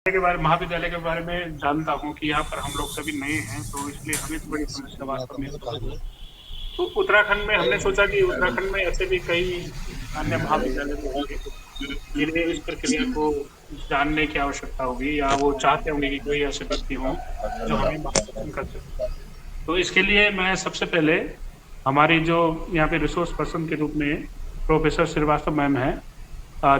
महाविद्यालय के बारे में जानता हूँ कि यहाँ पर हम लोग सभी नए हैं, तो इसलिए हमें तो बड़ी समस्या वास्तव में है। तो उत्तराखंड में हमने सोचा कि उत्तराखंड में ऐसे भी कई अन्य महाविद्यालय तो होंगे, जिन्हें इस प्रक्रिया को जानने की आवश्यकता होगी या वो चाहते होंगे कि कोई ऐसे व्यक्ति हों, जो हमें मार्गदर्शन कर सकें। तो इसके लिए मैं सबसे पहले हमारी जो यहाँ पे रिसोर्स पर्सन के रूप में प्रोफेसर श्रीवास्तव मैम हैं,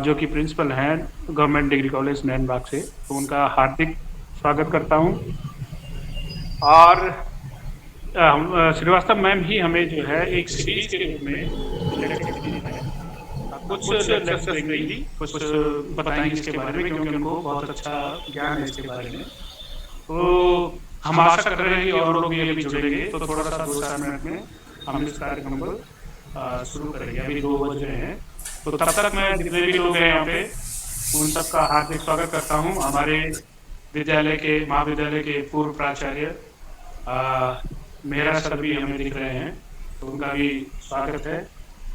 जो कि प्रिंसिपल हैं गवर्नमेंट डिग्री कॉलेज नैनबाग से, तो उनका हार्दिक स्वागत करता हूँ। और श्रीवास्तव मैम ही हमें जो है एक सीरीज के रूप में कुछ लेक्चर्स देंगी, कुछ बताएंगे इसके बारे में, क्योंकि उनको बहुत अच्छा ज्ञान है इसके बारे में। तो हम आशा कर रहे हैं कि और लोग भी अभी जुड़ेंगे, तो थोड़ा सा 2-4 मिनट में हम इस कार्यक्रम को शुरू करेंगे। अभी 2 बज रहे हैं, तो तब तक मैं जितने भी लोग हैं यहाँ पे उन सबका हार्दिक स्वागत करता हूँ। हमारे महाविद्यालय के पूर्व प्राचार्य मेहरा सर भी हमें दिख रहे हैं, तो उनका भी स्वागत है।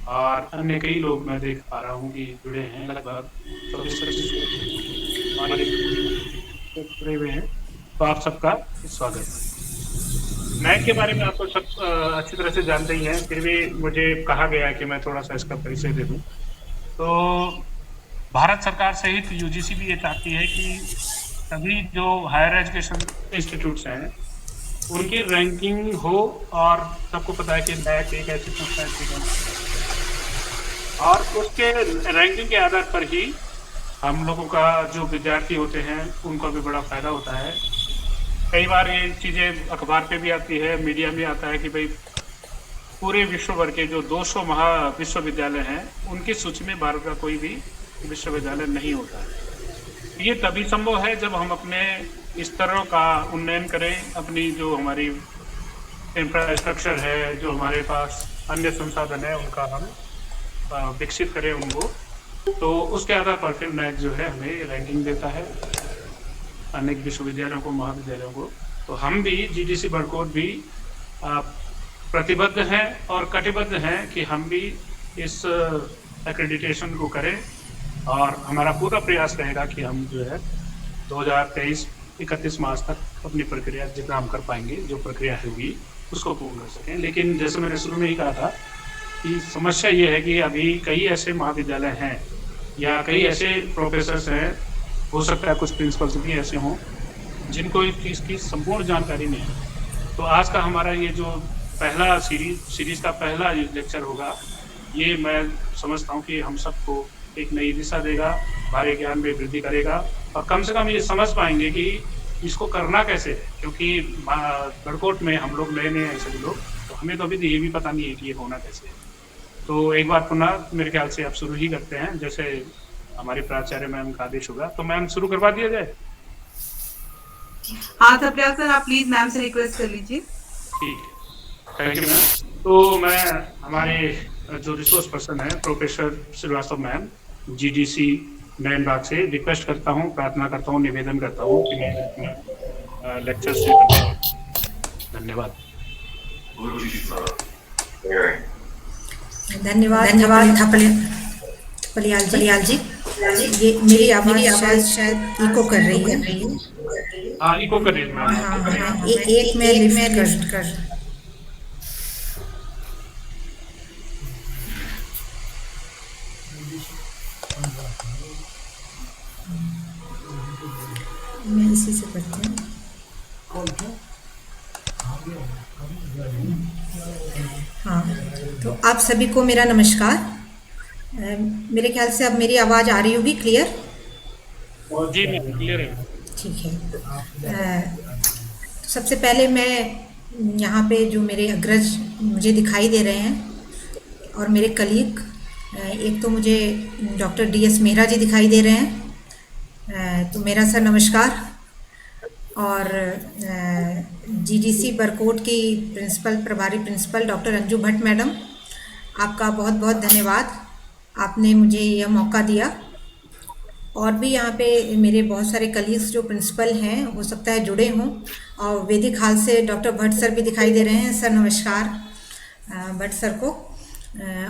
और अन्य कई लोग मैं देख पा रहा हूँ कि जुड़े हैं, लगभग 24-25 जुड़े हुए हैं, तो आप सबका स्वागत है। नैक के बारे में आपको सब अच्छी तरह से जानते ही हैं, फिर भी मुझे कहा गया है कि मैं थोड़ा सा इसका परिचय दे दूं। तो भारत सरकार सहित यूजीसी भी ये चाहती है कि सभी जो हायर एजुकेशन इंस्टीट्यूट्स हैं उनकी रैंकिंग हो, और सबको पता है कि नैक एक ऐसी संस्था है और उसके रैंकिंग के आधार पर ही हम लोगों का जो विद्यार्थी होते हैं उनको भी बड़ा फायदा होता है। कई बार ये चीज़ें अखबार पे भी आती है, मीडिया में आता है कि भाई पूरे विश्व भर के जो 200 विश्वविद्यालय हैं उनकी सूची में भारत का कोई भी विश्वविद्यालय नहीं होता है। ये तभी संभव है जब हम अपने स्तरों का उन्नयन करें, अपनी जो हमारी इंफ्रास्ट्रक्चर है, जो हमारे पास अन्य संसाधन है, उनका हम विकसित करें उनको। तो उसके आधार पर फिर नैक जो है हमें रैंकिंग देता है अनेक विश्वविद्यालयों को, महाविद्यालयों को। तो हम भी जीडीसी बड़कोट भी प्रतिबद्ध हैं और कटिबद्ध हैं कि हम भी इस एक्रेडिटेशन को करें, और हमारा पूरा प्रयास रहेगा कि हम जो है 2023-31 मार्च तक अपनी प्रक्रिया जितना हम कर पाएंगे, जो प्रक्रिया होगी उसको पूर्ण कर सकें। लेकिन जैसे मैंने शुरू में ही कहा था कि समस्या ये है कि अभी कई ऐसे महाविद्यालय हैं या कई ऐसे प्रोफेसर्स हैं, हो सकता है कुछ प्रिंसिपल्स भी ऐसे हों जिनको इस चीज़ की संपूर्ण जानकारी नहीं है। तो आज का हमारा ये जो पहला सीरीज का पहला लेक्चर होगा, ये मैं समझता हूँ कि हम सबको एक नई दिशा देगा, हमारे ज्ञान में वृद्धि करेगा, और कम से कम ये समझ पाएंगे कि इसको करना कैसे है। क्योंकि बड़कोट में हम लोग नए हैं सभी लोग, तो हमें तो अभी ये भी पता नहीं है कि ये होना कैसे है। तो एक बार पुनः मेरे ख्याल से आप शुरू ही करते हैं, जैसे हमारे प्राचार्य मैम का आदेश होगा। तो मैम शुरू करवा दिया जाए। हाँ सर, आप प्लीज मैम से रिक्वेस्ट कर लीजिए। ठीक है, थैंक यू मैम। तो मैं हमारे जो रिसोर्स पर्सन है professor Srivastava ma'am GDC Nainbagh से रिक्वेस्ट करता हूँ, प्रार्थना करता हूँ, निवेदन करता हूँ कि मैं लेक्चर से धन्यवाद। धन्यवाद पलियाल जी। ये मेरी आवाज शायद इको कर रही है। हाँ, इको कर रही है मैम। हाँ, एक मैं लिफ्ट कर मैं इसी से करती हूँ। हाँ, तो आप सभी को मेरा नमस्कार। मेरे ख्याल से अब मेरी आवाज़ आ रही होगी क्लियर? जी क्लियर है। ठीक है। सबसे पहले मैं यहाँ पे जो मेरे अग्रज मुझे दिखाई दे रहे हैं और मेरे कलीग, एक तो मुझे डॉक्टर DS मेहरा जी दिखाई दे रहे हैं, तो मेरा सर नमस्कार। और जीडीसी बड़कोट की प्रभारी principal doctor Anju Bhatt madam, आपका बहुत बहुत धन्यवाद, आपने मुझे यह मौका दिया। और भी यहाँ पे मेरे बहुत सारे कलीग्स जो प्रिंसिपल हैं हो सकता है जुड़े हों, और वैदिक हाल से डॉक्टर भट्ट सर भी दिखाई दे रहे हैं। सर नमस्कार भट्ट सर को।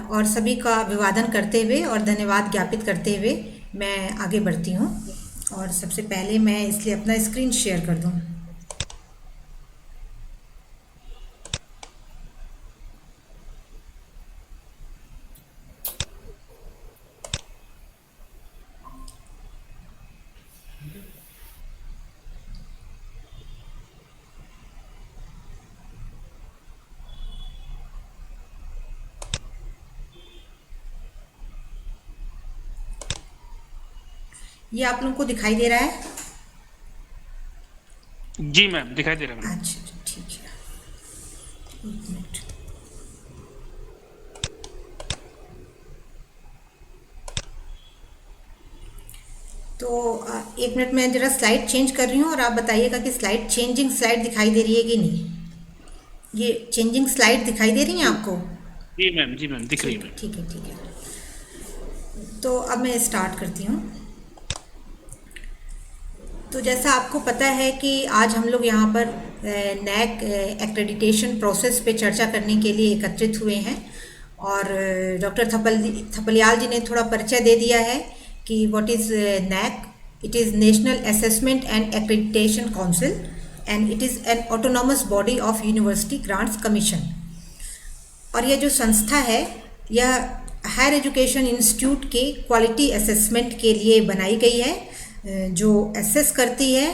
और सभी का अभिवादन करते हुए और धन्यवाद ज्ञापित करते हुए मैं आगे बढ़ती हूँ। और सबसे पहले मैं इसलिए अपना स्क्रीन शेयर कर दूं। ये आप लोगों को दिखाई दे रहा है? जी मैम, दिखाई दे रहा है मैम। अच्छा ठीक है, एक मिनट। तो एक मिनट में जरा स्लाइड चेंज कर रही हूँ और आप बताइएगा कि स्लाइड चेंजिंग स्लाइड दिखाई दे रही है कि नहीं। ये चेंजिंग स्लाइड दिखाई दे रही हैं आपको? जी मैम, दिख रही है मैम। ठीक है ठीक है। तो अब मैं स्टार्ट करती हूँ। तो जैसा आपको पता है कि आज हम लोग यहाँ पर नैक एक्रेडिटेशन प्रोसेस पे चर्चा करने के लिए एकत्रित हुए हैं और डॉक्टर थपलियाल जी ने थोड़ा परिचय दे दिया है कि what is NAAC. It is national assessment and accreditation council and it is an autonomous body of university grants commission. और यह जो संस्था है यह हायर एजुकेशन इंस्टीट्यूट के क्वालिटी असेसमेंट के लिए बनाई गई है, जो असेस करती है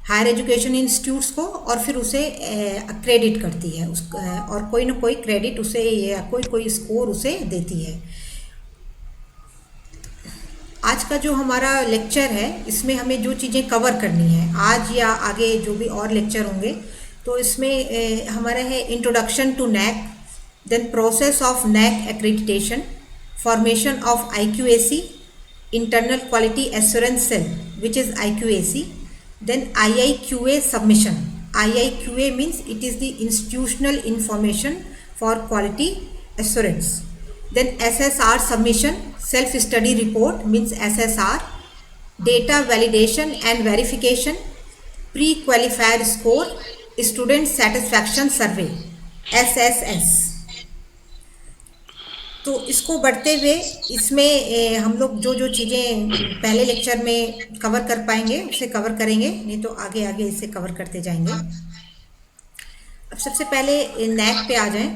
हायर एजुकेशन इंस्टीट्यूट्स को और फिर उसे क्रेडिट करती है और कोई ना कोई क्रेडिट उसे या कोई स्कोर उसे देती है। आज का जो हमारा लेक्चर है इसमें हमें जो चीज़ें कवर करनी है आज या आगे जो भी और लेक्चर होंगे, तो इसमें हमारा है introduction to NAAC, then process of NAAC accreditation, formation of IQAC, internal quality assurance cell which is IQAC, then IIQA submission. IIQA means it is the institutional information for quality assurance. Then SSR submission, self study report means SSR, data validation and verification, pre-qualifier score, student satisfaction survey SSS। तो इसको बढ़ते हुए इसमें हम लोग जो चीज़ें पहले लेक्चर में कवर कर पाएंगे उसे कवर करेंगे, नहीं तो आगे आगे इसे कवर करते जाएंगे। अब सबसे पहले नैक पे आ जाएं।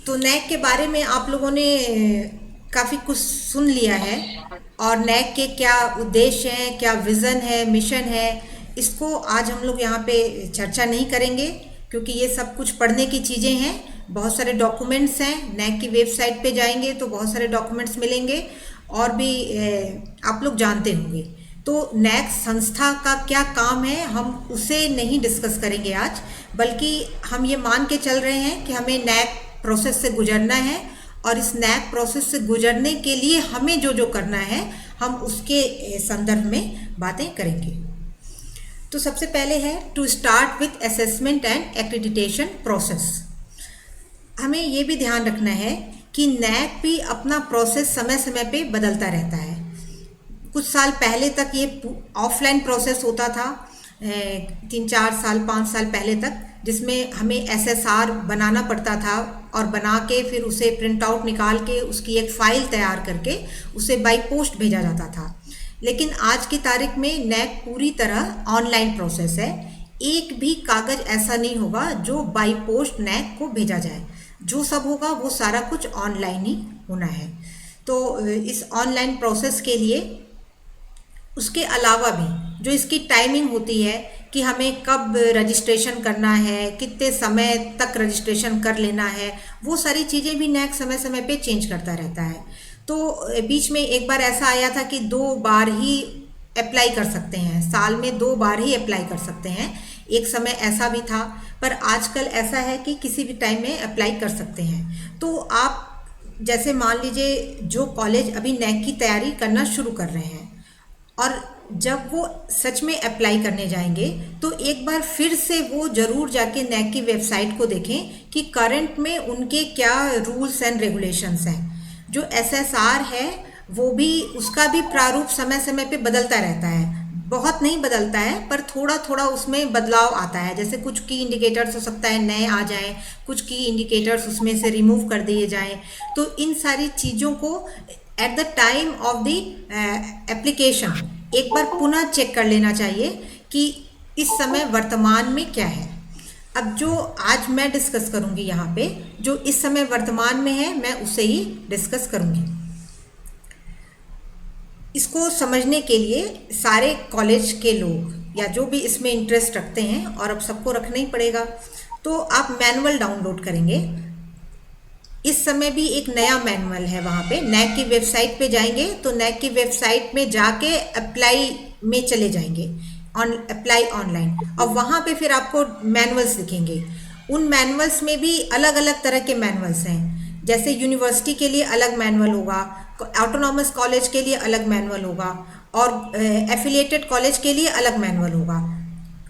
तो नैक के बारे में आप लोगों ने काफ़ी कुछ सुन लिया है और नैक के क्या उद्देश्य हैं, क्या विज़न है, मिशन है, इसको आज हम लोग यहाँ पे चर्चा नहीं करेंगे क्योंकि ये सब कुछ पढ़ने की चीज़ें हैं। बहुत सारे डॉक्यूमेंट्स हैं, नैक की वेबसाइट पे जाएंगे तो बहुत सारे डॉक्यूमेंट्स मिलेंगे और भी आप लोग जानते होंगे। तो नैक संस्था का क्या काम है हम उसे नहीं डिस्कस करेंगे आज, बल्कि हम ये मान के चल रहे हैं कि हमें नैक प्रोसेस से गुजरना है और इस नैक प्रोसेस से गुजरने के लिए हमें जो करना है हम उसके संदर्भ में बातें करेंगे। तो सबसे पहले है to start with assessment and accreditation process. हमें ये भी ध्यान रखना है कि नैक भी अपना प्रोसेस समय समय पे बदलता रहता है। कुछ साल पहले तक ये ऑफलाइन प्रोसेस होता था, 3-4 साल 5 साल पहले तक, जिसमें हमें SSR बनाना पड़ता था और बना के फिर उसे प्रिंट आउट निकाल के उसकी एक फ़ाइल तैयार करके उसे बाई पोस्ट भेजा जाता था। लेकिन आज की तारीख में नैक पूरी तरह ऑनलाइन प्रोसेस है। एक भी कागज़ ऐसा नहीं होगा जो बाई पोस्ट नैक को भेजा जाए, जो सब होगा वो सारा कुछ ऑनलाइन ही होना है। तो इस ऑनलाइन प्रोसेस के लिए उसके अलावा भी जो इसकी टाइमिंग होती है कि हमें कब रजिस्ट्रेशन करना है, कितने समय तक रजिस्ट्रेशन कर लेना है, वो सारी चीज़ें भी नैक समय समय पे चेंज करता रहता है। तो बीच में एक बार ऐसा आया था कि 2 बार ही अप्लाई कर सकते हैं, साल में 2 बार ही अप्लाई कर सकते हैं, एक समय ऐसा भी था, पर आजकल ऐसा है कि किसी भी टाइम में अप्लाई कर सकते हैं। तो आप जैसे मान लीजिए जो कॉलेज अभी नैक की तैयारी करना शुरू कर रहे हैं और जब वो सच में अप्लाई करने जाएंगे तो एक बार फिर से वो ज़रूर जाके नैक की वेबसाइट को देखें कि करंट में उनके क्या रूल्स एंड रेगुलेशंस हैं। जो SSR है वो भी, उसका भी प्रारूप समय समय पे बदलता रहता है, बहुत नहीं बदलता है पर थोड़ा थोड़ा उसमें बदलाव आता है। जैसे कुछ की इंडिकेटर्स हो सकता है नए आ जाएं, कुछ की इंडिकेटर्स उसमें से रिमूव कर दिए जाएं। तो इन सारी चीज़ों को eight the time of the application एक बार पुनः चेक कर लेना चाहिए कि इस समय वर्तमान में क्या है। अब जो आज मैं डिस्कस करूंगी यहाँ पे, जो इस समय वर्तमान में है, मैं उसे ही डिस्कस करूंगी। इसको समझने के लिए सारे कॉलेज के लोग या जो भी इसमें इंटरेस्ट रखते हैं, और अब सबको रखना ही पड़ेगा, तो आप मैनुअल डाउनलोड करेंगे। इस समय भी एक नया मैनुअल है वहाँ पे, नैक की वेबसाइट पे जाएंगे तो नैक की वेबसाइट में जाके अप्लाई में चले जाएंगे, अप्लाई ऑनलाइन, और वहाँ पे फिर आपको मैनुअल्स दिखेंगे। उन मैनुअल्स में भी अलग अलग तरह के मैनुअल्स हैं, जैसे यूनिवर्सिटी के लिए अलग मैनुअल होगा, ऑटोनॉमस कॉलेज के लिए अलग मैनुअल होगा, और एफिलिएटेड कॉलेज के लिए अलग मैनुअल होगा।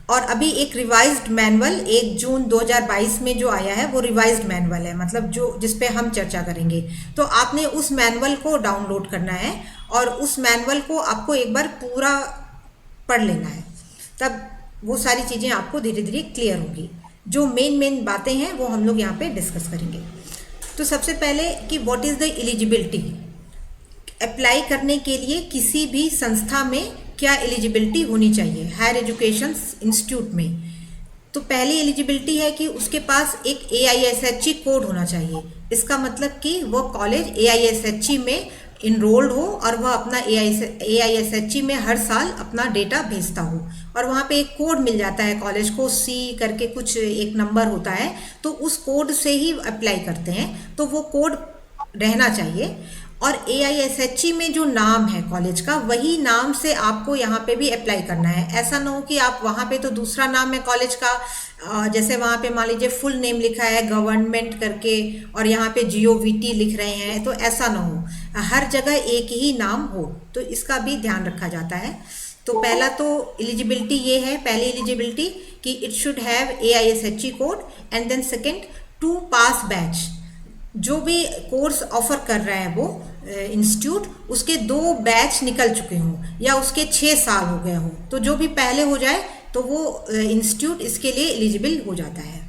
और अभी एक रिवाइज्ड मैनुअल 1 जून 2022 में जो आया है वो रिवाइज्ड मैनुअल है, मतलब जो जिस पे हम चर्चा करेंगे। तो आपने उस मैनुअल को डाउनलोड करना है और उस मैनुअल को आपको एक बार पूरा पढ़ लेना है, तब वो सारी चीज़ें आपको धीरे धीरे क्लियर होगी। जो मेन बातें हैं वो हम लोग यहाँ पे डिस्कस करेंगे। तो सबसे पहले कि what is the eligibility, apply करने के लिए किसी भी संस्था में क्या एलिजिबिलिटी होनी चाहिए हायर एजुकेशन इंस्टीट्यूट में। तो पहली एलिजिबिलिटी है कि उसके पास एक AISHE कोड होना चाहिए। इसका मतलब कि वो कॉलेज AISHE में इनरोल्ड हो और वह अपना AISHE में हर साल अपना डेटा भेजता हो, और वहाँ पे एक कोड मिल जाता है कॉलेज को, C करके कुछ एक नंबर होता है, तो उस कोड से ही अप्लाई करते हैं, तो वो कोड रहना चाहिए। और AISHE में जो नाम है कॉलेज का, वही नाम से आपको यहाँ पे भी अप्लाई करना है। ऐसा ना हो कि आप वहाँ पे तो दूसरा नाम है कॉलेज का, जैसे वहाँ पे मान लीजिए फुल नेम लिखा है गवर्नमेंट करके और यहाँ पे GOVT लिख रहे हैं, तो ऐसा ना हो, हर जगह एक ही नाम हो, तो इसका भी ध्यान रखा जाता है। तो पहला तो एलिजिबिलिटी ये है, पहली एलिजिबिलिटी कि it should have AISHE code, and then second to pass batch, जो भी कोर्स ऑफर कर रहा है वो इंस्टीट्यूट, उसके 2 बैच निकल चुके हों या उसके 6 साल हो गए हों, तो जो भी पहले हो जाए तो वो इंस्टीट्यूट इसके लिए एलिजिबल हो जाता है।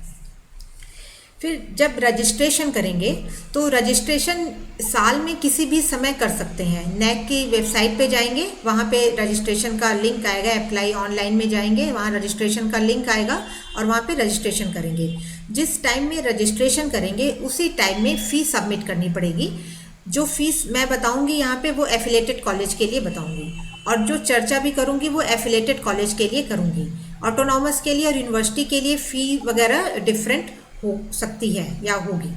फिर जब रजिस्ट्रेशन करेंगे तो रजिस्ट्रेशन साल में किसी भी समय कर सकते हैं। नैक की वेबसाइट पे जाएंगे, वहाँ पे रजिस्ट्रेशन का लिंक आएगा, अप्लाई ऑनलाइन में जाएंगे, वहाँ रजिस्ट्रेशन का लिंक आएगा और वहाँ पे रजिस्ट्रेशन करेंगे। जिस टाइम में रजिस्ट्रेशन करेंगे उसी टाइम में फ़ीस सबमिट करनी पड़ेगी। जो फीस मैं बताऊँगी यहाँ पे वो एफिलेटेड कॉलेज के लिए बताऊँगी, और जो चर्चा भी करूँगी वो एफिलेटेड कॉलेज के लिए करूँगी। ऑटोनॉमस के लिए और यूनिवर्सिटी के लिए फ़ी वगैरह डिफरेंट हो सकती है या होगी।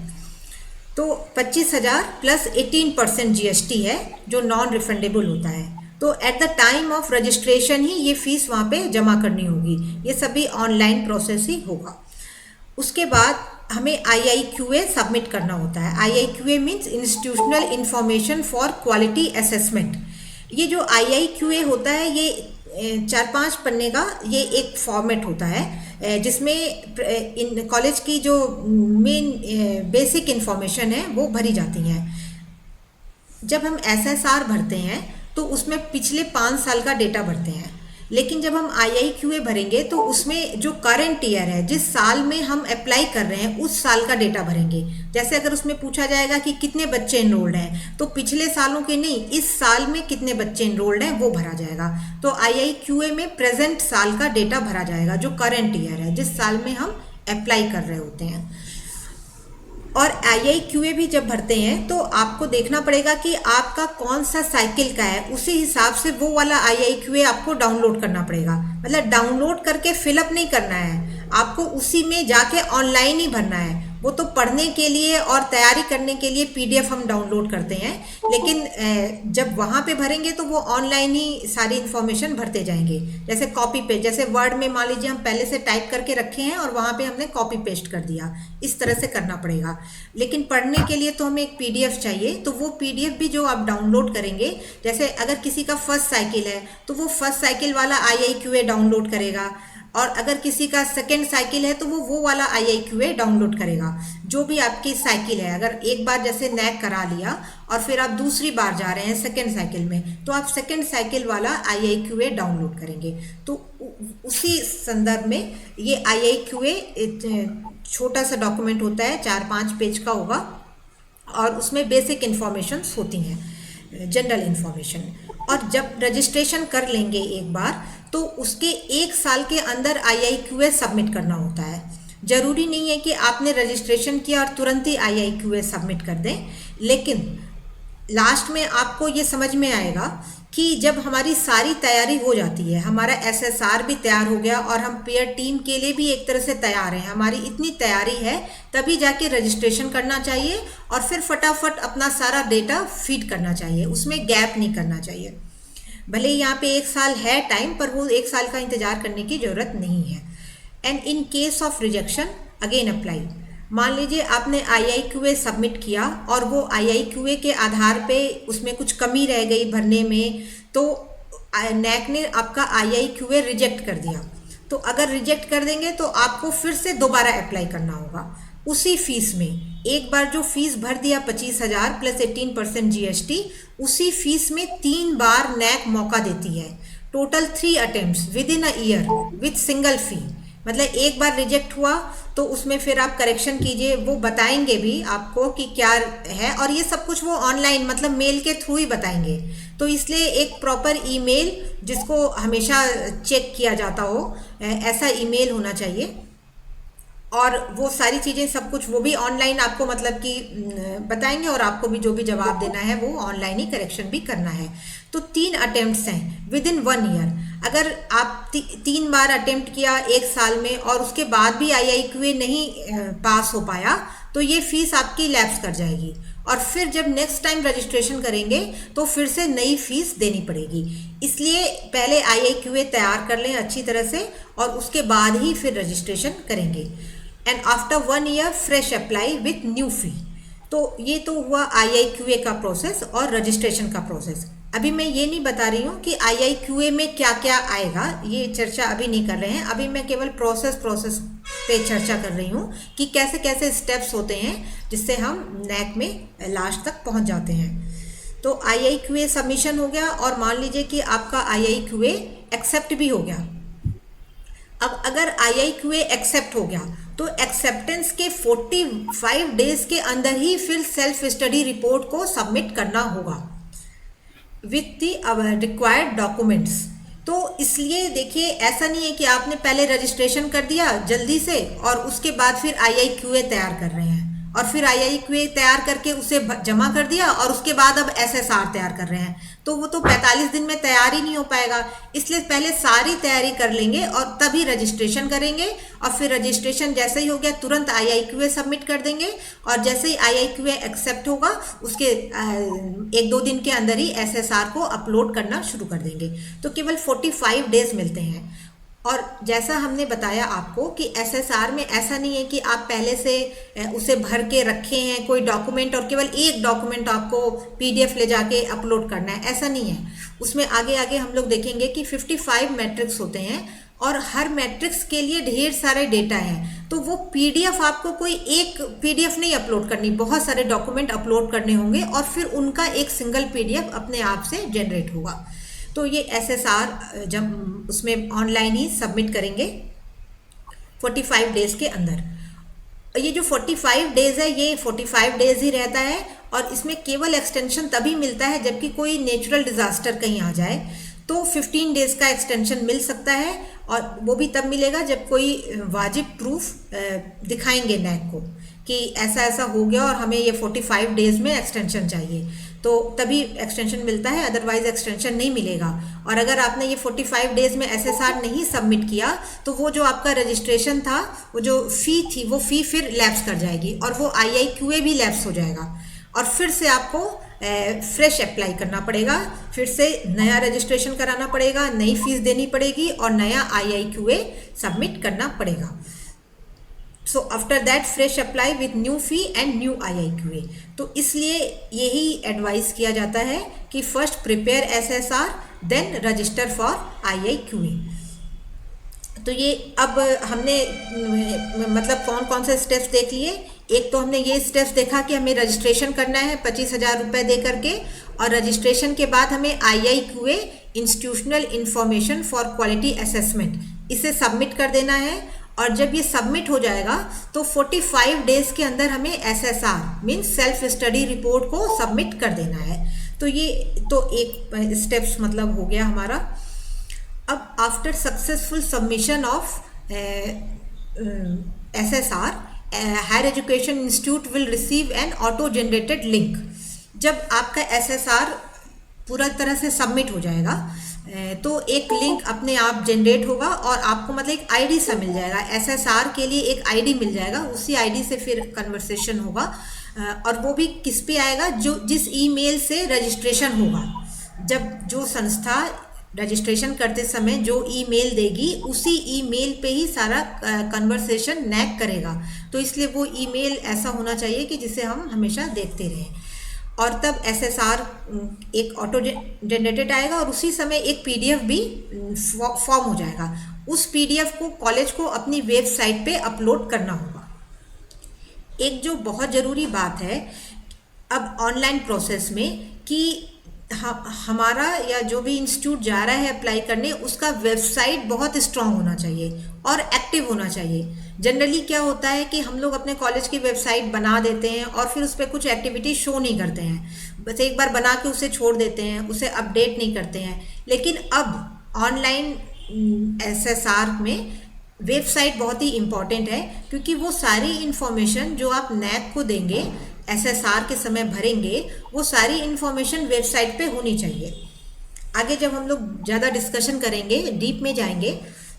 तो 25,000 प्लस 18% GST है जो नॉन रिफंडेबल होता है। तो at the time of registration ही ये फीस वहाँ पे जमा करनी होगी। ये सभी ऑनलाइन प्रोसेस ही होगा। उसके बाद हमें IIQA सबमिट करना होता है। IIQA means institutional information for quality assessment. ये जो IIQA होता है ये 4-5 पन्ने का ये एक फॉर्मेट होता है जिसमें इन कॉलेज की जो मेन बेसिक इंफॉर्मेशन है वो भरी जाती हैं। जब हम SSR भरते हैं तो उसमें पिछले 5 साल का डेटा भरते हैं, लेकिन जब हम IIQA भरेंगे तो उसमें जो करंट ईयर है, जिस साल में हम अप्लाई कर रहे हैं उस साल का डेटा भरेंगे। जैसे अगर उसमें पूछा जाएगा कि कितने बच्चे इनरोल्ड हैं, तो पिछले सालों के नहीं, इस साल में कितने बच्चे इनरोल्ड हैं वो भरा जाएगा। तो IIQA में प्रेजेंट साल का डेटा भरा जाएगा जो करंट ईयर है, जिस साल में हम अप्लाई कर रहे होते हैं। और IIQA भी जब भरते हैं तो आपको देखना पड़ेगा कि आपका कौन सा साइकिल का है, उसी हिसाब से वो वाला IIQA आपको डाउनलोड करना पड़ेगा। मतलब डाउनलोड करके फिलअप नहीं करना है, आपको उसी में जाके ऑनलाइन ही भरना है। वो तो पढ़ने के लिए और तैयारी करने के लिए PDF हम डाउनलोड करते हैं, लेकिन जब वहाँ पे भरेंगे तो वो ऑनलाइन ही सारी इन्फॉर्मेशन भरते जाएंगे। जैसे कॉपी पेस्ट, जैसे वर्ड में मान लीजिए हम पहले से टाइप करके रखे हैं और वहाँ पे हमने कॉपी पेस्ट कर दिया, इस तरह से करना पड़ेगा। लेकिन पढ़ने के लिए तो हमें एक PDF चाहिए, तो वो PDF भी जो आप डाउनलोड करेंगे, जैसे अगर किसी का फर्स्ट साइकिल है तो वो फर्स्ट साइकिल वाला IIQA डाउनलोड करेगा, और अगर किसी का सेकेंड साइकिल है तो वो वाला IIQA डाउनलोड करेगा। जो भी आपकी साइकिल है, अगर एक बार जैसे नैक करा लिया और फिर आप दूसरी बार जा रहे हैं सेकेंड साइकिल में, तो आप सेकेंड साइकिल वाला IIQA डाउनलोड करेंगे। तो उसी संदर्भ में ये IIQA छोटा सा डॉक्यूमेंट होता है, 4-5 पेज का होगा, और उसमें बेसिक इन्फॉर्मेशंस होती हैं। General information. और जब रजिस्ट्रेशन कर लेंगे एक बार, तो उसके 1 साल के अंदर IIQA सबमिट करना होता है। ज़रूरी नहीं है कि आपने रजिस्ट्रेशन किया और तुरंत ही IIQA सबमिट कर दें, लेकिन लास्ट में आपको ये समझ में आएगा कि जब हमारी सारी तैयारी हो जाती है, हमारा SSR भी तैयार हो गया और हम पेयर टीम के लिए भी एक तरह से तैयार हैं, हमारी इतनी तैयारी है, तभी जाके रजिस्ट्रेशन करना चाहिए और फिर फटाफट अपना सारा डेटा फीड करना चाहिए, उसमें गैप नहीं करना चाहिए। भले ही यहाँ पे 1 साल है टाइम, पर वो 1 साल का इंतज़ार करने की ज़रूरत नहीं है। And in case of rejection again apply. मान लीजिए आपने IIQA सबमिट किया और वो IIQA के आधार पे उसमें कुछ कमी रह गई भरने में, तो NAC ने आपका IIQA रिजेक्ट कर दिया। तो अगर रिजेक्ट कर देंगे तो आपको फिर से दोबारा अप्लाई करना होगा उसी फीस में। एक बार जो फीस भर दिया 25,000 प्लस 18% GST, उसी फीस में 3 बार NAC मौका देती है। Total 3 attempts within a year with single fee. मतलब एक बार रिजेक्ट हुआ तो उसमें फिर आप करेक्शन कीजिए, वो बताएंगे भी आपको कि क्या है, और ये सब कुछ वो ऑनलाइन मतलब मेल के थ्रू ही बताएंगे। तो इसलिए एक प्रॉपर ईमेल जिसको हमेशा चेक किया जाता हो, ऐसा ईमेल होना चाहिए। और वो सारी चीज़ें सब कुछ वो भी ऑनलाइन आपको मतलब कि बताएंगे, और आपको भी जो भी जवाब देना है वो ऑनलाइन ही करेक्शन भी करना है। तो 3 अटेम्प्ट्स हैं विद इन 1 ईयर। अगर आप 3 बार अटेम्प्ट किया 1 साल में और उसके बाद भी IIQA नहीं पास हो पाया, तो ये फीस आपकी लैप्स कर जाएगी और फिर जब नेक्स्ट टाइम रजिस्ट्रेशन करेंगे तो फिर से नई फीस देनी पड़ेगी। इसलिए पहले IIQA तैयार कर लें अच्छी तरह से और उसके बाद ही फिर रजिस्ट्रेशन करेंगे। And after 1 year fresh apply with new fee. तो ये तो हुआ IIQA का प्रोसेस और रजिस्ट्रेशन का प्रोसेस। अभी मैं ये नहीं बता रही हूँ कि IIQA में क्या क्या आएगा, ये चर्चा अभी नहीं कर रहे हैं। अभी मैं केवल प्रोसेस पे चर्चा कर रही हूँ कि कैसे कैसे स्टेप्स होते हैं जिससे हम NAC में लास्ट तक पहुँच जाते हैं। तो IIQA सबमिशन हो गया और मान लीजिए कि आपका IIQA एक्सेप्ट भी हो गया। अब अगर IIQA एक्सेप्ट हो गया तो एक्सेप्टेंस के 45 डेज के अंदर ही फिर सेल्फ स्टडी रिपोर्ट को सबमिट करना होगा विथ द रिक्वायर्ड डॉक्यूमेंट्स। तो इसलिए देखिए, ऐसा नहीं है कि आपने पहले रजिस्ट्रेशन कर दिया जल्दी से और उसके बाद फिर IIQA तैयार कर रहे हैं और फिर IIQA तैयार करके उसे जमा कर दिया और उसके बाद अब SSR तैयार कर रहे हैं, तो वो तो 45 दिन में तैयार ही नहीं हो पाएगा। इसलिए पहले सारी तैयारी कर लेंगे और तभी रजिस्ट्रेशन करेंगे और फिर रजिस्ट्रेशन जैसे ही हो गया तुरंत IIQA सबमिट कर देंगे और जैसे ही IIQA एक्सेप्ट होगा उसके 1-2 दिन के अंदर ही SSR को अपलोड करना शुरू कर देंगे। तो केवल 45 डेज मिलते हैं। और जैसा हमने बताया आपको कि SSR में ऐसा नहीं है कि आप पहले से उसे भर के रखे हैं कोई डॉक्यूमेंट और केवल एक डॉक्यूमेंट आपको PDF ले जाके अपलोड करना है, ऐसा नहीं है। उसमें आगे आगे हम लोग देखेंगे कि 55 मैट्रिक्स होते हैं और हर मैट्रिक्स के लिए ढेर सारे डेटा हैं। तो वो PDF आपको कोई एक PDF नहीं अपलोड करनी, बहुत सारे डॉक्यूमेंट अपलोड करने होंगे और फिर उनका एक सिंगल PDF अपने आप से जनरेट होगा। तो ये SSR जब उसमें ऑनलाइन ही सबमिट करेंगे 45 डेज के अंदर। ये जो 45 डेज है ये 45 डेज ही रहता है और इसमें केवल एक्सटेंशन तभी मिलता है जबकि कोई नेचुरल डिज़ास्टर कहीं आ जाए, तो 15 डेज का एक्सटेंशन मिल सकता है और वो भी तब मिलेगा जब कोई वाजिब प्रूफ दिखाएंगे NAC को कि ऐसा ऐसा हो गया और हमें ये 45 डेज में एक्सटेंशन चाहिए, तो तभी एक्सटेंशन मिलता है, अदरवाइज एक्सटेंशन नहीं मिलेगा। और अगर आपने ये 45 डेज में SSR नहीं सबमिट किया तो वो जो आपका रजिस्ट्रेशन था, वो जो फ़ी थी, वो फ़ी फिर लैप्स कर जाएगी और वो IIQA भी लैप्स हो जाएगा और फिर से आपको फ्रेश अप्लाई करना पड़ेगा, फिर से नया रजिस्ट्रेशन कराना पड़ेगा, नई फीस देनी पड़ेगी और नया IIQA सबमिट करना पड़ेगा। So after that fresh apply with new fee and new IIQA। तो इसलिए यही एडवाइस किया जाता है कि first prepare SSR then register for IIQA। तो ये अब हमने मतलब कौन कौन से स्टेप्स देख लिए। एक तो हमने ये स्टेप्स देखा कि हमें रजिस्ट्रेशन करना है 25,000 रुपये दे करके और रजिस्ट्रेशन के बाद हमें IIQA institutional information for quality assessment इसे सबमिट कर देना है और जब ये सबमिट हो जाएगा तो 45 डेज के अंदर हमें SSR means self study report को सबमिट कर देना है। तो ये तो एक स्टेप्स मतलब हो गया हमारा। अब after successful submission of SSR, higher education institute will receive an auto generated link. जब आपका SSR पूरा तरह से सबमिट हो जाएगा तो एक लिंक अपने आप जनरेट होगा और आपको मतलब एक आईडी सा मिल जाएगा, SSR के लिए एक आईडी मिल जाएगा, उसी आईडी से फिर कन्वर्सेशन होगा। और वो भी किस पे आएगा, जो जिस ईमेल से रजिस्ट्रेशन होगा। जब जो संस्था रजिस्ट्रेशन करते समय जो ईमेल देगी उसी ईमेल पे ही सारा कन्वर्सेशन नैक करेगा। तो इसलिए वो ईमेल ऐसा होना चाहिए कि जिसे हम हमेशा देखते रहें। और तब SSR एक ऑटो जनरेटेड आएगा और उसी समय एक PDF भी फॉर्म हो जाएगा। उस PDF को कॉलेज को अपनी वेबसाइट पे अपलोड करना होगा। एक जो बहुत ज़रूरी बात है अब ऑनलाइन प्रोसेस में कि हमारा या जो भी इंस्टीट्यूट जा रहा है अप्लाई करने, उसका वेबसाइट बहुत स्ट्रांग होना चाहिए और एक्टिव होना चाहिए। जनरली क्या होता है कि हम लोग अपने कॉलेज की वेबसाइट बना देते हैं और फिर उस पर कुछ एक्टिविटी शो नहीं करते हैं, बस एक बार बना के उसे छोड़ देते हैं, उसे अपडेट नहीं करते हैं। लेकिन अब ऑनलाइन SSR में वेबसाइट बहुत ही इम्पॉर्टेंट है, क्योंकि वो सारी इन्फॉर्मेशन जो आप NAC को देंगे, SSR के समय भरेंगे, वो सारी इन्फॉर्मेशन वेबसाइट पे होनी चाहिए। आगे जब हम लोग ज़्यादा डिस्कशन करेंगे, डीप में जाएंगे,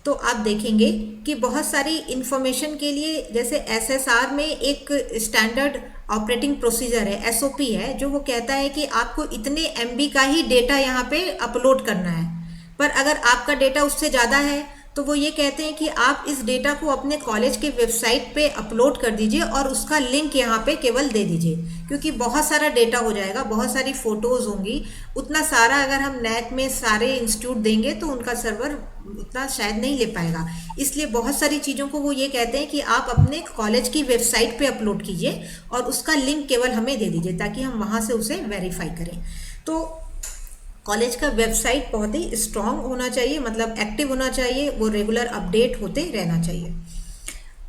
तो आप देखेंगे कि बहुत सारी इन्फॉर्मेशन के लिए जैसे SSR में एक स्टैंडर्ड ऑपरेटिंग प्रोसीजर है, SOP है, जो वो कहता है कि आपको इतने MB का ही डेटा यहाँ पे अपलोड करना है। पर अगर आपका डेटा उससे ज़्यादा है तो वो ये कहते हैं कि आप इस डेटा को अपने कॉलेज के वेबसाइट पे अपलोड कर दीजिए और उसका लिंक यहाँ पे केवल दे दीजिए, क्योंकि बहुत सारा डेटा हो जाएगा, बहुत सारी फ़ोटोज़ होंगी। उतना सारा अगर हम NAC में सारे इंस्टीट्यूट देंगे तो उनका सर्वर उतना शायद नहीं ले पाएगा। इसलिए बहुत सारी चीज़ों को वो ये कहते हैं कि आप अपने कॉलेज की वेबसाइट पे अपलोड कीजिए और उसका लिंक केवल हमें दे दीजिए ताकि हम वहाँ से उसे वेरीफाई करें। तो कॉलेज का वेबसाइट बहुत ही स्ट्रांग होना चाहिए, मतलब एक्टिव होना चाहिए, वो रेगुलर अपडेट होते रहना चाहिए।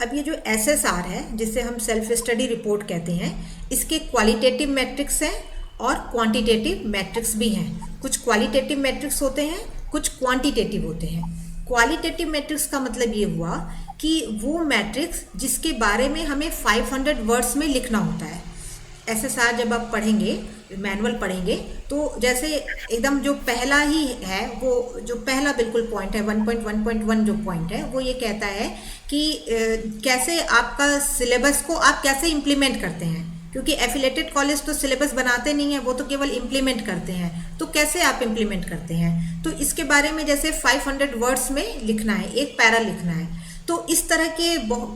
अब ये जो SSR है, जिसे हम सेल्फ स्टडी रिपोर्ट कहते हैं, इसके क्वालिटेटिव मैट्रिक्स हैं और क्वांटिटेटिव मैट्रिक्स भी हैं। कुछ क्वालिटेटिव मैट्रिक्स होते हैं, कुछ क्वांटिटेटिव होते हैं। क्वालिटेटिव मैट्रिक्स का मतलब ये हुआ कि वो मैट्रिक्स जिसके बारे में हमें 500 वर्ड्स में लिखना होता है। SSR जब आप पढ़ेंगे, मैनुअल पढ़ेंगे, तो जैसे एकदम जो पहला ही है, वो जो पहला बिल्कुल पॉइंट है 1.1.1 जो पॉइंट है, वो ये कहता है कि कैसे आपका सिलेबस को आप कैसे इम्प्लीमेंट करते हैं, क्योंकि एफिलेटेड कॉलेज तो सिलेबस बनाते नहीं है, वो तो केवल इम्प्लीमेंट करते हैं। तो कैसे आप इम्प्लीमेंट करते हैं, तो इसके बारे में जैसे 500 वर्ड्स में लिखना है, एक पैरा लिखना है। तो इस तरह के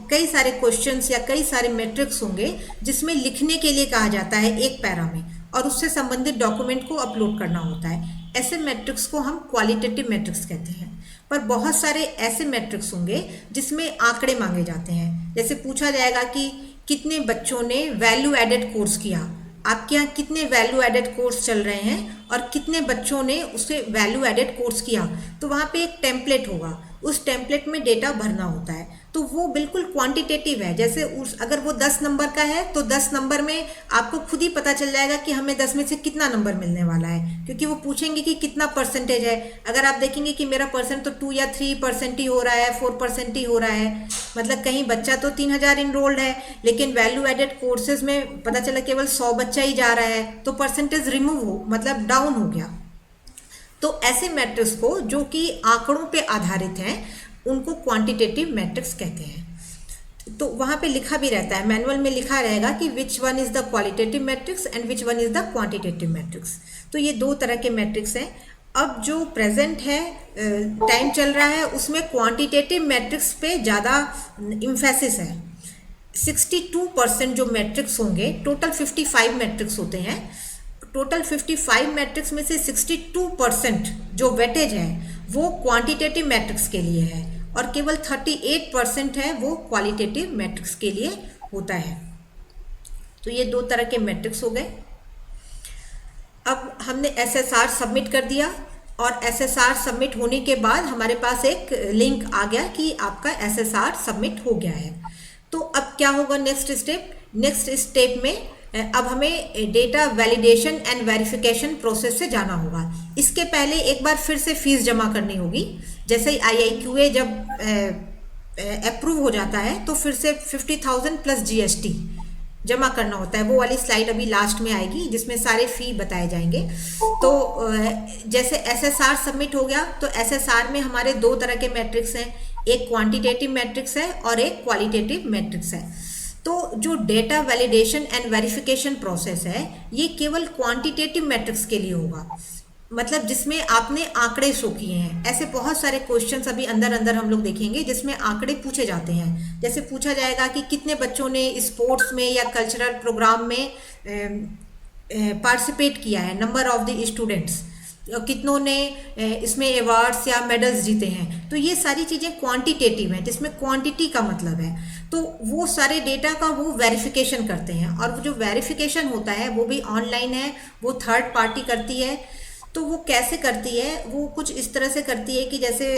कई सारे क्वेश्चंस या कई सारे मैट्रिक्स होंगे जिसमें लिखने के लिए कहा जाता है एक पैरा में, और उससे संबंधित डॉक्यूमेंट को अपलोड करना होता है। ऐसे मैट्रिक्स को हम क्वालिटेटिव मैट्रिक्स कहते हैं। पर बहुत सारे ऐसे मैट्रिक्स होंगे जिसमें आंकड़े मांगे जाते हैं। जैसे पूछा जाएगा कि कितने बच्चों ने वैल्यू एडेड कोर्स किया, आपके यहाँ कितने वैल्यू एडेड कोर्स चल रहे हैं और कितने बच्चों ने उसे वैल्यू एडेड कोर्स किया, तो वहाँ पे एक टेम्पलेट होगा, उस टेम्पलेट में डेटा भरना होता है। तो वो बिल्कुल क्वांटिटेटिव है। जैसे अगर वो 10 नंबर का है तो 10 नंबर में आपको खुद ही पता चल जाएगा कि हमें 10 में से कितना नंबर मिलने वाला है, क्योंकि वो पूछेंगे कि कितना परसेंटेज है। अगर आप देखेंगे कि मेरा परसेंट तो 2 या 3% ही हो रहा है, 4% ही हो रहा है, मतलब कहीं बच्चा तो 3000 इनरोल्ड है, लेकिन वैल्यू एडेड कोर्सेज में पता चला केवल 100 बच्चा ही जा रहा है, तो परसेंटेज रिमूव हो, मतलब डाउन हो गया। तो ऐसे मैट्रिक्स को जो कि आंकड़ों पे आधारित हैं, उनको क्वांटिटेटिव मैट्रिक्स कहते हैं। तो वहाँ पे लिखा भी रहता है, मैनुअल में लिखा रहेगा कि which one is the qualitative matrix and which one is the quantitative matrix. तो ये दो तरह के मैट्रिक्स हैं। अब जो प्रेजेंट है, टाइम चल रहा है, उसमें क्वांटिटेटिव मैट्रिक्स पे ज़्यादा इम्फेसिस है। 62% जो मैट्रिक्स होंगे, टोटल 55 मैट्रिक्स होते हैं, टोटल 55 मैट्रिक्स में से 62% जो वेटेज है वो क्वांटिटेटिव मैट्रिक्स के लिए है और केवल 38% है वो क्वालिटेटिव मैट्रिक्स के लिए होता है। तो ये दो तरह के मैट्रिक्स हो गए। अब हमने SSR सबमिट कर दिया, और एसएसआर सबमिट होने के बाद हमारे पास एक लिंक आ गया कि आपका एसएसआर सबमिट हो गया है। तो अब क्या होगा नेक्स्ट स्टेप? नेक्स्ट स्टेप में अब हमें data validation and verification process से जाना होगा। इसके पहले एक बार फिर से फीस जमा करनी होगी। जैसे ही IIQA जब अप्रूव हो जाता है तो फिर से 50,000 प्लस GST जमा करना होता है। वो वाली स्लाइड अभी लास्ट में आएगी जिसमें सारे फी बताए जाएंगे। तो जैसे एसएसआर सबमिट हो गया तो एसएसआर में हमारे दो तरह के मैट्रिक्स हैं, एक क्वांटिटेटिव मैट्रिक्स है और एक क्वालिटेटिव मैट्रिक्स है। तो जो data validation and verification process है ये केवल क्वांटिटेटिव मैट्रिक्स के लिए होगा, मतलब जिसमें आपने आंकड़े शो किए हैं। ऐसे बहुत सारे क्वेश्चंस अभी अंदर अंदर हम लोग देखेंगे जिसमें आंकड़े पूछे जाते हैं। जैसे पूछा जाएगा कि कितने बच्चों ने स्पोर्ट्स में या कल्चरल प्रोग्राम में पार्टिसिपेट किया है, नंबर ऑफ द स्टूडेंट्स, कितनों ने इसमें अवार्ड्स या मेडल्स जीते हैं। तो ये सारी चीज़ें क्वांटिटेटिव हैं जिसमें क्वांटिटी का मतलब है। तो वो सारे डेटा का वो वेरिफिकेशन करते हैं और वो जो वेरिफिकेशन होता है वो भी ऑनलाइन है, वो थर्ड पार्टी करती है। तो वो कैसे करती है? वो कुछ इस तरह से करती है कि जैसे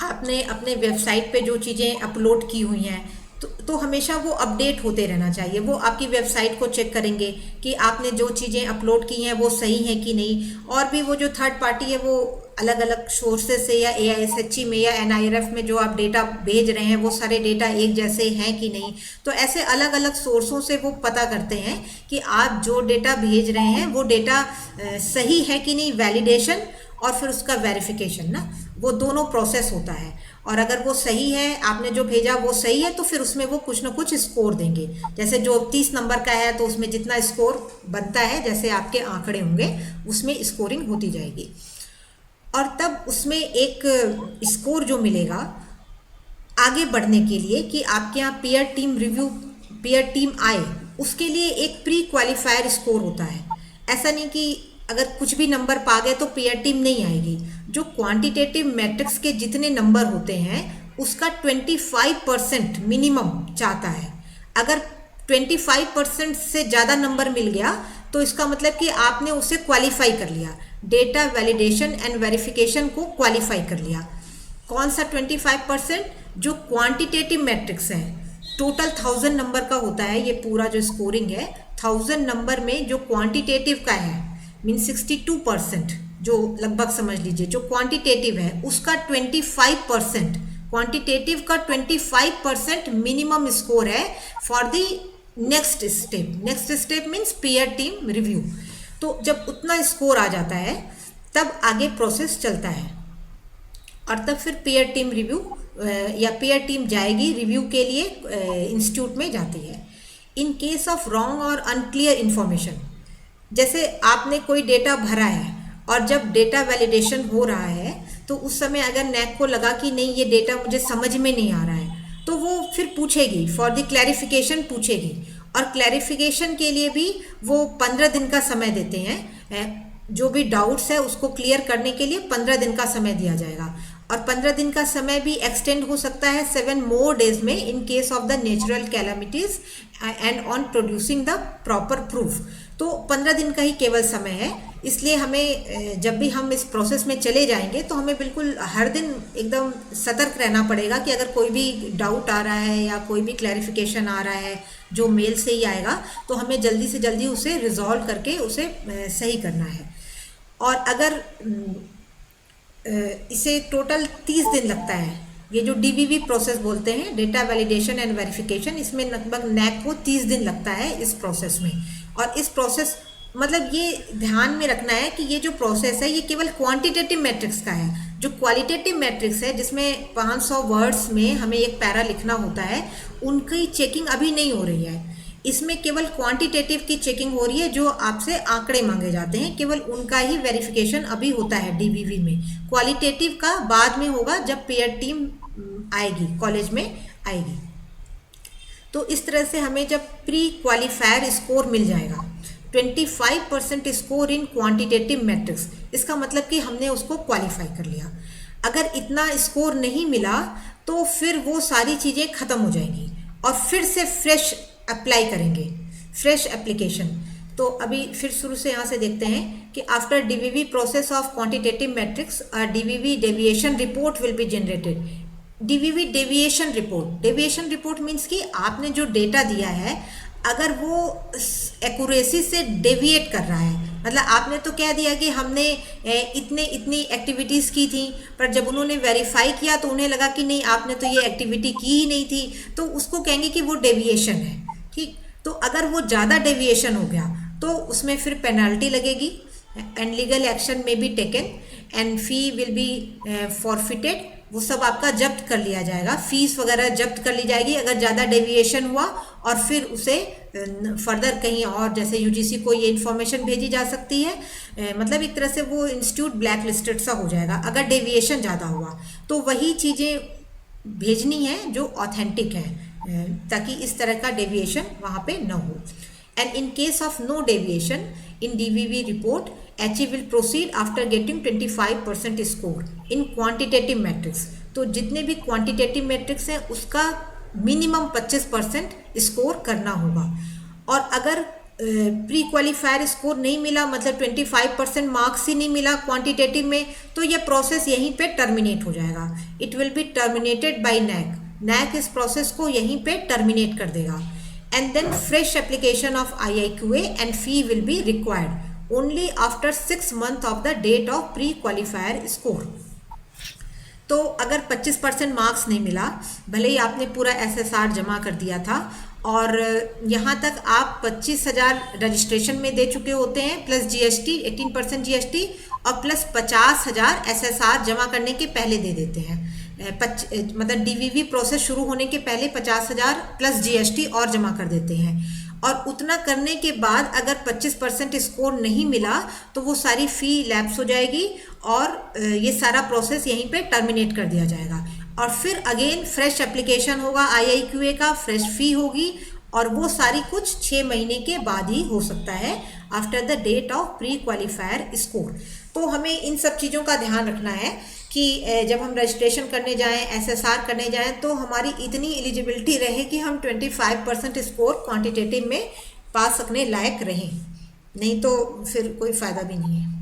आपने अपने वेबसाइट पे जो चीज़ें अपलोड की हुई हैं तो हमेशा वो अपडेट होते रहना चाहिए। वो आपकी वेबसाइट को चेक करेंगे कि आपने जो चीज़ें अपलोड की हैं वो सही हैं कि नहीं। और भी वो जो थर्ड पार्टी है वो अलग अलग सोर्सेज से या AISHE में या NIRF में जो आप डेटा भेज रहे हैं वो सारे डेटा एक जैसे हैं कि नहीं। तो ऐसे अलग अलग सोर्सों से वो पता करते हैं कि आप जो डेटा भेज रहे हैं वो डेटा सही है कि नहीं, वैलिडेशन और फिर उसका वेरिफिकेशन ना, वो दोनों प्रोसेस होता है। और अगर वो सही है, आपने जो भेजा वो सही है, तो फिर उसमें वो कुछ ना कुछ स्कोर देंगे। जैसे जो 30 नंबर का है तो उसमें जितना स्कोर बनता है, जैसे आपके आंकड़े होंगे उसमें स्कोरिंग होती जाएगी। और तब उसमें एक स्कोर जो मिलेगा आगे बढ़ने के लिए कि आपके यहाँ पीयर टीम आए, उसके लिए एक प्री क्वालिफायर स्कोर होता है। ऐसा नहीं कि अगर कुछ भी नंबर पा गए तो पीयर टीम नहीं आएगी। जो क्वांटिटेटिव मैट्रिक्स के जितने नंबर होते हैं उसका 25% मिनिमम चाहता है। अगर 25% से ज़्यादा नंबर मिल गया तो इसका मतलब कि आपने उसे क्वालिफाई कर लिया, डेटा वैलिडेशन एंड वेरिफिकेशन को क्वालिफाई कर लिया। कौन सा 25%? जो क्वांटिटेटिव मैट्रिक्स है, टोटल 1000 नंबर का होता है ये पूरा जो स्कोरिंग है। 1000 नंबर में जो क्वांटिटेटिव का है मीन 62%, जो लगभग समझ लीजिए जो क्वांटिटेटिव है उसका 25%, क्वांटिटेटिव का 25% मिनिमम स्कोर है for the next step. Next step means peer team review. तो जब उतना स्कोर आ जाता है तब आगे प्रोसेस चलता है और तब फिर पीयर टीम रिव्यू या पीयर टीम जाएगी रिव्यू के लिए, इंस्टीट्यूट में जाती है। इन केस ऑफ रॉन्ग और अनक्लियर इन्फॉर्मेशन, जैसे आपने कोई डेटा भरा है और जब डेटा वैलिडेशन हो रहा है तो उस समय अगर NAC को लगा कि नहीं ये डेटा मुझे समझ में नहीं आ रहा है तो वो फिर पूछेगी, फॉर द क्लैरिफिकेशन पूछेगी। और क्लैरिफिकेशन के लिए भी वो 15 दिन का समय देते हैं। जो भी डाउट्स है उसको क्लियर करने के लिए 15 दिन का समय दिया जाएगा। और 15 दिन का समय भी एक्सटेंड हो सकता है 7 मोर डेज में इन case of the natural calamities and on producing the proper proof. तो 15 दिन का ही केवल समय है। इसलिए हमें जब भी हम इस प्रोसेस में चले जाएंगे तो हमें बिल्कुल हर दिन एकदम सतर्क रहना पड़ेगा कि अगर कोई भी डाउट आ रहा है या कोई भी क्लैरिफिकेशन आ रहा है जो मेल से ही आएगा तो हमें जल्दी से जल्दी उसे रिजॉल्व करके उसे सही करना है। और अगर इसे टोटल 30 दिन लगता है, ये जो DVV प्रोसेस बोलते हैं, डेटा वैलिडेशन एंड वेरिफिकेशन, इसमें लगभग NAC को 30 दिन लगता है इस प्रोसेस में। और इस प्रोसेस मतलब ये ध्यान में रखना है कि ये जो प्रोसेस है ये केवल क्वांटिटेटिव मैट्रिक्स का है। जो क्वालिटेटिव मैट्रिक्स है जिसमें 500 वर्ड्स में हमें एक पैरा लिखना होता है, उनकी चेकिंग अभी नहीं हो रही है। इसमें केवल क्वांटिटेटिव की चेकिंग हो रही है, जो आपसे आंकड़े मांगे जाते हैं केवल उनका ही वेरिफिकेशन अभी होता है DVV में। क्वालिटेटिव का बाद में होगा जब पेयर टीम आएगी, कॉलेज में आएगी। तो इस तरह से हमें जब प्री क्वालिफायर स्कोर मिल जाएगा 25% स्कोर इन क्वांटिटेटिव मैट्रिक्स, इसका मतलब कि हमने उसको क्वालिफाई कर लिया। अगर इतना स्कोर नहीं मिला तो फिर वो सारी चीज़ें ख़त्म हो जाएंगी और फिर से फ्रेश अप्लाई करेंगे, फ्रेश एप्लीकेशन। तो अभी फिर शुरू से यहाँ से देखते हैं कि after DVV process of quantitative metrics DVV deviation report will be generated. DVV deviation report means कि आपने जो डेटा दिया है अगर वो एक्यूरेसी से डेविएट कर रहा है, मतलब आपने तो कह दिया कि हमने इतनी एक्टिविटीज़ की थी, पर जब उन्होंने वेरीफाई किया तो उन्हें लगा कि नहीं आपने तो ये एक्टिविटी की ही नहीं थी, तो उसको कहेंगे कि वो डेविएशन है। ठीक, तो अगर वो ज़्यादा डेविएशन हो गया तो उसमें फिर पेनल्टी लगेगी एंड लीगल एक्शन में be taken and fee will B forfeited. वो सब आपका जब्त कर लिया जाएगा, फीस वगैरह जब्त कर ली जाएगी अगर ज़्यादा डेविएशन हुआ, और फिर उसे फर्दर कहीं और जैसे यूजीसी को ये इन्फॉर्मेशन भेजी जा सकती है। मतलब एक तरह से वो इंस्टीट्यूट ब्लैक लिस्टेड सा हो जाएगा अगर डेविएशन ज़्यादा हुआ, तो वही चीज़ें भेजनी है जो ऑथेंटिक है ताकि इस तरह का डेविएशन वहाँ पे न हो। And in case of no deviation in DVV report HE will proceed after getting 25% score in quantitative matrix। तो जितने भी क्वांटिटेटिव मैट्रिक्स हैं उसका मिनिमम 25% स्कोर करना होगा, और अगर प्री क्वालिफायर स्कोर नहीं मिला, मतलब 25% मार्क्स ही नहीं मिला क्वांटिटेटिव में, तो ये प्रोसेस यहीं पे टर्मिनेट हो जाएगा। It will be terminated by NAAC इस प्रोसेस को यहीं पे टर्मिनेट कर देगा। And then fresh application of IIQA and fee will be required only after 6 months of the date of pre-qualifier score। तो अगर 25% मार्क्स नहीं मिला, भले ही आपने पूरा SSR जमा कर दिया था और यहाँ तक आप 25,000 रजिस्ट्रेशन में दे चुके होते हैं प्लस GST 18% GST और प्लस 50,000 SSR जमा करने के पहले दे देते हैं। मतलब DVV प्रोसेस शुरू होने के पहले 50,000 प्लस GST और जमा कर देते हैं, और उतना करने के बाद अगर 25% स्कोर नहीं मिला तो वो सारी फ़ी लैप्स हो जाएगी और ये सारा प्रोसेस यहीं पे टर्मिनेट कर दिया जाएगा, और फिर अगेन फ्रेश एप्लीकेशन होगा IIQA का, फ्रेश फ़ी होगी, और वो सारी कुछ 6 महीने के बाद ही हो सकता है after the date of pre qualifier score. तो हमें इन सब चीज़ों का ध्यान रखना है कि जब हम रजिस्ट्रेशन करने जाएं, SSR करने जाएं, तो हमारी इतनी एलिजिबिलिटी रहे कि हम 25% स्कोर क्वांटिटेटिव में पा सकने लायक रहें, नहीं तो फिर कोई फ़ायदा भी नहीं है।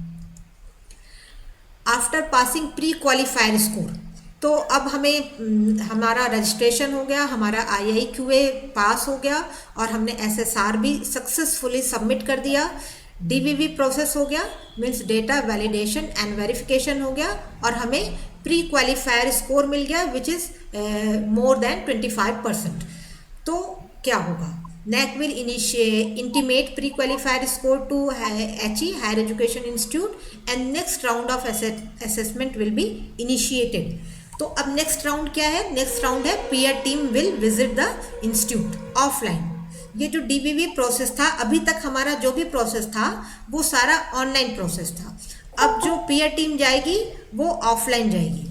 After passing pre qualifier score, तो अब हमें हमारा रजिस्ट्रेशन हो गया, हमारा IIQA पास हो गया और हमने SSR भी सक्सेसफुली सबमिट कर दिया, DVV प्रोसेस हो गया, means data validation and verification हो गया, और हमें प्री क्वालिफायर स्कोर मिल गया विच इज़ मोर देन 25%। तो क्या होगा? NAAC will intimate pre-qualifier score to HE Higher Education Institute and next round of assessment will be initiated। तो अब नेक्स्ट राउंड क्या है? नेक्स्ट राउंड है peer team will visit the institute offline. ये जो DVV प्रोसेस था, अभी तक हमारा जो भी प्रोसेस था वो सारा ऑनलाइन प्रोसेस था। अब जो पीयर टीम जाएगी वो ऑफलाइन जाएगी,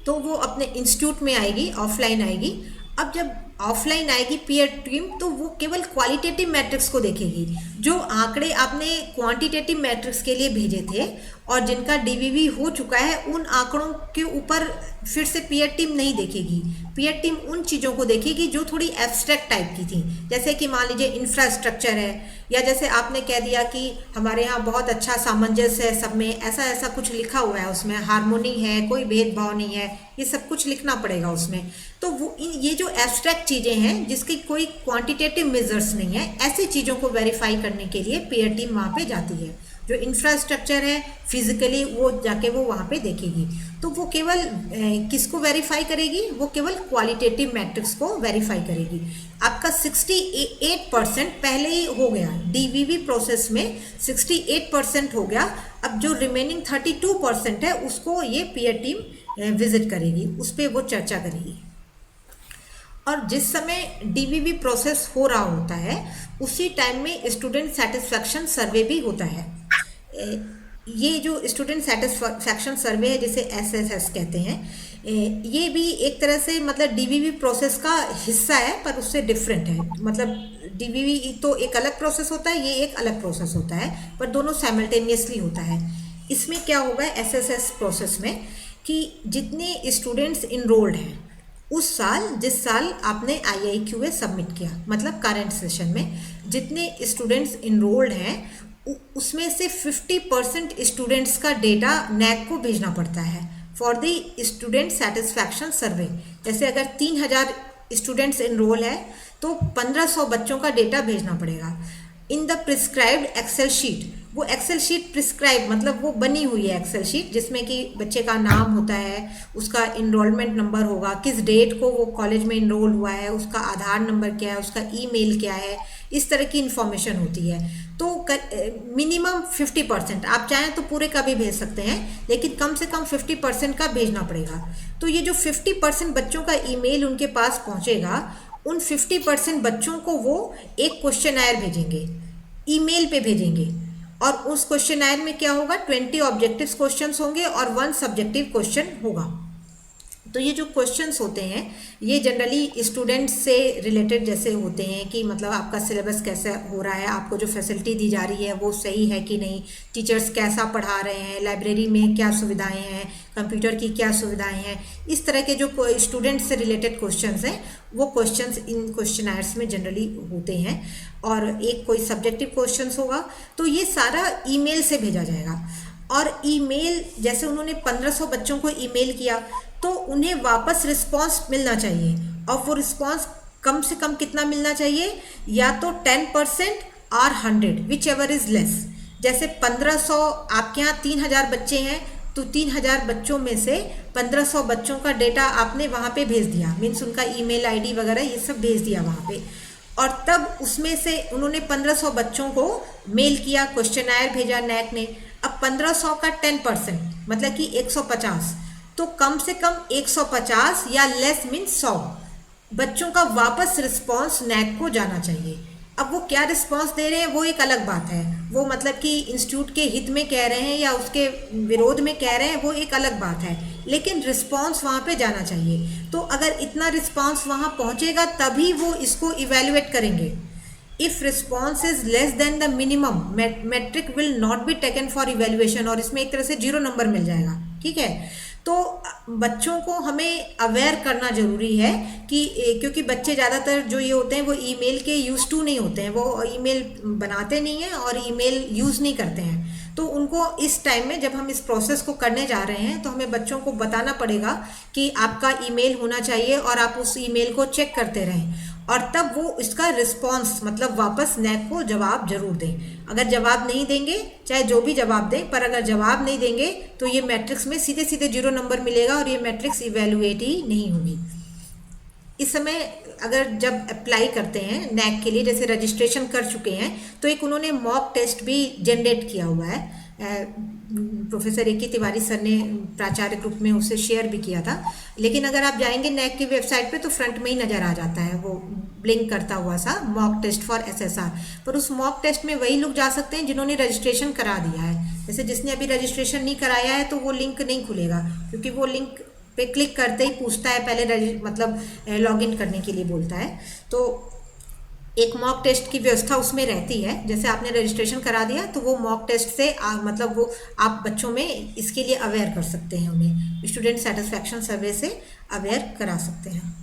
तो वो अपने इंस्टीट्यूट में आएगी, ऑफलाइन आएगी। अब जब ऑफलाइन आएगी पीयर टीम तो वो केवल क्वालिटेटिव मैट्रिक्स को देखेगी। जो आंकड़े आपने क्वांटिटेटिव मैट्रिक्स के लिए भेजे थे और जिनका DVV हो चुका है, उन आंकड़ों के ऊपर फिर से पीयर टीम नहीं देखेगी। पीयर टीम उन चीज़ों को देखेगी जो थोड़ी एब्स्ट्रैक्ट टाइप की थी, जैसे कि मान लीजिए इंफ्रास्ट्रक्चर है, या जैसे आपने कह दिया कि हमारे यहाँ बहुत अच्छा सामंजस्य है सब में, ऐसा ऐसा कुछ लिखा हुआ है उसमें, हार्मोनी है, कोई भेदभाव नहीं है, ये सब कुछ लिखना पड़ेगा उसमें। तो वो ये जो एब्स्ट्रैक्ट चीज़ें हैं जिसकी कोई क्वांटिटेटिव मेजर्स नहीं है, ऐसी चीज़ों को वेरीफाई करने के लिए पीयर टीम वहाँ पे जाती है। जो इंफ्रास्ट्रक्चर है फिजिकली वो जाके वो वहाँ पे देखेगी, तो वो केवल किसको वेरीफाई करेगी? वो केवल क्वालिटेटिव मैट्रिक्स को वेरीफाई करेगी। आपका 68% पहले ही हो गया, DVV प्रोसेस में 68% हो गया। अब जो रिमेनिंग 32% है उसको ये पीयर टीम विजिट करेगी, उस पर वो चर्चा करेगी। और जिस समय DVV प्रोसेस हो रहा होता है उसी टाइम में स्टूडेंट सेटिस्फैक्शन सर्वे भी होता है। ये जो स्टूडेंट सेटिस्फैक्शन सर्वे है जिसे SSS कहते हैं, ये भी एक तरह से मतलब DVV प्रोसेस का हिस्सा है पर उससे डिफरेंट है। मतलब DVV तो एक अलग प्रोसेस होता है, ये एक अलग प्रोसेस होता है, पर दोनों साइमल्टेनियसली होता है। इसमें क्या होगा SSS प्रोसेस में कि जितने स्टूडेंट्स इनरोल्ड हैं उस साल जिस साल आपने IIQA सबमिट किया, मतलब करंट सेशन में जितने स्टूडेंट्स इनरोल्ड हैं उसमें से 50% स्टूडेंट्स का डेटा NAC को भेजना पड़ता है फॉर द स्टूडेंट सेटिस्फैक्शन सर्वे। जैसे अगर 3000 स्टूडेंट्स इनरोल है तो 1500 बच्चों का डेटा भेजना पड़ेगा in the prescribed excel sheet. वो एक्सेल शीट प्रिस्क्राइब मतलब वो बनी हुई है एक्सेल शीट जिसमें कि बच्चे का नाम होता है, उसका इनरोलमेंट नंबर होगा, किस डेट को वो कॉलेज में इनरोल हुआ है, उसका आधार नंबर क्या है, उसका ईमेल क्या है, इस तरह की इन्फॉर्मेशन होती है। तो मिनिमम 50%, आप चाहें तो पूरे का भी भेज सकते हैं लेकिन कम से कम 50% का भेजना पड़ेगा। तो ये जो 50% बच्चों का ईमेल उनके पास पहुंचेगा, उन 50% बच्चों को वो एक क्वेश्चन भेजेंगे, ईमेल पे भेजेंगे, और उस क्वेश्चन में क्या होगा, 20 ऑब्जेक्टिव क्वेश्चंस होंगे और 1 सब्जेक्टिव क्वेश्चन होगा। तो ये जो क्वेश्चंस होते हैं ये जनरली स्टूडेंट्स से रिलेटेड जैसे होते हैं कि मतलब आपका सिलेबस कैसा हो रहा है, आपको जो फैसिलिटी दी जा रही है वो सही है कि नहीं, टीचर्स कैसा पढ़ा रहे हैं, लाइब्रेरी में क्या सुविधाएं हैं, कंप्यूटर की क्या सुविधाएं हैं, इस तरह के जो स्टूडेंट्स से रिलेटेड क्वेश्चंस हैं वो क्वेश्चंस इन क्वेश्चनर्स में जनरली होते हैं। और एक कोई सब्जेक्टिव क्वेश्चंस होगा। तो ये सारा ईमेल से भेजा जाएगा। और ईमेल जैसे उन्होंने 1500 बच्चों को ईमेल किया तो उन्हें वापस रिस्पांस मिलना चाहिए, और वो रिस्पांस कम से कम कितना मिलना चाहिए, या तो 10% और 100 विच एवर इज लेस। जैसे 1500 आपके यहाँ 3000 बच्चे हैं तो 3000 बच्चों में से 1500 बच्चों का डेटा आपने वहाँ पे भेज दिया, मीन्स उनका ईमेल आईडी वगैरह ये सब भेज दिया वहाँ पे। और तब उसमें से उन्होंने 1500 बच्चों को मेल किया, क्वेश्चनायर भेजा NAC ने। अब 1500 का 10% मतलब कि 150, तो कम से कम 150 या लेस मीन्स 100 बच्चों का वापस रिस्पांस NAC को जाना चाहिए। अब वो क्या रिस्पांस दे रहे हैं वो एक अलग बात है, वो मतलब कि इंस्टीट्यूट के हित में कह रहे हैं या उसके विरोध में कह रहे हैं वो एक अलग बात है, लेकिन रिस्पांस वहाँ पे जाना चाहिए। तो अगर इतना रिस्पांस वहाँ पहुँचेगा तभी वो इसको इवेल्युएट करेंगे। If response is less than the minimum metric will not be taken for evaluation, और इसमें एक तरह से 0 नंबर मिल जाएगा। ठीक है, तो बच्चों को हमें अवेयर करना जरूरी है कि क्योंकि बच्चे ज़्यादातर जो ये होते हैं वो ईमेल के यूज टू नहीं होते हैं, वो ईमेल बनाते नहीं हैं और ईमेल यूज़ नहीं करते हैं। तो उनको इस टाइम में जब हम इस प्रोसेस को करने जा रहे हैं तो हमें बच्चों को बताना पड़ेगा कि आपका ईमेल होना चाहिए और आप उस ईमेल को चेक करते रहें, और तब वो इसका रिस्पांस मतलब वापस NAC को जवाब जरूर दें। अगर जवाब नहीं देंगे, चाहे जो भी जवाब दें, पर अगर जवाब नहीं देंगे तो ये मैट्रिक्स में सीधे सीधे 0 नंबर मिलेगा और ये मैट्रिक्स इवेल्युएट ही नहीं होगी। इस समय अगर जब अप्लाई करते हैं NAC के लिए, जैसे रजिस्ट्रेशन कर चुके हैं, तो एक उन्होंने मॉक टेस्ट भी जनरेट किया हुआ है। Professor A.K. तिवारी सर ने प्राचार्य ग्रुप में उसे शेयर भी किया था, लेकिन अगर आप जाएंगे NAC की वेबसाइट पे तो फ्रंट में ही नज़र आ जाता है वो ब्लिंक करता हुआ सा मॉक टेस्ट फॉर SSR। पर उस मॉक टेस्ट में वही लोग जा सकते हैं जिन्होंने रजिस्ट्रेशन करा दिया है। जैसे जिसने अभी रजिस्ट्रेशन नहीं कराया है तो वो लिंक नहीं खुलेगा, क्योंकि वो लिंक पे क्लिक करते ही पूछता है पहले मतलब लॉगिन करने के लिए बोलता है। तो एक मॉक टेस्ट की व्यवस्था उसमें रहती है। जैसे आपने रजिस्ट्रेशन करा दिया तो वो मॉक टेस्ट से मतलब वो आप बच्चों में इसके लिए अवेयर कर सकते हैं, उन्हें स्टूडेंट सेटिस्फैक्शन सर्वे से अवेयर करा सकते हैं।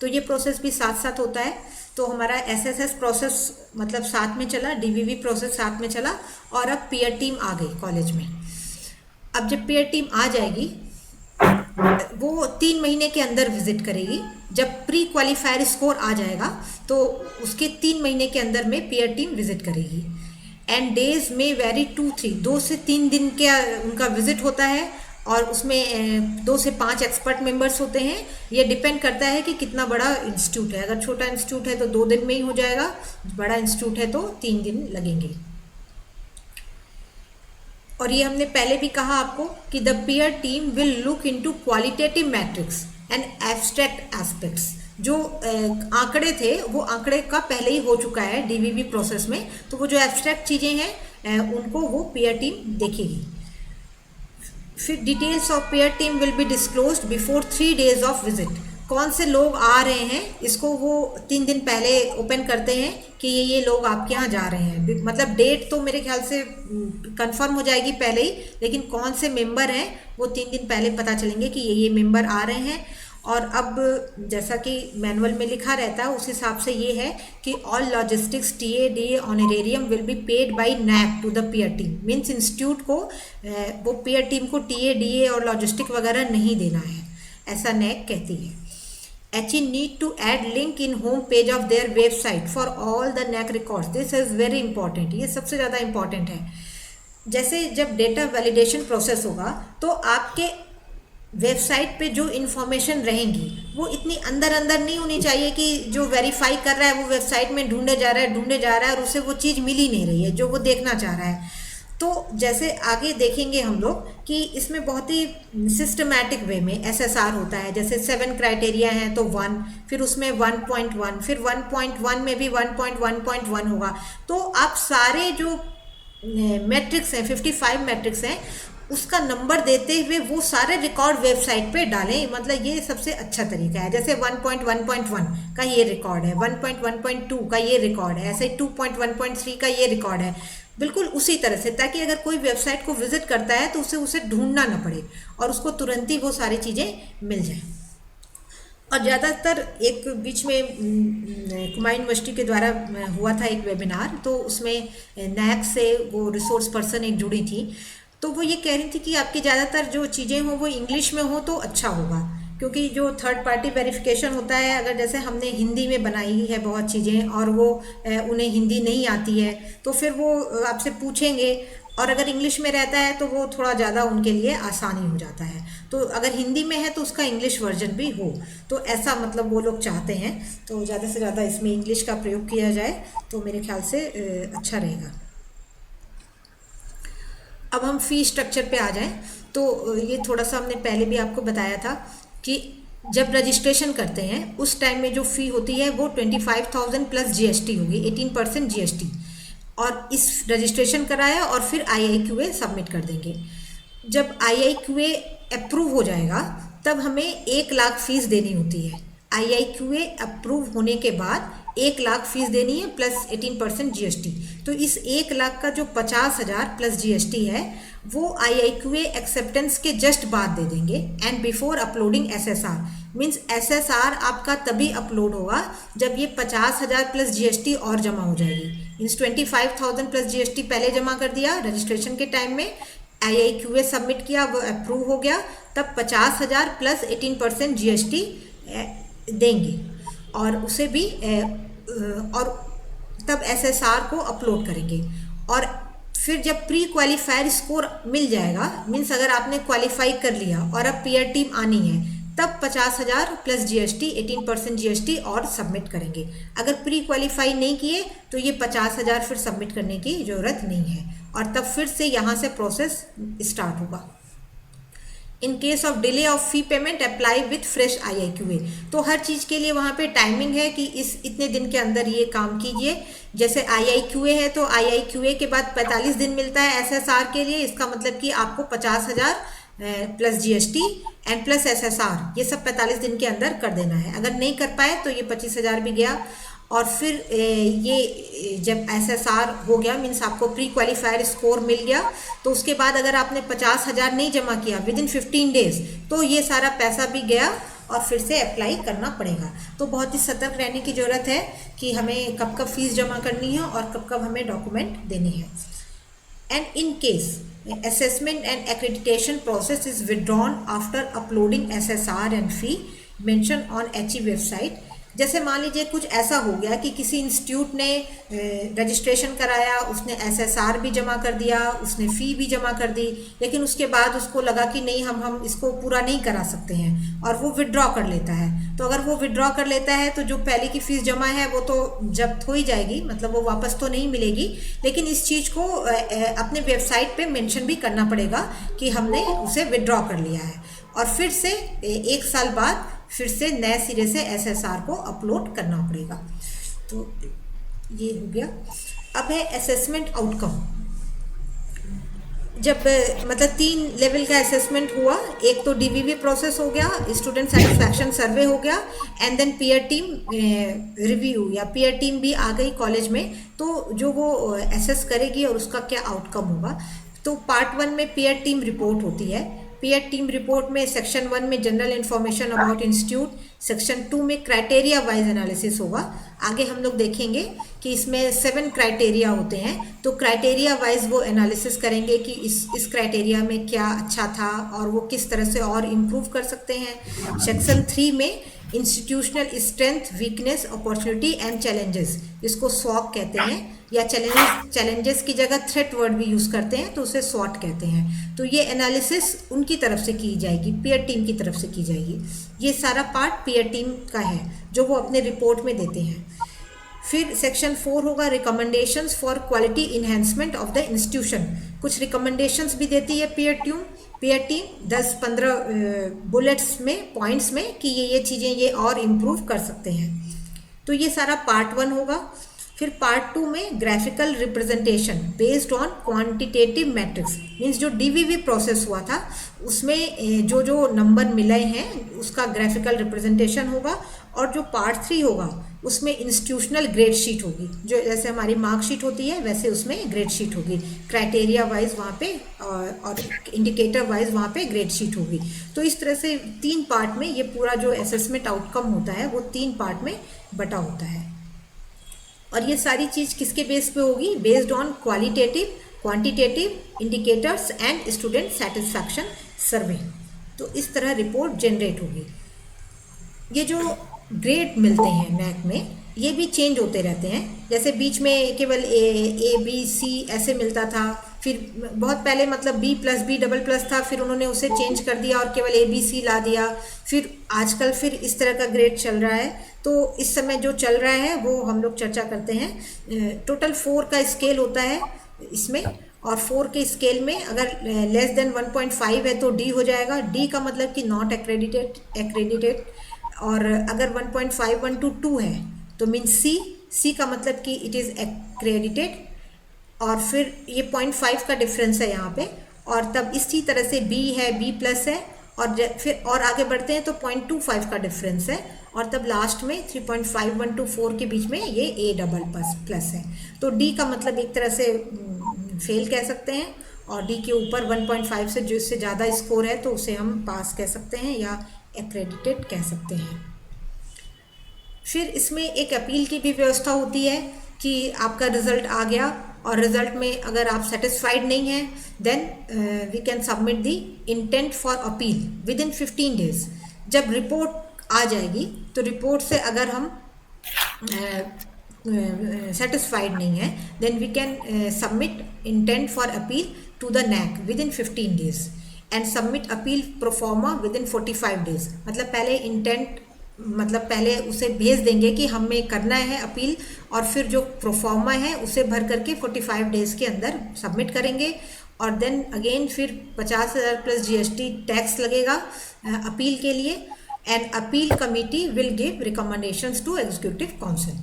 तो ये प्रोसेस भी साथ साथ होता है। तो हमारा SSS प्रोसेस मतलब साथ में चला, DVV प्रोसेस साथ में चला, और अब पीयर टीम आ गई कॉलेज में। अब जब पीयर टीम आ जाएगी वो 3 महीने के अंदर विजिट करेगी। जब प्री क्वालिफायर स्कोर आ जाएगा तो उसके 3 महीने के अंदर में पीयर टीम विजिट करेगी। एंड डेज में वेरी 2 से 3 दिन के उनका विजिट होता है, और उसमें 2 से 5 एक्सपर्ट मेंबर्स होते हैं। ये डिपेंड करता है कि कितना बड़ा इंस्टीट्यूट है। अगर छोटा इंस्टीट्यूट है तो 2 दिन में ही हो जाएगा, बड़ा इंस्टीट्यूट है तो 3 दिन लगेंगे। और ये हमने पहले भी कहा आपको कि the peer team will look into qualitative matrix and abstract aspects. जो आंकड़े थे वो आंकड़े का पहले ही हो चुका है DVV प्रोसेस में, तो वो जो एब्स्ट्रैक्ट चीज़ें हैं उनको वो पीयर टीम देखेगी। फिर details of peer team will be disclosed before 3 days of visit. कौन से लोग आ रहे हैं इसको वो 3 दिन पहले ओपन करते हैं कि ये लोग आपके यहाँ जा रहे हैं। मतलब डेट तो मेरे ख्याल से कंफर्म हो जाएगी पहले ही, लेकिन कौन से मेंबर हैं वो 3 दिन पहले पता चलेंगे कि ये मेंबर आ रहे हैं। और अब जैसा कि मैनुअल में लिखा रहता है उस हिसाब से ये है कि all logistics TA DA honorarium will be paid by NAC to the peer team. Means institute को वो पीयर टीम को TA DA और लॉजिस्टिक वगैरह नहीं देना है, ऐसा NAC कहती है। HE need to add link in home page of their website for all the NAC records. This is very important. ये सबसे ज़्यादा important है। जैसे जब डेटा वैलिडेशन प्रोसेस होगा तो आपके वेबसाइट पे जो इन्फॉर्मेशन रहेंगी वो इतनी अंदर अंदर नहीं होनी चाहिए कि जो वेरीफाई कर रहा है वो वेबसाइट में ढूंढे जा रहा है और उसे वो चीज़ मिल ही नहीं रही है जो वो देखना चाह रहा है। तो जैसे आगे देखेंगे हम लोग कि इसमें बहुत ही सिस्टमैटिक वे में SSR होता है। जैसे 7 क्राइटेरिया हैं तो 1, फिर उसमें 1.1, फिर 1.1 में भी 1.1.1 होगा। तो आप सारे जो मैट्रिक्स हैं 55 मैट्रिक्स हैं उसका नंबर देते हुए वो सारे रिकॉर्ड वेबसाइट पे डालें, मतलब ये सबसे अच्छा तरीका है। जैसे 1.1.1 का ये रिकॉर्ड है, 1.1.2 का ये रिकॉर्ड है, ऐसे 2.1.3 का ये रिकॉर्ड है, बिल्कुल उसी तरह से, ताकि अगर कोई वेबसाइट को विजिट करता है तो उसे ढूंढना ना पड़े और उसको तुरंत ही वो सारी चीज़ें मिल जाएं। और ज़्यादातर एक बीच में कुमाऊं यूनिवर्सिटी के द्वारा हुआ था एक वेबिनार, तो उसमें NAC से वो रिसोर्स पर्सन एक जुड़ी थी, तो वो ये कह रही थी कि आपकी ज़्यादातर जो चीज़ें हों वो इंग्लिश में हो तो अच्छा होगा, क्योंकि जो थर्ड पार्टी वेरिफिकेशन होता है, अगर जैसे हमने हिंदी में बनाई है बहुत चीज़ें और वो उन्हें हिंदी नहीं आती है तो फिर वो आपसे पूछेंगे, और अगर इंग्लिश में रहता है तो वो थोड़ा ज़्यादा उनके लिए आसानी हो जाता है। तो अगर हिंदी में है तो उसका इंग्लिश वर्जन भी हो, तो ऐसा मतलब वो लोग चाहते हैं, तो ज़्यादा से ज़्यादा इसमें इंग्लिश का प्रयोग किया जाए तो मेरे ख्याल से अच्छा रहेगा। अब हम फ़ी स्ट्रक्चर पे आ जाएं, तो ये थोड़ा सा हमने पहले भी आपको बताया था कि जब रजिस्ट्रेशन करते हैं उस टाइम में जो फ़ी होती है वो 25,000 प्लस GST होगी, 18% GST, और इस रजिस्ट्रेशन कराया और फिर IIQA सबमिट कर देंगे। जब IIQA अप्रूव हो जाएगा तब हमें 1 लाख फीस देनी होती है। IIQA अप्रूव होने के बाद 1 लाख फीस देनी है प्लस 18% GST। तो इस 1 लाख का जो 50,000 प्लस GST है वो IIQA एक्सेप्टेंस के जस्ट बाद दे देंगे, and before uploading SSR। Means SSR आपका तभी अपलोड होगा जब ये 50,000 प्लस GST और जमा हो जाएगी। मीन्स 25,000 प्लस GST पहले जमा कर दिया रजिस्ट्रेशन के टाइम में, IIQA सबमिट किया, वो अप्रूव हो गया, तब 50,000 प्लस 18% GST देंगे और उसे भी और तब SSR को अपलोड करेंगे। और फिर जब प्री क्वालिफायर स्कोर मिल जाएगा, मीन्स अगर आपने क्वालिफाई कर लिया और अब पीयर टीम आनी है, तब 50,000 प्लस GST 18% GST और सबमिट करेंगे। अगर प्री क्वालिफाई नहीं किए तो ये 50,000 फिर सबमिट करने की ज़रूरत नहीं है, और तब फिर से यहाँ से प्रोसेस स्टार्ट होगा। इन case of delay of fee payment apply with fresh IIQA। तो हर चीज़ के लिए वहाँ पे टाइमिंग है कि इस इतने दिन के अंदर ये काम कीजिए। जैसे IIQA है तो IIQA के बाद 45 दिन मिलता है SSR के लिए, इसका मतलब कि आपको 50,000 plus GST and plus SSR ये सब 45 दिन के अंदर कर देना है। अगर नहीं कर पाए तो ये 25,000 भी गया, और फिर ये जब SSR हो गया, मीन्स आपको प्री क्वालिफायर स्कोर मिल गया, तो उसके बाद अगर आपने 50,000 नहीं जमा किया विद इन 15 डेज तो ये सारा पैसा भी गया और फिर से अप्लाई करना पड़ेगा। तो बहुत ही सतर्क रहने की ज़रूरत है कि हमें कब कब फीस जमा करनी है और कब कब हमें डॉक्यूमेंट देनी है। And in case assessment and accreditation process is withdrawn after uploading SSR and fee mentioned on HE website। जैसे मान लीजिए कुछ ऐसा हो गया कि किसी इंस्टीट्यूट ने रजिस्ट्रेशन कराया, उसने SSR भी जमा कर दिया, उसने फ़ी भी जमा कर दी, लेकिन उसके बाद उसको लगा कि नहीं हम इसको पूरा नहीं करा सकते हैं और वो विड्रॉ कर लेता है। तो अगर वो विड्रॉ कर लेता है तो जो पहले की फ़ीस जमा है वो तो जब्त हो ही जाएगी, मतलब वो वापस तो नहीं मिलेगी, लेकिन इस चीज़ को अपने वेबसाइट पे मेंशन भी करना पड़ेगा कि हमने उसे विड्रॉ कर लिया है, और फिर से 1 साल बाद फिर से नए सिरे से SSR को अपलोड करना पड़ेगा। तो ये हो गया। अब है असेसमेंट आउटकम। जब मतलब 3 लेवल का असेसमेंट हुआ, एक तो DVV प्रोसेस हो गया, स्टूडेंट सेटिस्फैक्शन सर्वे हो गया, and then peer team review या पीयर टीम भी आ गई कॉलेज में, तो जो वो असेस करेगी और उसका क्या आउटकम होगा। तो पार्ट 1 में पीयर टीम रिपोर्ट होती है, पीयर टीम रिपोर्ट में सेक्शन 1 में general information about institute, section 2 में क्राइटेरिया वाइज एनालिसिस होगा। आगे हम लोग देखेंगे कि इसमें 7 क्राइटेरिया होते हैं, तो क्राइटेरिया वाइज वो एनालिसिस करेंगे कि इस क्राइटेरिया में क्या अच्छा था और वो किस तरह से और इम्प्रूव कर सकते हैं। सेक्शन 3 में institutional strength, weakness, opportunity and challenges, इसको स्वॉट कहते हैं, या चैलेंजेस की जगह थ्रेट वर्ड भी यूज़ करते हैं तो उसे स्वॉट कहते हैं। तो ये एनालिसिस उनकी तरफ से की जाएगी, पीयर टीम की तरफ से की जाएगी। ये सारा पार्ट पीयर टीम का है जो वो अपने रिपोर्ट में देते हैं। फिर सेक्शन 4 होगा recommendations for quality enhancement of the institution. कुछ रिकमेंडेशंस भी देती है पीयर टीम 10-15 बुलेट्स में, पॉइंट्स में, कि ये चीज़ें ये और इम्प्रूव कर सकते हैं। तो ये सारा पार्ट 1 होगा। फिर पार्ट 2 में graphical representation based on quantitative matrix, means जो डीवीवी प्रोसेस हुआ था उसमें जो जो नंबर मिले हैं उसका ग्राफिकल रिप्रेजेंटेशन होगा। और जो पार्ट 3 होगा उसमें इंस्टीट्यूशनल ग्रेड शीट होगी, जो जैसे हमारी मार्कशीट होती है वैसे उसमें ग्रेड शीट होगी, क्राइटेरिया वाइज वहाँ पे और इंडिकेटर वाइज वहाँ पे ग्रेड शीट होगी। तो इस तरह से 3 पार्ट में ये पूरा जो असेसमेंट आउटकम होता है वो 3 पार्ट में बटा होता है। और ये सारी चीज़ किसके बेस पे होगी? Based on qualitative, quantitative indicators and student satisfaction survey. तो इस तरह रिपोर्ट जनरेट होगी। ये जो ग्रेड मिलते हैं नैक में ये भी चेंज होते रहते हैं। जैसे बीच में केवल ए बी सी ऐसे मिलता था, फिर बहुत पहले मतलब B plus B double plus था, फिर उन्होंने उसे चेंज कर दिया और केवल ए बी सी ला दिया। फिर आजकल फिर इस तरह का ग्रेड चल रहा है। तो इस समय जो चल रहा है वो हम लोग चर्चा करते हैं। टोटल 4 का स्केल होता है इसमें, और 4 के स्केल में अगर लेस देन 1.5 है तो डी हो जाएगा। डी का मतलब कि नॉट एक्रेडिटेड। और अगर 1.51 to 2 है तो मीन सी का मतलब कि इट इज़ एक्रेडिटेड। और फिर ये 0.5 का डिफरेंस है यहाँ पे। और तब इसी तरह से बी है, बी प्लस है, और फिर और आगे बढ़ते हैं तो 0.25 का डिफरेंस है। और तब लास्ट में 3.51 to 4 के बीच में ये ए डबल प्लस है। तो डी का मतलब एक तरह से फेल कह सकते हैं, और डी के ऊपर 1.5 से जिससे ज़्यादा स्कोर है तो उसे हम पास कह सकते हैं या एक्रेडिटेड कह सकते हैं। फिर इसमें एक अपील की भी व्यवस्था होती है कि आपका रिजल्ट आ गया और रिजल्ट में अगर आप सेटिस्फाइड नहीं हैं then we can submit the intent for appeal within 15 days. जब रिपोर्ट आ जाएगी तो रिपोर्ट से अगर हम satisfied नहीं है then we can submit intent for appeal to the NAC within 15 days and submit appeal pro forma within 45 days। मतलब पहले इंटेंट मतलब पहले उसे भेज देंगे कि हमें करना है अपील, और फिर जो प्रोफॉर्मा है उसे भर करके 45 डेज़ के अंदर सबमिट करेंगे। और देन अगेन फिर 50,000 प्लस GST टैक्स लगेगा अपील के लिए। And appeal committee will give recommendations to executive council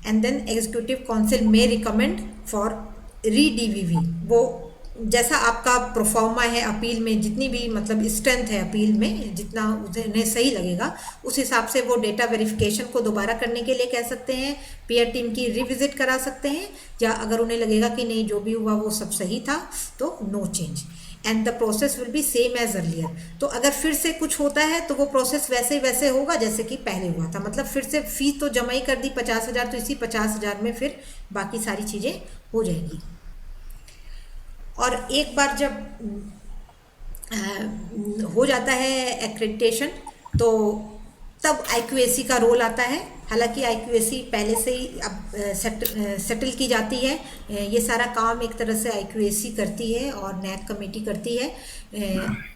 and then executive council में रिकमेंड फॉर री-DVV। वो जैसा आपका प्रोफॉर्मा है अपील में, जितनी भी मतलब स्ट्रेंथ है अपील में, जितना उन्हें सही लगेगा उस हिसाब से वो डेटा वेरिफिकेशन को दोबारा करने के लिए कह सकते हैं, पीयर टीम की रिविजिट करा सकते हैं, या अगर उन्हें लगेगा कि नहीं जो भी हुआ वो सब सही था तो no change and the process will be same as earlier. तो अगर फिर से कुछ होता है तो वो प्रोसेस वैसे होगा जैसे कि पहले हुआ था। मतलब फिर से फीस तो जमा ही कर दी 50,000, तो इसी 50,000 में फिर बाकी सारी चीज़ें हो जाएंगी। और एक बार जब हो जाता है एक्रेडिटेशन तो तब IQAC का रोल आता है। हालांकि IQAC पहले से ही अब सेटल की जाती है। ये सारा काम एक तरह से IQAC करती है और NAC कमेटी करती है।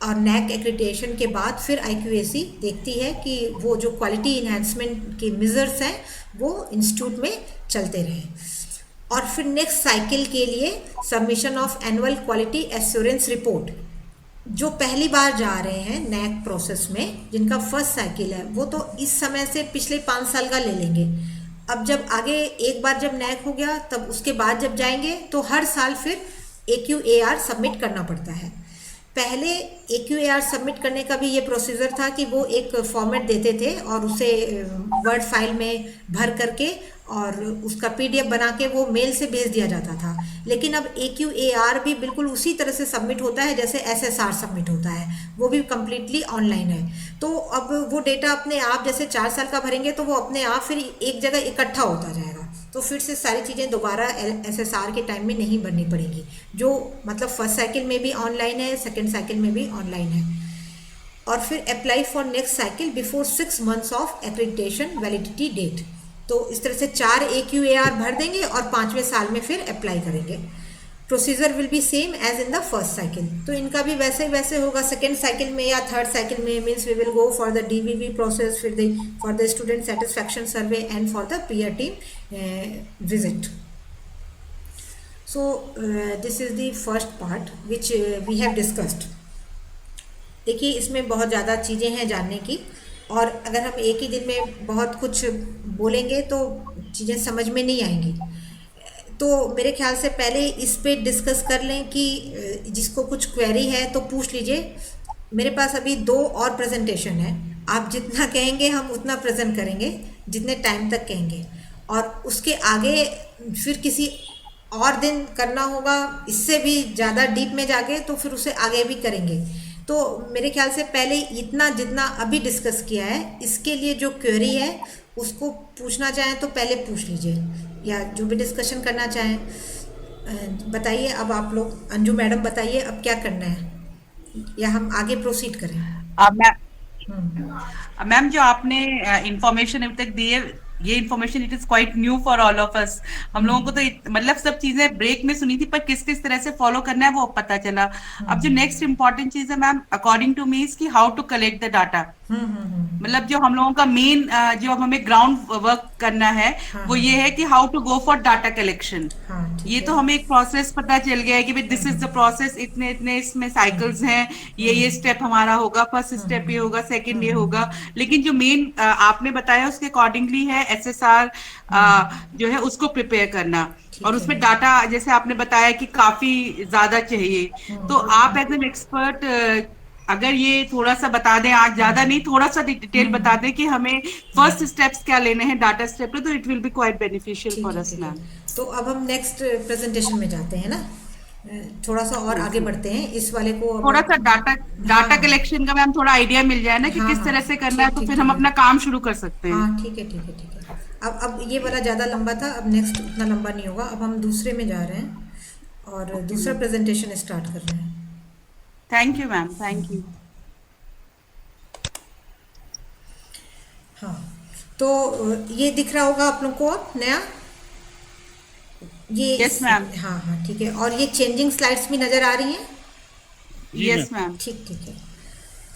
और NAC एक्रेडिटेशन के बाद फिर IQAC देखती है कि वो जो क्वालिटी इन्हेंसमेंट के मेजर्स हैं वो इंस्टीट्यूट में चलते रहें। और फिर नेक्स्ट साइकिल के लिए submission of annual quality assurance report. जो पहली बार जा रहे हैं NAC प्रोसेस में, जिनका फर्स्ट साइकिल है, वो तो इस समय से पिछले 5 साल का ले लेंगे। अब जब आगे एक बार जब NAC हो गया तब उसके बाद जब जाएंगे तो हर साल फिर AQAR सबमिट करना पड़ता है। पहले AQAR सबमिट करने का भी ये प्रोसीजर था कि वो एक फॉर्मेट देते थे और उसे वर्ड फाइल में भर करके और उसका पीडीएफ बना के वो मेल से भेज दिया जाता था। लेकिन अब AQAR भी बिल्कुल उसी तरह से सबमिट होता है जैसे SSR सबमिट होता है, वो भी कम्प्लीटली ऑनलाइन है। तो अब वो डेटा अपने आप जैसे 4 साल का भरेंगे तो वो अपने आप फिर एक जगह इकट्ठा होता जाएगा, तो फिर से सारी चीज़ें दोबारा SSR के टाइम में नहीं भरनी पड़ेंगी, जो मतलब फर्स्ट साइकिल में भी ऑनलाइन है, सेकेंड साइकिल में भी ऑनलाइन है। और फिर apply for next cycle before 6 months of accreditation validity date. तो इस तरह से 4 AQAR भर देंगे और 5वें साल में फिर अप्लाई करेंगे। Procedure will be same as in the first cycle. तो इनका भी वैसे होगा सेकेंड साइकिल में या थर्ड साइकिल में, means we will go for the DVV process, for the student satisfaction survey and for the peer team visit. So this is the first part which we have discussed. देखिए इसमें बहुत ज़्यादा चीज़ें हैं जानने की, और अगर हम एक ही दिन में बहुत कुछ बोलेंगे तो चीज़ें समझ में नहीं आएंगी। तो मेरे ख्याल से पहले इस पे डिस्कस कर लें कि जिसको कुछ क्वेरी है तो पूछ लीजिए। मेरे पास अभी 2 और प्रेजेंटेशन है, आप जितना कहेंगे हम उतना प्रेजेंट करेंगे, जितने टाइम तक कहेंगे, और उसके आगे फिर किसी और दिन करना होगा इससे भी ज़्यादा डीप में जाके, तो फिर उसे आगे भी करेंगे। तो मेरे ख्याल से पहले इतना जितना अभी डिस्कस किया है, इसके लिए जो क्वेरी है उसको पूछना चाहें तो पहले पूछ लीजिए, या जो भी डिस्कशन करना चाहें बताइए। अब आप लोग, अंजू मैडम बताइए अब क्या करना है, या हम आगे प्रोसीड करें? मैम जो आपने इंफॉर्मेशन अभी तक दी है, ये information it is quite new for all of us. हम लोगों को तो मतलब सब चीजें ब्रेक में सुनी थी, पर किस किस तरह से फॉलो करना है वो पता चला। अब जो नेक्स्ट इंपॉर्टेंट चीज है ma'am, according to me, is की how to collect the data. मतलब जो हम लोगों का मेन जो हमें ग्राउंड वर्क करना है वो ये है कि how to go for data collection. ये तो हमें एक प्रोसेस पता चल गया है कि भाई दिस इज द प्रोसेस, इतने इतने इसमें साइकिल्स हैं, ये स्टेप हमारा होगा, फर्स्ट स्टेप ये होगा, सेकंड ये होगा। लेकिन जो मेन आपने बताया उसके अकॉर्डिंगली है SSR जो है उसको प्रिपेयर करना, और उसमें डाटा जैसे आपने बताया कि काफी ज्यादा चाहिए। तो आप एज एन एक्सपर्ट अगर ये थोड़ा सा बता दें, आज ज्यादा नहीं, थोड़ा सा डिटेल बता दें कि हमें फर्स्ट स्टेप्स क्या लेने हैं डाटा स्टेप पे, तो it will B quite beneficial for us ma'am. तो अब हम नेक्स्ट प्रेजेंटेशन में जाते हैं ना, थोड़ा सा और आगे बढ़ते हैं इस वाले को। थोड़ा सा डाटा कलेक्शन का मैम थोड़ा आइडिया मिल जाए ना कि किस तरह से करना है, तो फिर हम अपना काम शुरू कर सकते हैं। हाँ ठीक है। अब ये वाला ज़्यादा लंबा था, अब नेक्स्ट उतना लंबा नहीं होगा। अब हम दूसरे में जा रहे हैं और दूसरा प्रेजेंटेशन स्टार्ट कर रहे हैं। Thank you ma'am, thank you. हाँ, तो ये दिख रहा होगा आप लोग को अब नया ये? Yes ma'am. हाँ ठीक है। और ये चेंजिंग स्लाइड्स भी नज़र आ रही हैं? Yes ma'am. ठीक है।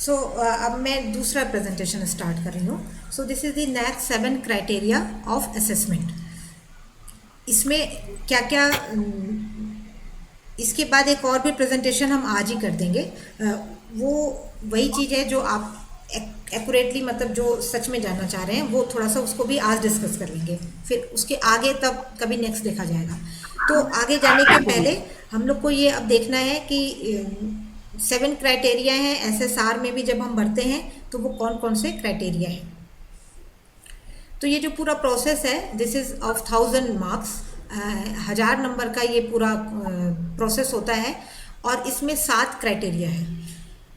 सो अब मैं दूसरा प्रेजेंटेशन स्टार्ट कर रही हूँ। सो this is the next 7 criteria of assessment. इसमें क्या क्या, इसके बाद एक और भी प्रेजेंटेशन हम आज ही कर देंगे। वो वही चीज़ है जो आप एक्यूरेटली मतलब जो सच में जानना चाह रहे हैं, वो थोड़ा सा उसको भी आज डिस्कस कर लेंगे, फिर उसके आगे तब कभी नेक्स्ट देखा जाएगा। तो आगे जाने के पहले हम लोग को ये अब देखना है कि 7 क्राइटेरिया हैं SSR में भी जब हम भरते हैं तो वो कौन कौन से क्राइटेरिया हैं। तो ये जो पूरा प्रोसेस है, this is of 1000 marks, 1000 number का ये पूरा प्रोसेस होता है, और इसमें 7 क्राइटेरिया है।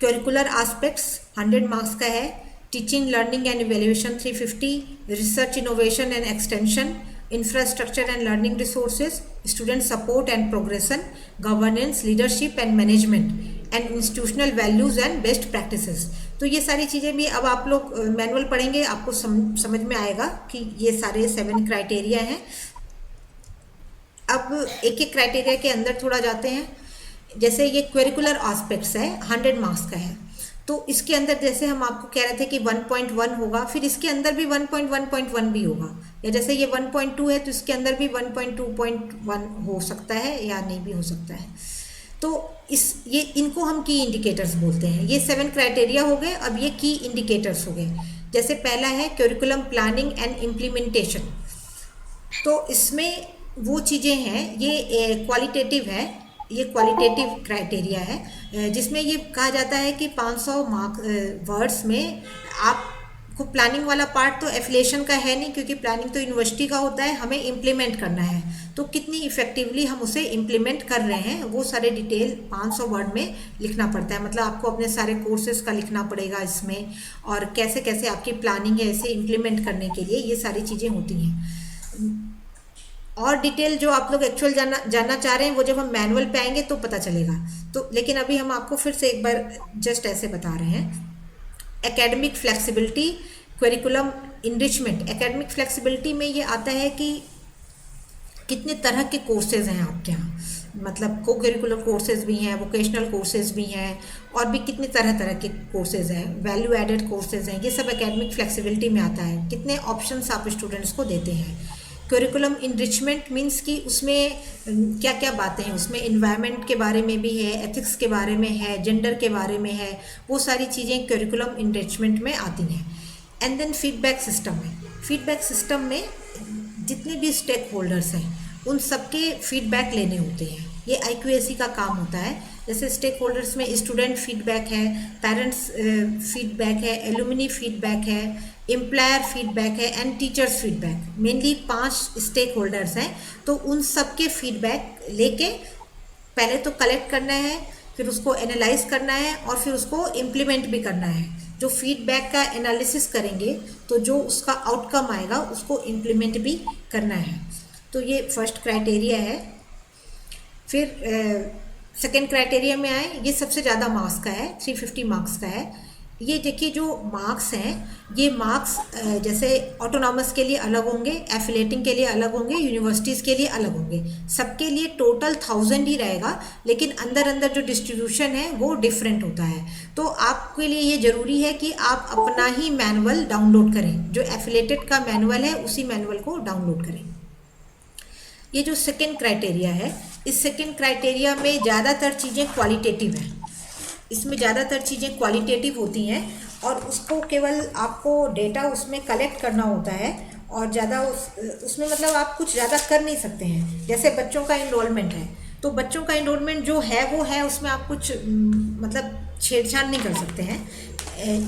करिकुलर एस्पेक्ट्स 100 मार्क्स का है, teaching learning and evaluation 350, research innovation and extension, infrastructure and learning resources, student support and progression, governance, leadership and management, and institutional values and best practices. तो ये सारी चीज़ें भी अब आप लोग मैनुअल पढ़ेंगे, आपको समझ में आएगा कि ये सारे 7 क्राइटेरिया हैं। अब एक एक क्राइटेरिया के अंदर थोड़ा जाते हैं। जैसे ये करिकुलर एस्पेक्ट्स है, 100 मार्क्स का है, तो इसके अंदर जैसे हम आपको कह रहे थे कि 1.1 होगा, फिर इसके अंदर भी 1.1.1 भी होगा, या जैसे ये 1.2 है तो इसके अंदर भी 1.2.1 हो सकता है या नहीं भी हो सकता है। तो ये इनको हम की इंडिकेटर्स बोलते हैं। ये 7 क्राइटेरिया हो गए। अब ये की इंडिकेटर्स हो गए। जैसे पहला है करिकुलम प्लानिंग एंड इम्प्लीमेंटेशन। तो इसमें वो चीज़ें हैं, ये क्वालिटेटिव है, ये क्वालिटेटिव क्राइटेरिया है, जिसमें ये कहा जाता है कि 500 वर्ड्स में आप को प्लानिंग वाला पार्ट तो एफिलिएशन का है नहीं, क्योंकि प्लानिंग तो यूनिवर्सिटी का होता है, हमें इम्प्लीमेंट करना है। तो कितनी इफेक्टिवली हम उसे इम्प्लीमेंट कर रहे हैं वो सारे डिटेल 500 वर्ड में लिखना पड़ता है। मतलब आपको अपने सारे कोर्सेज का लिखना पड़ेगा इसमें, और कैसे कैसे आपकी प्लानिंग है इसे इम्प्लीमेंट करने के लिए, ये सारी चीज़ें होती हैं। और डिटेल जो आप लोग एक्चुअल जानना चाह रहे हैं वो जब हम मैनुअल पे आएंगे तो पता चलेगा। तो लेकिन अभी हम आपको फिर से एक बार जस्ट ऐसे बता रहे हैं। Academic flexibility, curriculum enrichment. Academic flexibility में ये आता है कि कितने तरह के कोर्सेज हैं आपके यहाँ, मतलब को करिकुलर कोर्सेज भी हैं, वोकेशनल कोर्सेज भी हैं, और भी कितने तरह तरह के कोर्सेज हैं, वैल्यू एडेड कोर्सेज हैं, ये सब एकेडमिक फ्लेक्सिबिलिटी में आता है। कितने ऑप्शंस आप स्टूडेंट्स को देते हैं। करिकुलम इनरिचमेंट मीन्स कि उसमें क्या क्या बातें हैं, उसमें इन्वायरमेंट के बारे में भी है, एथिक्स के बारे में है, जेंडर के बारे में है, वो सारी चीज़ें करिकुलम इनरिचमेंट में आती हैं। एंड देन फीडबैक सिस्टम है। फीडबैक सिस्टम में जितने भी स्टेक होल्डर्स हैं उन सबके फीडबैक लेने होते हैं। ये IQAC का काम होता है। जैसे स्टेक होल्डर्स में स्टूडेंट फीडबैक है, पेरेंट्स फीडबैक है, एलुमिनी फीडबैक है, एम्प्लॉयर फीडबैक है and teachers feedback. Mainly 5 stakeholders हैं। तो उन सब के फीडबैक लेके पहले तो कलेक्ट करना है, फिर उसको एनालाइज करना है, और फिर उसको इम्प्लीमेंट भी करना है। जो फीडबैक का एनालिसिस करेंगे तो जो उसका आउटकम आएगा उसको इम्प्लीमेंट भी करना है। तो ये फर्स्ट क्राइटेरिया है। फिर सेकेंड क्राइटेरिया में आए, ये सबसे ज़्यादा मार्क्स का है, 350 मार्क्स का है। ये देखिए जो मार्क्स हैं, ये मार्क्स जैसे ऑटोनॉमस के लिए अलग होंगे, एफिलेटिंग के लिए अलग होंगे, यूनिवर्सिटीज़ के लिए अलग होंगे। सबके लिए टोटल 1000 ही रहेगा, लेकिन अंदर अंदर जो डिस्ट्रीब्यूशन है वो डिफरेंट होता है। तो आपके लिए ये ज़रूरी है कि आप अपना ही मैनुअल डाउनलोड करें। जो एफिलेटेड का मैनुअल है उसी मैनुअल को डाउनलोड करें। ये जो सेकेंड क्राइटेरिया है, इस सेकेंड क्राइटेरिया में ज़्यादातर चीज़ें क्वालिटेटिव हैं। इसमें ज़्यादातर चीज़ें क्वालिटेटिव होती हैं, और उसको केवल आपको डेटा उसमें कलेक्ट करना होता है, और ज़्यादा उसमें मतलब आप कुछ ज़्यादा कर नहीं सकते हैं। जैसे बच्चों का इनरोलमेंट है, तो बच्चों का इनरोलमेंट जो है वो है, उसमें आप कुछ मतलब छेड़छाड़ नहीं कर सकते हैं।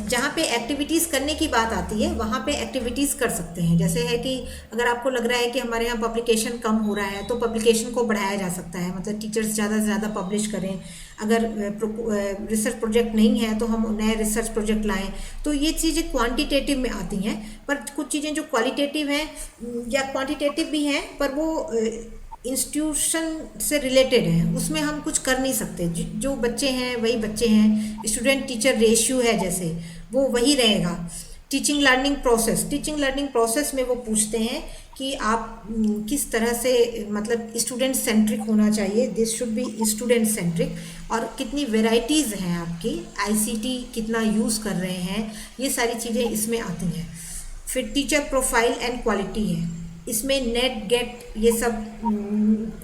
जहाँ पे एक्टिविटीज़ करने की बात आती है वहाँ पे एक्टिविटीज़ कर सकते हैं। जैसे है कि अगर आपको लग रहा है कि हमारे यहाँ पब्लिकेशन कम हो रहा है तो पब्लिकेशन को बढ़ाया जा सकता है, मतलब टीचर्स ज़्यादा से ज़्यादा पब्लिश करें। अगर रिसर्च प्रोजेक्ट नहीं है तो हम नए रिसर्च प्रोजेक्ट लाएं। तो ये चीज़ें क्वांटिटेटिव में आती हैं, पर कुछ चीज़ें जो क्वालिटेटिव हैं या क्वांटिटेटिव भी हैं पर वो इंस्टीट्यूशन से रिलेटेड है, उसमें हम कुछ कर नहीं सकते। जो बच्चे हैं वही बच्चे हैं, स्टूडेंट टीचर रेशियो है जैसे वो वही रहेगा। टीचिंग लर्निंग प्रोसेस में वो पूछते हैं कि आप किस तरह से, मतलब स्टूडेंट सेंट्रिक होना चाहिए, this should be student centric, और कितनी वेराइटीज़ हैं आपकी, ICT कितना यूज़ कर रहे हैं, ये सारी चीज़ें इसमें आती हैं। फिर टीचर प्रोफाइल एंड क्वालिटी है, इसमें नेट गेट ये सब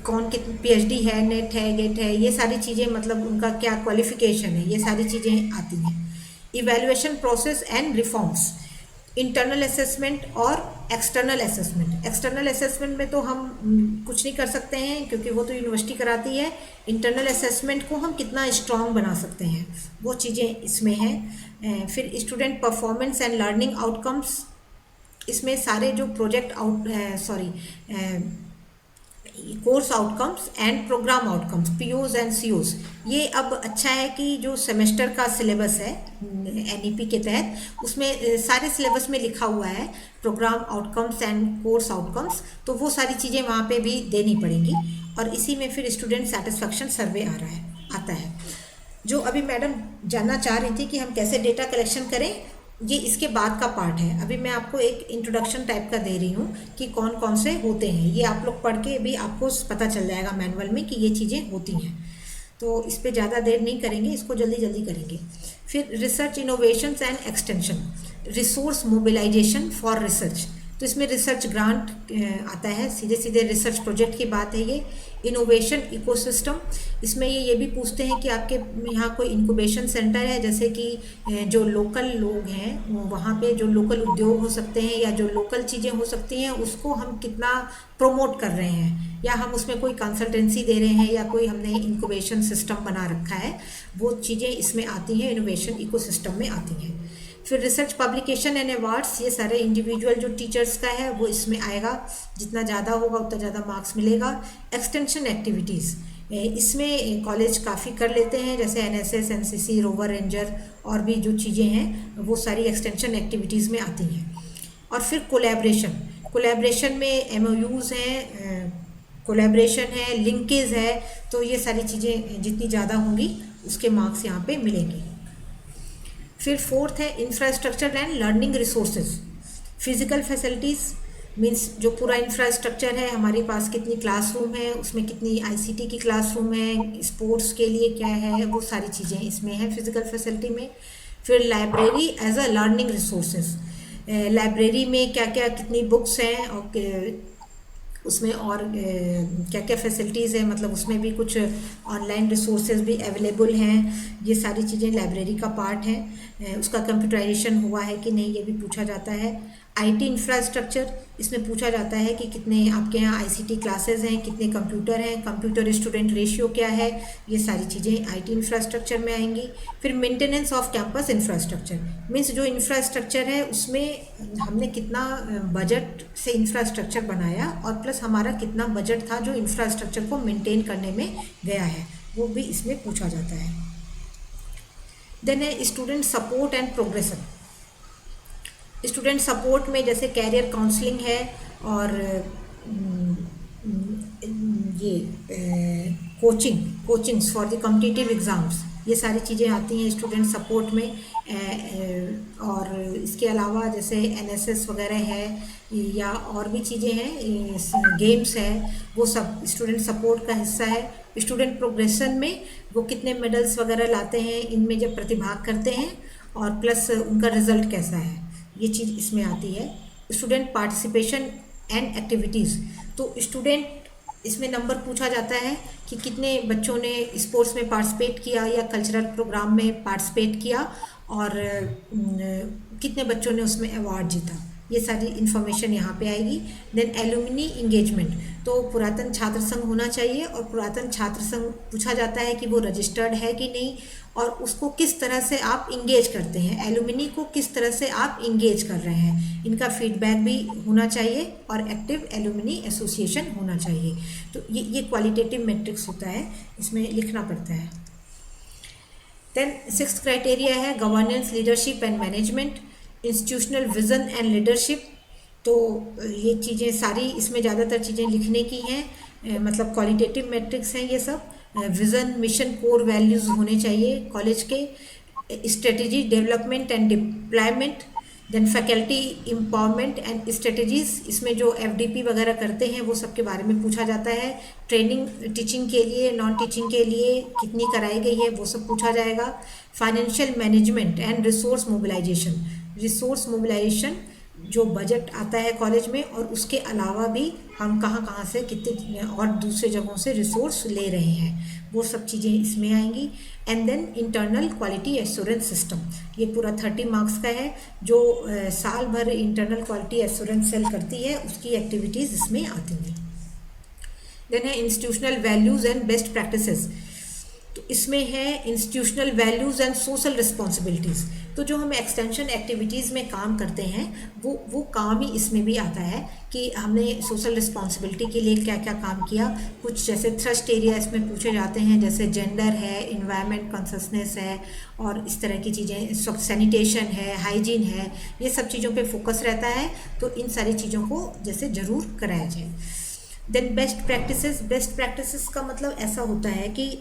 कौन कितनी PhD है, नेट है, गेट है, ये सारी चीज़ें मतलब उनका क्या क्वालिफिकेशन है, ये सारी चीज़ें आती हैं। Evaluation process and reforms, internal assessment और एक्सटर्नल असेसमेंट। एक्सटर्नल असेसमेंट में तो हम कुछ नहीं कर सकते हैं क्योंकि वो तो यूनिवर्सिटी कराती है। इंटरनल असेसमेंट को हम कितना स्ट्रॉन्ग बना सकते हैं वो चीज़ें इसमें हैं। फिर student performance and learning outcomes, इसमें सारे जो project course outcomes and programme outcomes, POs and COs। ये अब अच्छा है कि जो सेमेस्टर का सिलेबस है NEP के तहत, उसमें सारे सिलेबस में लिखा हुआ है programme outcomes and course outcomes, तो वो सारी चीज़ें वहाँ पे भी देनी पड़ेंगी। और इसी में फिर स्टूडेंट सेटिस्फेक्शन सर्वे आता है। जो अभी मैडम जानना चाह रही थी कि हम कैसे डेटा कलेक्शन करें, ये इसके बाद का पार्ट है। अभी मैं आपको एक इंट्रोडक्शन टाइप का दे रही हूँ कि कौन कौन से होते हैं। ये आप लोग पढ़ के भी आपको पता चल जाएगा मैनुअल में कि ये चीज़ें होती हैं। तो इस पर ज़्यादा देर नहीं करेंगे, इसको जल्दी जल्दी करेंगे। फिर research innovations and extension, resource mobilisation for research, तो इसमें रिसर्च ग्रांट आता है, सीधे सीधे रिसर्च प्रोजेक्ट की बात है ये। इनोवेशन इकोसिस्टम, इसमें ये भी पूछते हैं कि आपके यहाँ कोई इंक्यूबेशन सेंटर है, जैसे कि जो लोकल लोग हैं वहाँ पे जो लोकल उद्योग हो सकते हैं या जो लोकल चीज़ें हो सकती हैं उसको हम कितना प्रोमोट कर रहे हैं, या हम उसमें कोई कंसल्टेंसी दे रहे हैं या कोई हमने इंक्यूबेशन सिस्टम बना रखा है, वो चीज़ें इसमें आती हैं, इनोवेशन इकोसिस्टम में आती हैं। फिर रिसर्च पब्लिकेशन एंड अवार्ड्स, ये सारे इंडिविजुअल जो टीचर्स का है वो इसमें आएगा, जितना ज़्यादा होगा उतना ज़्यादा मार्क्स मिलेगा। एक्सटेंशन एक्टिविटीज़, इसमें कॉलेज काफ़ी कर लेते हैं, जैसे एनएसएस, एनसीसी, रोवर रेंजर और भी जो चीज़ें हैं वो सारी एक्सटेंशन एक्टिविटीज़ में आती हैं। और फिर कोलैबोरेशन में एमओयूज़ हैं, कोलैबोरेशन है, लिंकेज है, तो ये सारी चीज़ें जितनी ज़्यादा होंगी उसके मार्क्स यहाँ पे मिलेंगे। फिर फोर्थ है infrastructure and learning resources. Physical facilities means जो पूरा इंफ्रास्ट्रक्चर है हमारे पास, कितनी क्लासरूम है, उसमें कितनी आईसीटी की क्लासरूम है, स्पोर्ट्स के लिए क्या है, वो सारी चीज़ें इसमें हैं फिजिकल फैसिलिटी में। फिर library as a learning resources, library में क्या क्या कितनी बुक्स हैं और उसमें और क्या क्या फैसिलिटीज़ है, मतलब उसमें भी कुछ ऑनलाइन रिसोर्सेज भी अवेलेबल हैं, ये सारी चीज़ें लाइब्रेरी का पार्ट है। उसका कंप्यूटराइजेशन हुआ है कि नहीं ये भी पूछा जाता है। आईटी इंफ्रास्ट्रक्चर, इसमें पूछा जाता है कि कितने आपके यहाँ आईसीटी क्लासेस हैं, कितने कंप्यूटर हैं, कंप्यूटर स्टूडेंट रेशियो क्या है, ये सारी चीज़ें आईटी इंफ्रास्ट्रक्चर में आएंगी। फिर maintenance off campus infrastructure means जो इंफ्रास्ट्रक्चर है उसमें हमने कितना बजट से इंफ्रास्ट्रक्चर बनाया और प्लस हमारा कितना बजट था जो इंफ्रास्ट्रक्चर को मेंटेन करने में गया है, वो भी इसमें पूछा जाता है। देन है student support and progression. Student support में जैसे कैरियर काउंसलिंग है और ये coachings for the competitive exams, ये सारी चीज़ें आती हैं स्टूडेंट सपोर्ट में। और इसके अलावा जैसे एनएसएस वगैरह है या और भी चीज़ें हैं, गेम्स है, वो सब स्टूडेंट सपोर्ट का हिस्सा है। स्टूडेंट प्रोग्रेशन में वो कितने मेडल्स वगैरह लाते हैं इनमें जब प्रतिभाग करते हैं और प्लस उनका रिजल्ट कैसा है, ये चीज़ इसमें आती है। स्टूडेंट पार्टिसिपेशन एंड एक्टिविटीज़, तो स्टूडेंट इसमें नंबर पूछा जाता है कि कितने बच्चों ने स्पोर्ट्स में पार्टिसिपेट किया या कल्चरल प्रोग्राम में पार्टिसिपेट किया और कितने बच्चों ने उसमें अवार्ड जीता, ये सारी इन्फॉर्मेशन यहाँ पे आएगी। देन एलुमनी इंगेजमेंट, तो पुरातन छात्र संघ होना चाहिए और पुरातन छात्र संघ पूछा जाता है कि वो रजिस्टर्ड है कि नहीं और उसको किस तरह से आप इंगेज करते हैं, एलुमनी को किस तरह से आप इंगेज कर रहे हैं, इनका फीडबैक भी होना चाहिए और एक्टिव एलुमनी एसोसिएशन होना चाहिए। तो ये क्वालिटेटिव मैट्रिक्स होता है, इसमें लिखना पड़ता है। देन 6th क्राइटेरिया है governance, leadership and management, institutional vision and leadership. तो ये चीज़ें सारी इसमें ज़्यादातर चीज़ें लिखने की हैं, मतलब क्वालिटेटिव मैट्रिक्स हैं ये सब। विज़न, मिशन, कोर वैल्यूज़ होने चाहिए कॉलेज के। Strategy, development and deployment, then faculty empowerment and strategies, इसमें जो एफडीपी वगैरह करते हैं वो सब के बारे में पूछा जाता है। ट्रेनिंग टीचिंग के लिए, नॉन टीचिंग के लिए कितनी कराई गई है वो सब पूछा जाएगा। Financial management and resource mobilisation, resource mobilisation जो बजट आता है कॉलेज में और उसके अलावा भी हम कहाँ कहाँ से कितने और दूसरे जगहों से रिसोर्स ले रहे हैं, वो सब चीज़ें इसमें आएंगी। And then internal quality assurance system, ये पूरा 30 मार्क्स का है जो साल भर इंटरनल क्वालिटी एश्योरेंस सेल करती है, उसकी एक्टिविटीज़ इसमें आती हैं। देन है institutional values and best practices, तो इसमें है institutional values and social responsibilities. तो जो हम एक्सटेंशन एक्टिविटीज़ में काम करते हैं वो काम ही इसमें भी आता है कि हमने सोशल रिस्पॉन्सिबिलिटी के लिए क्या क्या काम किया। कुछ जैसे थ्रस्ट एरिया इसमें पूछे जाते हैं, जैसे जेंडर है, इन्वायरमेंट कॉन्शसनेस है और इस तरह की चीज़ें, सैनिटेशन है, हाइजीन है, ये सब चीज़ों पे फोकस रहता है। तो इन सारी चीज़ों को जैसे ज़रूर कराया जाए। देन बेस्ट प्रैक्टिसेस का मतलब ऐसा होता है कि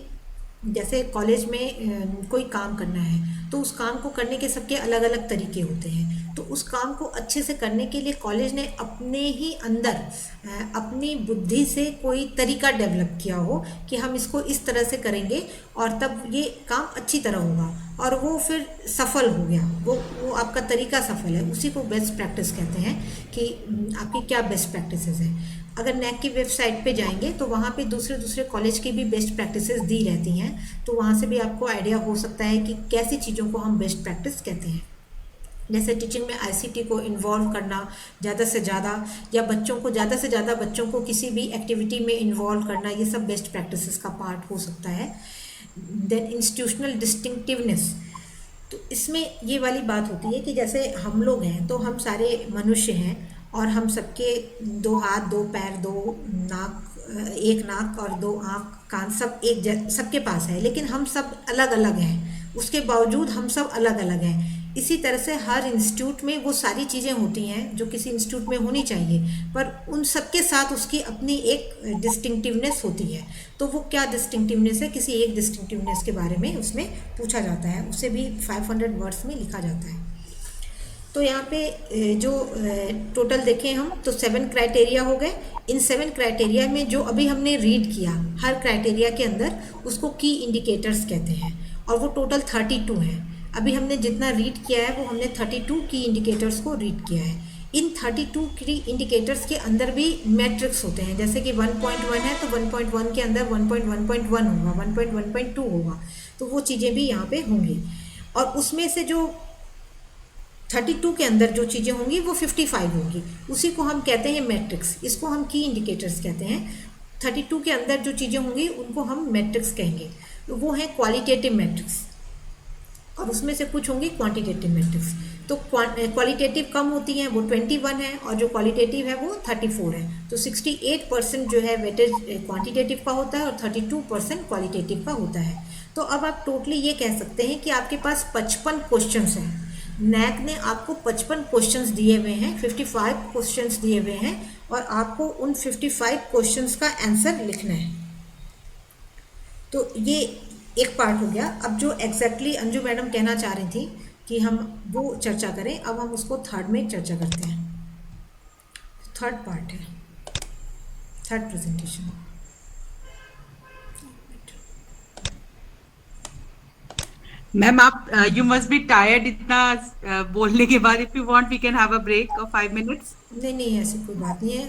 जैसे कॉलेज में कोई काम करना है तो उस काम को करने के सबके अलग अलग तरीके होते हैं, तो उस काम को अच्छे से करने के लिए कॉलेज ने अपने ही अंदर अपनी बुद्धि से कोई तरीका डेवलप किया हो कि हम इसको इस तरह से करेंगे और तब ये काम अच्छी तरह होगा और वो फिर सफल हो गया, वो आपका तरीका सफल है, उसी को बेस्ट प्रैक्टिस कहते हैं कि आपकी क्या बेस्ट प्रैक्टिसेस हैं। अगर नैक की वेबसाइट पे जाएंगे तो वहाँ पे दूसरे कॉलेज की भी बेस्ट प्रैक्टिसेस दी रहती हैं, तो वहाँ से भी आपको आइडिया हो सकता है कि कैसी चीज़ों को हम बेस्ट प्रैक्टिस कहते हैं। जैसे टीचिंग में आईसीटी को इन्वॉल्व करना ज़्यादा से ज़्यादा, या ज़्यादा से ज़्यादा बच्चों को किसी भी एक्टिविटी में इन्वॉल्व करना, ये सब बेस्ट प्रैक्टिसेस का पार्ट हो सकता है। देन इंस्टीट्यूशनल डिस्टिंक्टिवनेस, तो इसमें ये वाली बात होती है कि जैसे हम लोग हैं तो हम सारे मनुष्य हैं और हम सबके दो हाथ, दो पैर, दो नाक, एक नाक और दो आँख, कान सब सबके पास है, लेकिन हम सब अलग अलग हैं। उसके बावजूद हम सब अलग अलग हैं। इसी तरह से हर इंस्टीट्यूट में वो सारी चीज़ें होती हैं जो किसी इंस्टीट्यूट में होनी चाहिए, पर उन सबके साथ उसकी अपनी एक डिस्टिंक्टिवनेस होती है। तो वो क्या डिस्टिंक्टिवनेस है, किसी एक डिस्टिंक्टिवनेस के बारे में उसमें पूछा जाता है, उसे भी 500 वर्ड्स में लिखा जाता है। तो यहाँ पे जो टोटल देखें हम तो 7 क्राइटेरिया हो गए। इन 7 क्राइटेरिया में जो अभी हमने रीड किया, हर क्राइटेरिया के अंदर उसको की इंडिकेटर्स कहते हैं, और वो टोटल 32 हैं। अभी हमने जितना रीड किया है वो हमने 32 की इंडिकेटर्स को रीड किया है। इन 32 की इंडिकेटर्स के अंदर भी मैट्रिक्स होते हैं, जैसे कि 1.1 है तो 1.1 के अंदर 1.1.1 होगा, 1.1.2 होगा, तो वो चीज़ें भी यहाँ पे होंगी। और उसमें से जो 32 के अंदर जो चीज़ें होंगी वो 55 होंगी, उसी को हम कहते हैं मैट्रिक्स, इसको हम की इंडिकेटर्स कहते हैं। 32 के अंदर जो चीज़ें होंगी उनको हम मैट्रिक्स कहेंगे। तो वो है क्वालिटेटिव मैट्रिक्स, और उसमें से कुछ होंगी क्वांटिटेटिव मैट्रिक्स। तो क्वालिटेटिव कम होती हैं, वो 21 है, और जो क्वालिटेटिव है वो 34 है। तो 68% जो है वेटेज क्वांटिटेटिव का होता है और 32% क्वालिटेटिव का होता है। तो अब आप टोटली ये कह सकते हैं कि आपके पास 55 क्वेश्चंस हैं। नैक ने आपको 55 क्वेश्चंस दिए हुए हैं, 55 क्वेश्चंस दिए हुए हैं, और आपको उन 55 क्वेश्चंस का आंसर लिखना है। तो ये एक पार्ट हो गया। अब जो एग्जैक्टली अंजू मैडम कहना चाह रही थी कि हम वो चर्चा करें, अब हम उसको थर्ड में चर्चा करते हैं। थर्ड पार्ट है, थर्ड प्रेजेंटेशन। मैम आप यू मस्ट बी टायर्ड इतना बोलने के बाद। If you want we can have a break of 5 minutes. नहीं, ऐसी कोई बात नहीं है,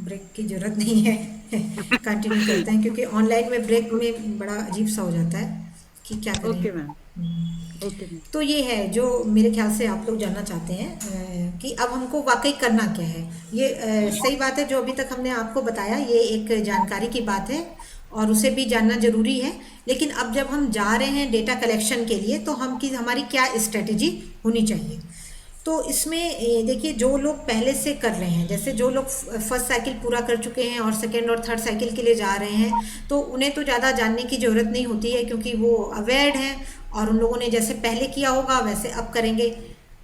ब्रेक की ज़रूरत नहीं है। कंटिन्यू करते हैं, क्योंकि ऑनलाइन में ब्रेक में बड़ा अजीब सा हो जाता है कि क्या करें। Okay ma'am, okay ma'am. तो ये है जो मेरे ख्याल से आप लोग जानना चाहते हैं कि अब हमको वाकई करना क्या है। ये सही बात है, जो अभी तक हमने आपको बताया ये एक जानकारी की बात है और उसे भी जानना ज़रूरी है। लेकिन अब जब हम जा रहे हैं डेटा कलेक्शन के लिए, तो हमारी क्या स्ट्रेटजी होनी चाहिए। तो इसमें देखिए, जो लोग पहले से कर रहे हैं, जैसे जो लोग फर्स्ट साइकिल पूरा कर चुके हैं और सेकेंड और थर्ड साइकिल के लिए जा रहे हैं, तो उन्हें तो ज़्यादा जानने की ज़रूरत नहीं होती है, क्योंकि वो अवेयर हैं और उन लोगों ने जैसे पहले किया होगा वैसे अब करेंगे।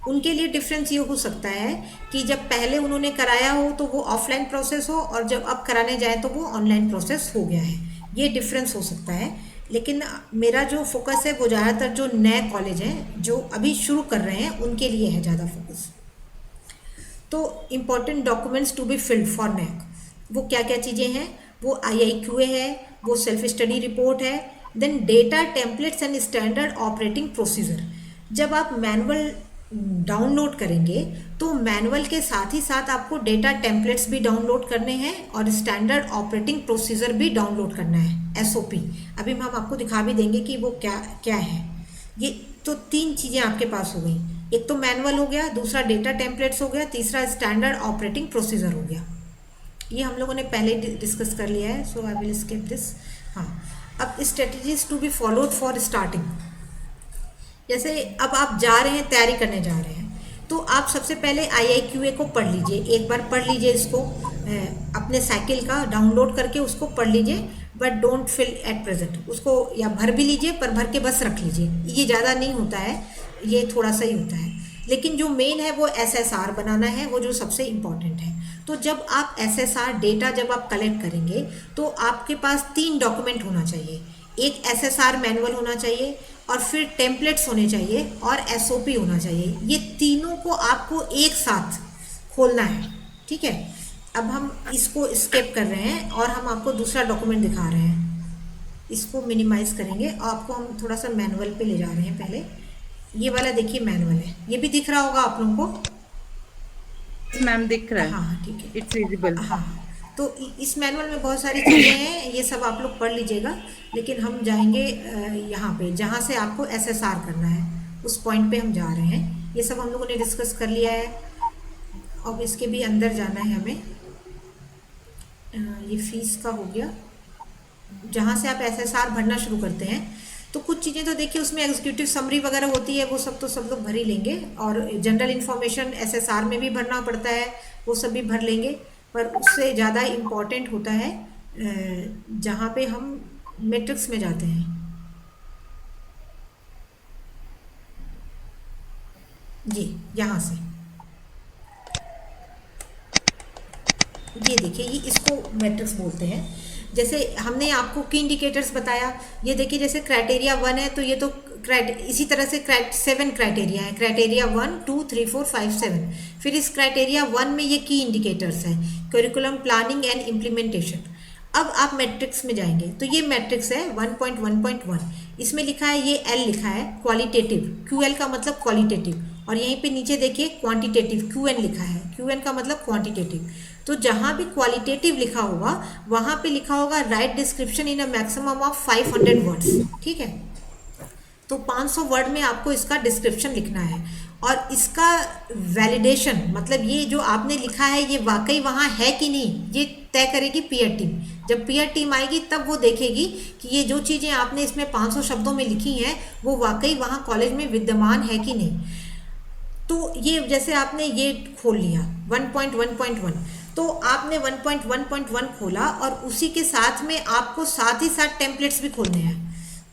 उनके लिए डिफरेंस ये हो सकता है कि जब पहले उन्होंने कराया हो तो वो ऑफलाइन प्रोसेस हो, और जब अब कराने जाए तो वो ऑनलाइन प्रोसेस हो गया है। ये डिफरेंस हो सकता है। लेकिन मेरा जो फोकस है वो ज़्यादातर जो नए कॉलेज हैं जो अभी शुरू कर रहे हैं उनके लिए है ज़्यादा फोकस। तो important documents to be filled for NAAC, वो क्या क्या चीज़ें हैं, वो IIQA है, वो सेल्फ स्टडी रिपोर्ट है, then data templates and standard operating procedure. जब आप मैनुअल डाउनलोड करेंगे तो मैनुअल के साथ ही साथ आपको डेटा टेम्पलेट्स भी डाउनलोड करने हैं और स्टैंडर्ड ऑपरेटिंग प्रोसीजर भी डाउनलोड करना है, SOP। अभी हम आपको दिखा भी देंगे कि वो क्या क्या है। ये तो 3 चीज़ें आपके पास हो गई, एक तो मैनुअल हो गया, दूसरा डेटा टेम्पलेट्स हो गया, तीसरा स्टैंडर्ड ऑपरेटिंग प्रोसीजर हो गया। ये हम लोगों ने पहले डिस्कस कर लिया है, so I will skip this. हाँ, अब strategies to be followed for starting. जैसे अब आप जा रहे हैं, तैयारी करने जा रहे हैं, तो आप सबसे पहले IIQA को पढ़ लीजिए, एक बार पढ़ लीजिए इसको, अपने साइकिल का डाउनलोड करके उसको पढ़ लीजिए, but don't fill at present उसको, या भर भी लीजिए पर भर के बस रख लीजिए। ये ज़्यादा नहीं होता है, ये थोड़ा सा ही होता है। लेकिन जो मेन है वो SSR बनाना है, वो जो सबसे इम्पॉर्टेंट है। तो जब आप SSR डेटा जब आप कलेक्ट करेंगे तो आपके पास 3 डॉक्यूमेंट होना चाहिए। एक SSR मैनुअल होना चाहिए, और फिर टेम्पलेट्स होने चाहिए, और SOP होना चाहिए। ये तीनों को आपको एक साथ खोलना है, ठीक है। अब हम इसको स्किप कर रहे हैं और हम आपको दूसरा डॉक्यूमेंट दिखा रहे हैं। इसको मिनिमाइज करेंगे और आपको हम थोड़ा सा मैनुअल पे ले जा रहे हैं। पहले ये वाला देखिए, मैनुअल है, ये भी दिख रहा होगा आप लोगों को। मैम दिख रहा है, हाँ ठीक है, इट्स विजिबल। हाँ, तो इस मैनुअल में बहुत सारी चीज़ें हैं, ये सब आप लोग पढ़ लीजिएगा। लेकिन हम जाएंगे यहाँ पे जहाँ से आपको SSR करना है, उस पॉइंट पे हम जा रहे हैं। ये सब हम लोगों ने डिस्कस कर लिया है। अब इसके भी अंदर जाना है हमें। ये फीस का हो गया, जहाँ से आप SSR भरना शुरू करते हैं। तो कुछ चीज़ें तो देखिए उसमें एग्जीक्यूटिव समरी वगैरह होती है, वो सब तो सब लोग भर ही लेंगे, और जनरल इन्फॉर्मेशन एसएसआर में भी भरना पड़ता है, वो सब भी भर लेंगे। पर उससे ज़्यादा इम्पॉर्टेंट होता है जहाँ पे हम मैट्रिक्स में जाते हैं। जी, यहाँ से ये देखिए, ये इसको मैट्रिक्स बोलते हैं। जैसे हमने आपको की इंडिकेटर्स बताया, ये देखिए जैसे क्राइटेरिया 1 है तो ये तो इसी तरह से 7 क्राइटेरिया है, क्राइटेरिया 1 2 3 4 5 7। फिर इस क्राइटेरिया 1 में ये की इंडिकेटर्स हैं, करिकुलम प्लानिंग एंड इम्प्लीमेंटेशन। अब आप मैट्रिक्स में जाएंगे तो ये मैट्रिक्स है 1.1.1, इसमें लिखा है, ये एल लिखा है क्वालिटेटिव, क्यू एल का मतलब क्वालिटेटिव, और यहीं पे नीचे देखिए क्वांटिटेटिव क्यू एन लिखा है, क्यू एन का मतलब क्वांटिटेटिव। तो जहाँ भी क्वालिटेटिव लिखा होगा वहाँ पे लिखा होगा right description in a maximum of 500 words, ठीक है। तो 500 वर्ड में आपको इसका डिस्क्रिप्शन लिखना है, और इसका वैलिडेशन मतलब ये जो आपने लिखा है ये वाकई वहाँ है कि नहीं, ये तय करेगी पीयर टीम। जब पीयर टीम आएगी तब वो देखेगी कि ये जो चीज़ें आपने इसमें 500 शब्दों में लिखी हैं वो वाकई वहाँ कॉलेज में विद्यमान है कि नहीं। तो ये जैसे आपने ये खोल लिया 1.1.1, तो आपने 1.1.1 खोला और उसी के साथ में आपको साथ ही साथ टेम्पलेट्स भी खोलने हैं।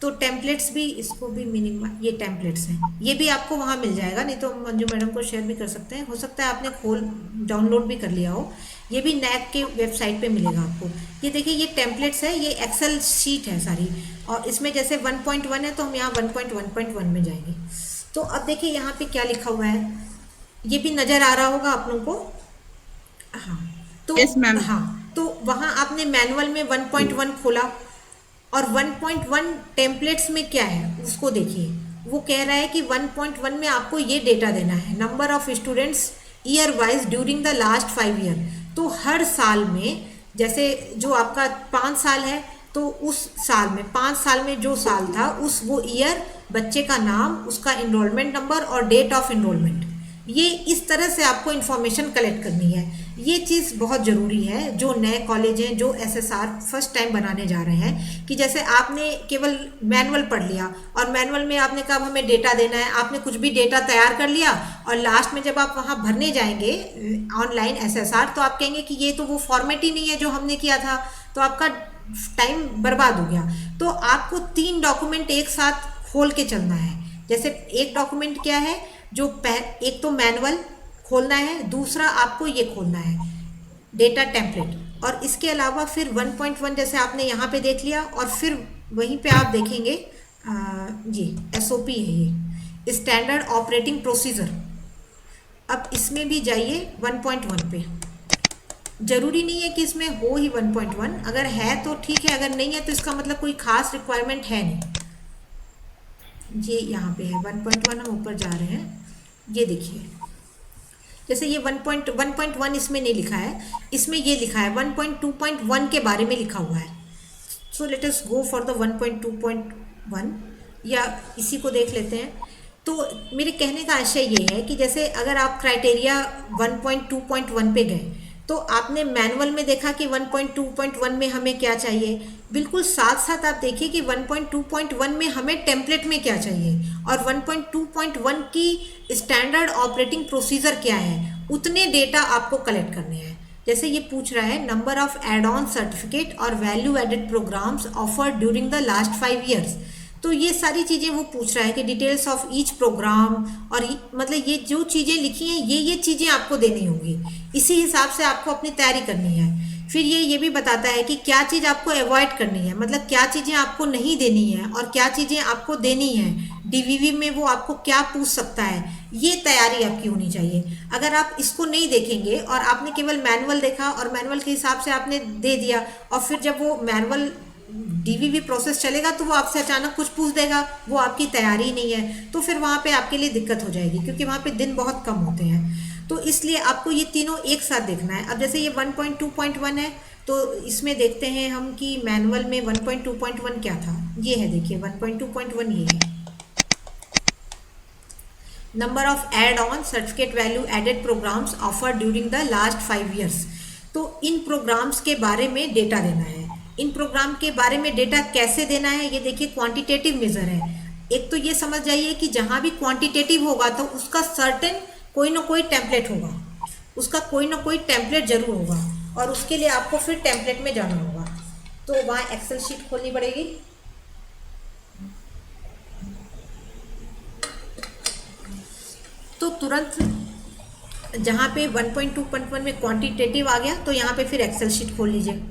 तो टेम्पलेट्स भी, इसको भी मिनिमम, ये टेम्पलेट्स हैं, ये भी आपको वहाँ मिल जाएगा, नहीं तो मंजू मैडम को शेयर भी कर सकते हैं, हो सकता है आपने डाउनलोड भी कर लिया हो। ये भी नैक के वेबसाइट पे मिलेगा आपको। ये देखिए ये टेम्पलेट्स है, ये एक्सेल शीट है सारी, और इसमें जैसे 1.1 है तो हम यहाँ 1.1.1 में जाएंगे। तो अब देखिए यहाँ पे क्या लिखा हुआ है, ये भी नज़र आ रहा होगा आप लोगों को। हाँ तो Yes, ma'am. हाँ, तो वहाँ आपने मैनुअल में 1.1 खोला, और 1.1 टेम्पलेट्स में क्या है उसको देखिए। वो कह रहा है कि 1.1 में आपको ये डेटा देना है, number of students year wise during the last 5 year. तो हर साल में, जैसे जो आपका 5 साल है तो उस साल में 5 साल में जो साल था उस वो ईयर, बच्चे का नाम, उसका इनरोलमेंट नंबर और डेट ऑफ इनरोलमेंट, ये इस तरह से आपको इन्फॉर्मेशन कलेक्ट करनी है। ये चीज़ बहुत ज़रूरी है जो नए कॉलेज हैं, जो एसएसआर फर्स्ट टाइम बनाने जा रहे हैं, कि जैसे आपने केवल मैनुअल पढ़ लिया और मैनुअल में आपने कहा हमें डेटा देना है, आपने कुछ भी डेटा तैयार कर लिया और लास्ट में जब आप वहाँ भरने जाएंगे ऑनलाइन एसएसआर तो आप कहेंगे कि ये तो वो फॉर्मेट ही नहीं है जो हमने किया था, तो आपका टाइम बर्बाद हो गया। तो आपको 3 डॉक्यूमेंट एक साथ खोल के चलना है। जैसे एक डॉक्यूमेंट क्या है, जो एक तो मैनुअल खोलना है, दूसरा आपको ये खोलना है डेटा टेम्पलेट, और इसके अलावा फिर 1.1 जैसे आपने यहाँ पे देख लिया, और फिर वहीं पे आप देखेंगे ये एसओपी है, ये स्टैंडर्ड ऑपरेटिंग प्रोसीजर। अब इसमें भी जाइए 1.1 पे। ज़रूरी नहीं है कि इसमें हो ही 1.1, अगर है तो ठीक है, अगर नहीं है तो इसका मतलब कोई खास रिक्वायरमेंट है नहीं। ये यहाँ पे है 1.1, हम ऊपर जा रहे हैं, ये देखिए जैसे ये 1.1 इसमें नहीं लिखा है, इसमें ये लिखा है 1.2.1 के बारे में लिखा हुआ है। So let us go for the 1.2.1, या इसी को देख लेते हैं। तो मेरे कहने का आशय ये है कि जैसे अगर आप क्राइटेरिया 1.2.1 पे गए तो आपने मैनुअल में देखा कि 1.2.1 में हमें क्या चाहिए, बिल्कुल साथ साथ आप देखिए कि 1.2.1 में हमें टेम्पलेट में क्या चाहिए, और 1.2.1 की स्टैंडर्ड ऑपरेटिंग प्रोसीजर क्या है, उतने डेटा आपको कलेक्ट करने हैं। जैसे ये पूछ रहा है number of add on certificate और value added programmes offered during the last 5 years, तो ये सारी चीज़ें वो पूछ रहा है कि डिटेल्स ऑफ ईच प्रोग्राम, और मतलब ये जो चीज़ें लिखी हैं ये चीज़ें आपको देनी होंगी, इसी हिसाब से आपको अपनी तैयारी करनी है। फिर ये भी बताता है कि क्या चीज़ आपको अवॉइड करनी है, मतलब क्या चीज़ें आपको नहीं देनी है और क्या चीज़ें आपको देनी है, डीवीवी में वो आपको क्या पूछ सकता है, ये तैयारी आपकी होनी चाहिए। अगर आप इसको नहीं देखेंगे और आपने केवल मैनुअल देखा और मैनुअल के हिसाब से आपने दे दिया, और फिर जब वो मैनुअल डीवीवी प्रोसेस चलेगा तो वो आपसे अचानक कुछ पूछ देगा, वो आपकी तैयारी नहीं है, तो फिर वहाँ पे आपके लिए दिक्कत हो जाएगी, क्योंकि वहाँ पे दिन बहुत कम होते हैं। तो इसलिए आपको ये तीनों एक साथ देखना है। अब जैसे ये 1.2.1 है तो इसमें देखते हैं हम कि मैनुअल में 1.2.1 क्या था। ये है, देखिए 1.2.1 ये है, number of add on certificate value added programmes offer during the last 5 years. तो इन प्रोग्राम्स के बारे में डेटा देना है। इन प्रोग्राम के बारे में डेटा कैसे देना है, ये देखिए क्वांटिटेटिव मेजर है। एक तो ये समझ जाइए कि जहाँ भी क्वांटिटेटिव होगा तो उसका सर्टेन कोई ना कोई टेम्पलेट होगा, उसका कोई ना कोई टेम्पलेट जरूर होगा, और उसके लिए आपको फिर टेम्पलेट में जाना होगा। तो वहाँ एक्सेल शीट खोलनी पड़ेगी। तो तुरंत जहाँ पे 1.2.1 में क्वांटिटेटिव आ गया तो यहाँ पे फिर एक्सेल शीट खोल लीजिए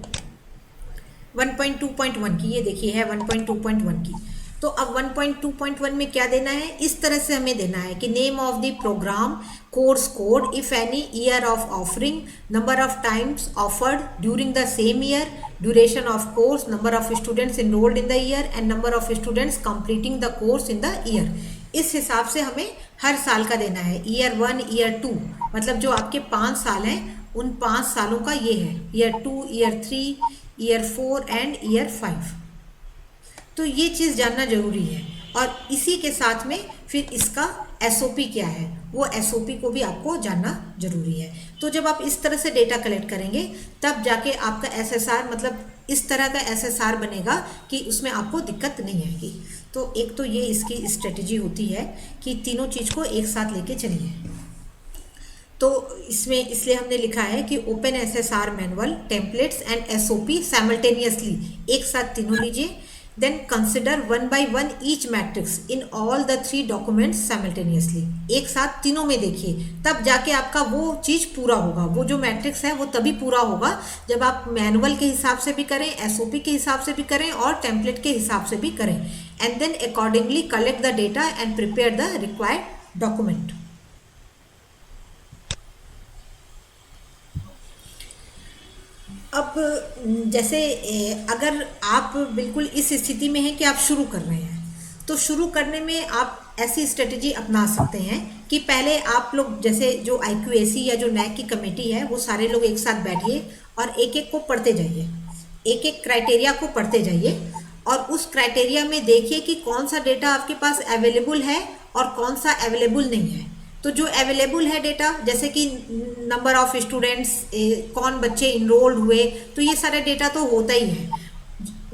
1.2.1 की। ये देखिए है 1.2.1 की। तो अब 1.2.1 में क्या देना है, इस तरह से हमें देना है कि name of the programme, course code, if any, year of offering, number of times offered during the same year, duration of course, number of students enrolled in the year and number of students completing the course in the year. इस हिसाब से हमें हर साल का देना है। Year 1, year 2, मतलब जो आपके 5 साल हैं उन 5 सालों का ये है, year 2, year 3, year 4 and year 5। तो ये चीज़ जानना जरूरी है। और इसी के साथ में फिर इसका एसओपी क्या है, वो एसओपी को भी आपको जानना जरूरी है। तो जब आप इस तरह से डेटा कलेक्ट करेंगे तब जाके आपका एसएसआर, मतलब इस तरह का एसएसआर बनेगा कि उसमें आपको दिक्कत नहीं आएगी। तो एक तो ये इसकी स्ट्रेटजी होती है कि तीनों चीज़ को एक साथ लेके चलिए। तो इसमें इसलिए हमने लिखा है कि open SSR manual, templates and SOP simultaneously, एक साथ तीनों लीजिए। Then consider 1 by 1 each metrics in all the 3 documents simultaneously, एक साथ तीनों में देखिए, तब जाके आपका वो चीज़ पूरा होगा। वो जो मैट्रिक्स है वो तभी पूरा होगा जब आप मैनुअल के हिसाब से भी करें, एसओपी के हिसाब से भी करें और टेम्पलेट के हिसाब से भी करें। And then accordingly collect the data and prepare the required document. अब जैसे अगर आप बिल्कुल इस स्थिति में हैं कि आप शुरू कर रहे हैं, तो शुरू करने में आप ऐसी स्ट्रेटजी अपना सकते हैं कि पहले आप लोग, जैसे जो IQAC या जो NAAC की कमेटी है, वो सारे लोग एक साथ बैठिए और एक एक को पढ़ते जाइए, एक एक क्राइटेरिया को पढ़ते जाइए और उस क्राइटेरिया में देखिए कि कौन सा डेटा आपके पास अवेलेबल है और कौन सा अवेलेबल नहीं है। तो जो अवेलेबल है डेटा, जैसे कि नंबर ऑफ स्टूडेंट्स, कौन बच्चे इनरोल्ड हुए, तो ये सारा डेटा तो होता ही है,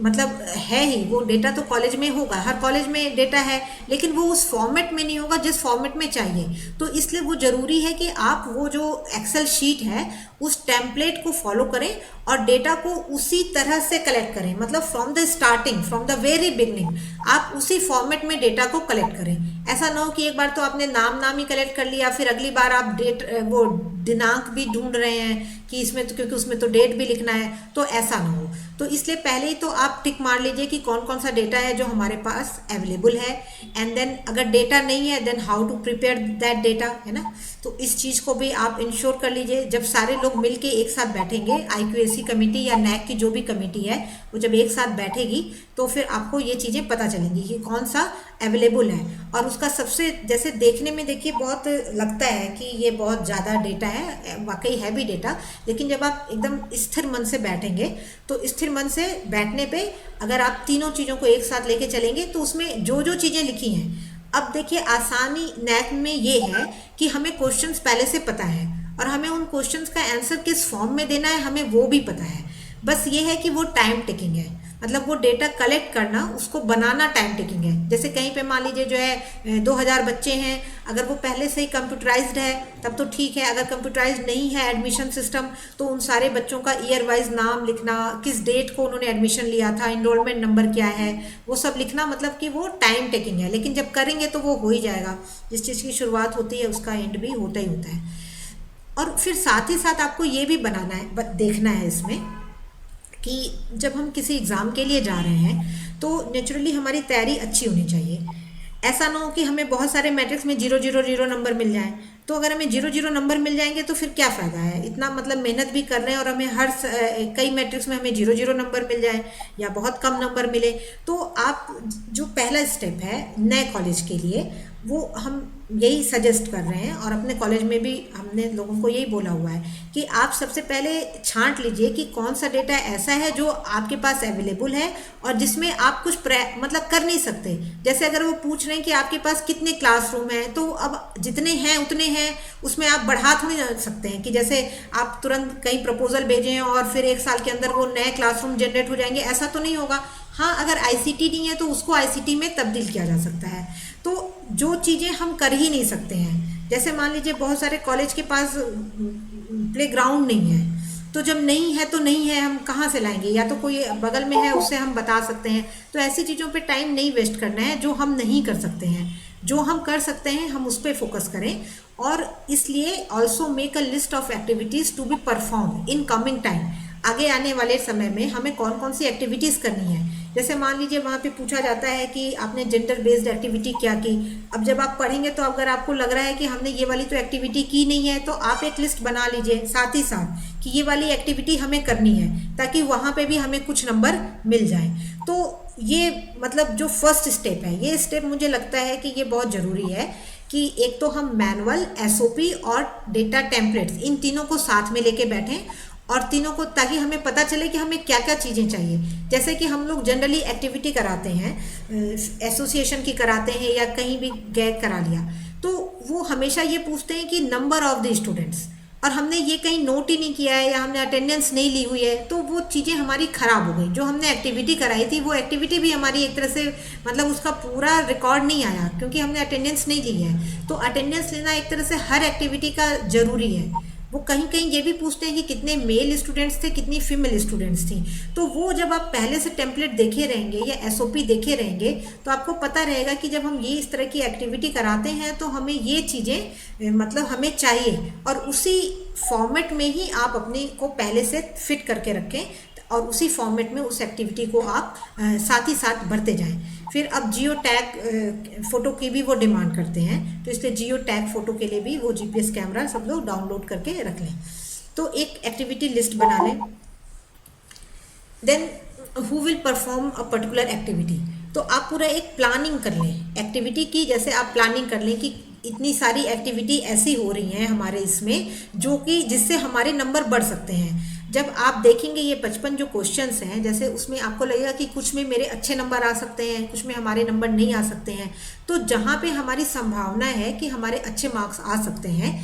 मतलब है ही, वो डेटा तो कॉलेज में होगा, हर कॉलेज में डेटा है, लेकिन वो उस फॉर्मेट में नहीं होगा जिस फॉर्मेट में चाहिए। तो इसलिए वो ज़रूरी है कि आप वो जो एक्सेल शीट है उस टेम्पलेट को फॉलो करें और डेटा को उसी तरह से कलेक्ट करें, मतलब from the starting, from the very beginning आप उसी फॉर्मेट में डेटा को कलेक्ट करें। ऐसा ना हो कि एक बार तो आपने नाम ही कलेक्ट कर लिया, फिर अगली बार आप वो दिनांक भी ढूंढ रहे हैं कि इसमें तो, क्योंकि उसमें तो डेट भी लिखना है, तो ऐसा ना हो। तो इसलिए पहले ही तो आप टिक मार लीजिए कि कौन कौन सा डेटा है जो हमारे पास अवेलेबल है, एंड देन अगर डेटा नहीं है then how to prepare that data, है ना। तो इस चीज़ को भी आप इंश्योर कर लीजिए। जब सारे लोग मिलके एक साथ बैठेंगे, IQAC कमेटी या NAAC की जो भी कमेटी है वो जब एक साथ बैठेगी तो फिर आपको ये चीज़ें पता चलेंगी कि कौन सा अवेलेबल है। और उसका सबसे, जैसे देखने में देखिए बहुत लगता है कि ये बहुत ज़्यादा डेटा है, वाकई है भी डेटा, लेकिन जब आप एकदम स्थिर मन से बैठेंगे तो स्थिर मन से बैठने पे अगर आप तीनों चीज़ों को एक साथ लेके चलेंगे तो उसमें जो जो चीज़ें लिखी हैं, अब देखिए आसानी NAAC में ये है कि हमें क्वेश्चंस पहले से पता है और हमें उन क्वेश्चंस का आंसर किस फॉर्म में देना है हमें वो भी पता है। बस ये है कि वो टाइम टेकिंग है, मतलब वो डेटा कलेक्ट करना, उसको बनाना टाइम टेकिंग है। जैसे कहीं पे मान लीजिए जो है 2000 बच्चे हैं, अगर वो पहले से ही कंप्यूटराइज्ड है तब तो ठीक है, अगर कंप्यूटराइज्ड नहीं है एडमिशन सिस्टम तो उन सारे बच्चों का ईयर वाइज नाम लिखना, किस डेट को उन्होंने एडमिशन लिया था, इनरोलमेंट नंबर क्या है, वो सब लिखना, मतलब कि वो टाइम टेकिंग है। लेकिन जब करेंगे तो वो हो ही जाएगा। जिस चीज़ की शुरुआत होती है उसका एंड भी होता ही होता है। और फिर साथ ही साथ आपको ये भी बनाना है, देखना है इसमें कि जब हम किसी एग्ज़ाम के लिए जा रहे हैं तो नेचुरली हमारी तैयारी अच्छी होनी चाहिए। ऐसा ना हो कि हमें बहुत सारे मैट्रिक्स में 000 नंबर मिल जाएं, तो अगर हमें 0 नंबर मिल जाएंगे तो फिर क्या फ़ायदा है, इतना मतलब मेहनत भी कर रहे हैं और हमें कई मैट्रिक्स में हमें 0 नंबर मिल जाए या बहुत कम नंबर मिले। तो आप जो पहला स्टेप है नए कॉलेज के लिए वो हम यही सजेस्ट कर रहे हैं और अपने कॉलेज में भी हमने लोगों को यही बोला हुआ है कि आप सबसे पहले छांट लीजिए कि कौन सा डेटा ऐसा है जो आपके पास अवेलेबल है और जिसमें आप कुछ मतलब कर नहीं सकते। जैसे अगर वो पूछ रहे हैं कि आपके पास कितने क्लासरूम हैं, तो अब जितने हैं उतने हैं उसमें आप बढ़ा थोड़ी ना सकते हैं कि जैसे आप तुरंत कहीं प्रपोजल भेजें और फिर 1 साल के अंदर वो नए क्लासरूम जनरेट हो जाएंगे, ऐसा तो नहीं होगा। हाँ, अगर आईसीटी नहीं है तो उसको आईसीटी में तब्दील किया जा सकता है। तो जो चीज़ें हम कर ही नहीं सकते हैं, जैसे मान लीजिए बहुत सारे कॉलेज के पास प्लेग्राउंड नहीं है, तो जब नहीं है तो नहीं है, हम कहाँ से लाएंगे, या तो कोई बगल में है उससे हम बता सकते हैं। तो ऐसी चीज़ों पे टाइम नहीं वेस्ट करना है जो हम नहीं कर सकते हैं। जो हम कर सकते हैं हम उस पर फोकस करें, और इसलिए also make a list of activities to be perform in coming time. आगे आने वाले समय में हमें कौन कौन सी एक्टिविटीज़ करनी है। जैसे मान लीजिए वहाँ पे पूछा जाता है कि आपने जेंडर बेस्ड एक्टिविटी क्या की। अब जब आप पढ़ेंगे तो अगर आपको लग रहा है कि हमने ये वाली तो एक्टिविटी की नहीं है, तो आप एक लिस्ट बना लीजिए साथ ही साथ कि ये वाली एक्टिविटी हमें करनी है, ताकि वहाँ पे भी हमें कुछ नंबर मिल जाए। तो ये मतलब जो फर्स्ट स्टेप है, ये स्टेप मुझे लगता है कि ये बहुत ज़रूरी है कि एक तो हम मैनुअल, एसओपी और डेटा टेम्पलेट्स, इन तीनों को साथ में लेके बैठें, और तीनों को, ताकि हमें पता चले कि हमें क्या क्या चीज़ें चाहिए। जैसे कि हम लोग जनरली एक्टिविटी कराते हैं, एसोसिएशन की कराते हैं या कहीं भी गए करा लिया, तो वो हमेशा ये पूछते हैं कि नंबर ऑफ द स्टूडेंट्स, और हमने ये कहीं नोट ही नहीं किया है या हमने अटेंडेंस नहीं ली हुई है, तो वो चीज़ें हमारी ख़राब हो गई। जो हमने एक्टिविटी कराई थी वो एक्टिविटी भी हमारी एक तरह से मतलब उसका पूरा रिकॉर्ड नहीं आया, क्योंकि हमने अटेंडेंस नहीं ली है। तो अटेंडेंस लेना एक तरह से हर एक्टिविटी का ज़रूरी है। वो कहीं कहीं ये भी पूछते हैं कि कितने मेल स्टूडेंट्स थे, कितनी फीमेल स्टूडेंट्स थी। तो वो जब आप पहले से टेम्पलेट देखे रहेंगे या एसओपी देखे रहेंगे, तो आपको पता रहेगा कि जब हम ये इस तरह की एक्टिविटी कराते हैं तो हमें ये चीज़ें मतलब हमें चाहिए, और उसी फॉर्मेट में ही आप अपने को पहले से फिट करके रखें, और उसी फॉर्मेट में उस एक्टिविटी को आप साथ ही साथ भरते जाएं। फिर अब जियो टैग फ़ोटो की भी वो डिमांड करते हैं, तो इसलिए जियो टैग फ़ोटो के लिए भी वो जीपीएस कैमरा सब लोग डाउनलोड करके रख लें। तो एक एक्टिविटी लिस्ट बना लें। Then who will perform a particular activity, तो आप पूरा एक प्लानिंग कर लें एक्टिविटी की। जैसे आप प्लानिंग कर लें कि इतनी सारी एक्टिविटी ऐसी हो रही हैं हमारे इसमें जो कि जिससे हमारे नंबर बढ़ सकते हैं। जब आप देखेंगे ये 55 जो क्वेश्चंस हैं, जैसे उसमें आपको लगेगा कि कुछ में मेरे अच्छे नंबर आ सकते हैं, कुछ में हमारे नंबर नहीं आ सकते हैं, तो जहाँ पे हमारी संभावना है कि हमारे अच्छे मार्क्स आ सकते हैं,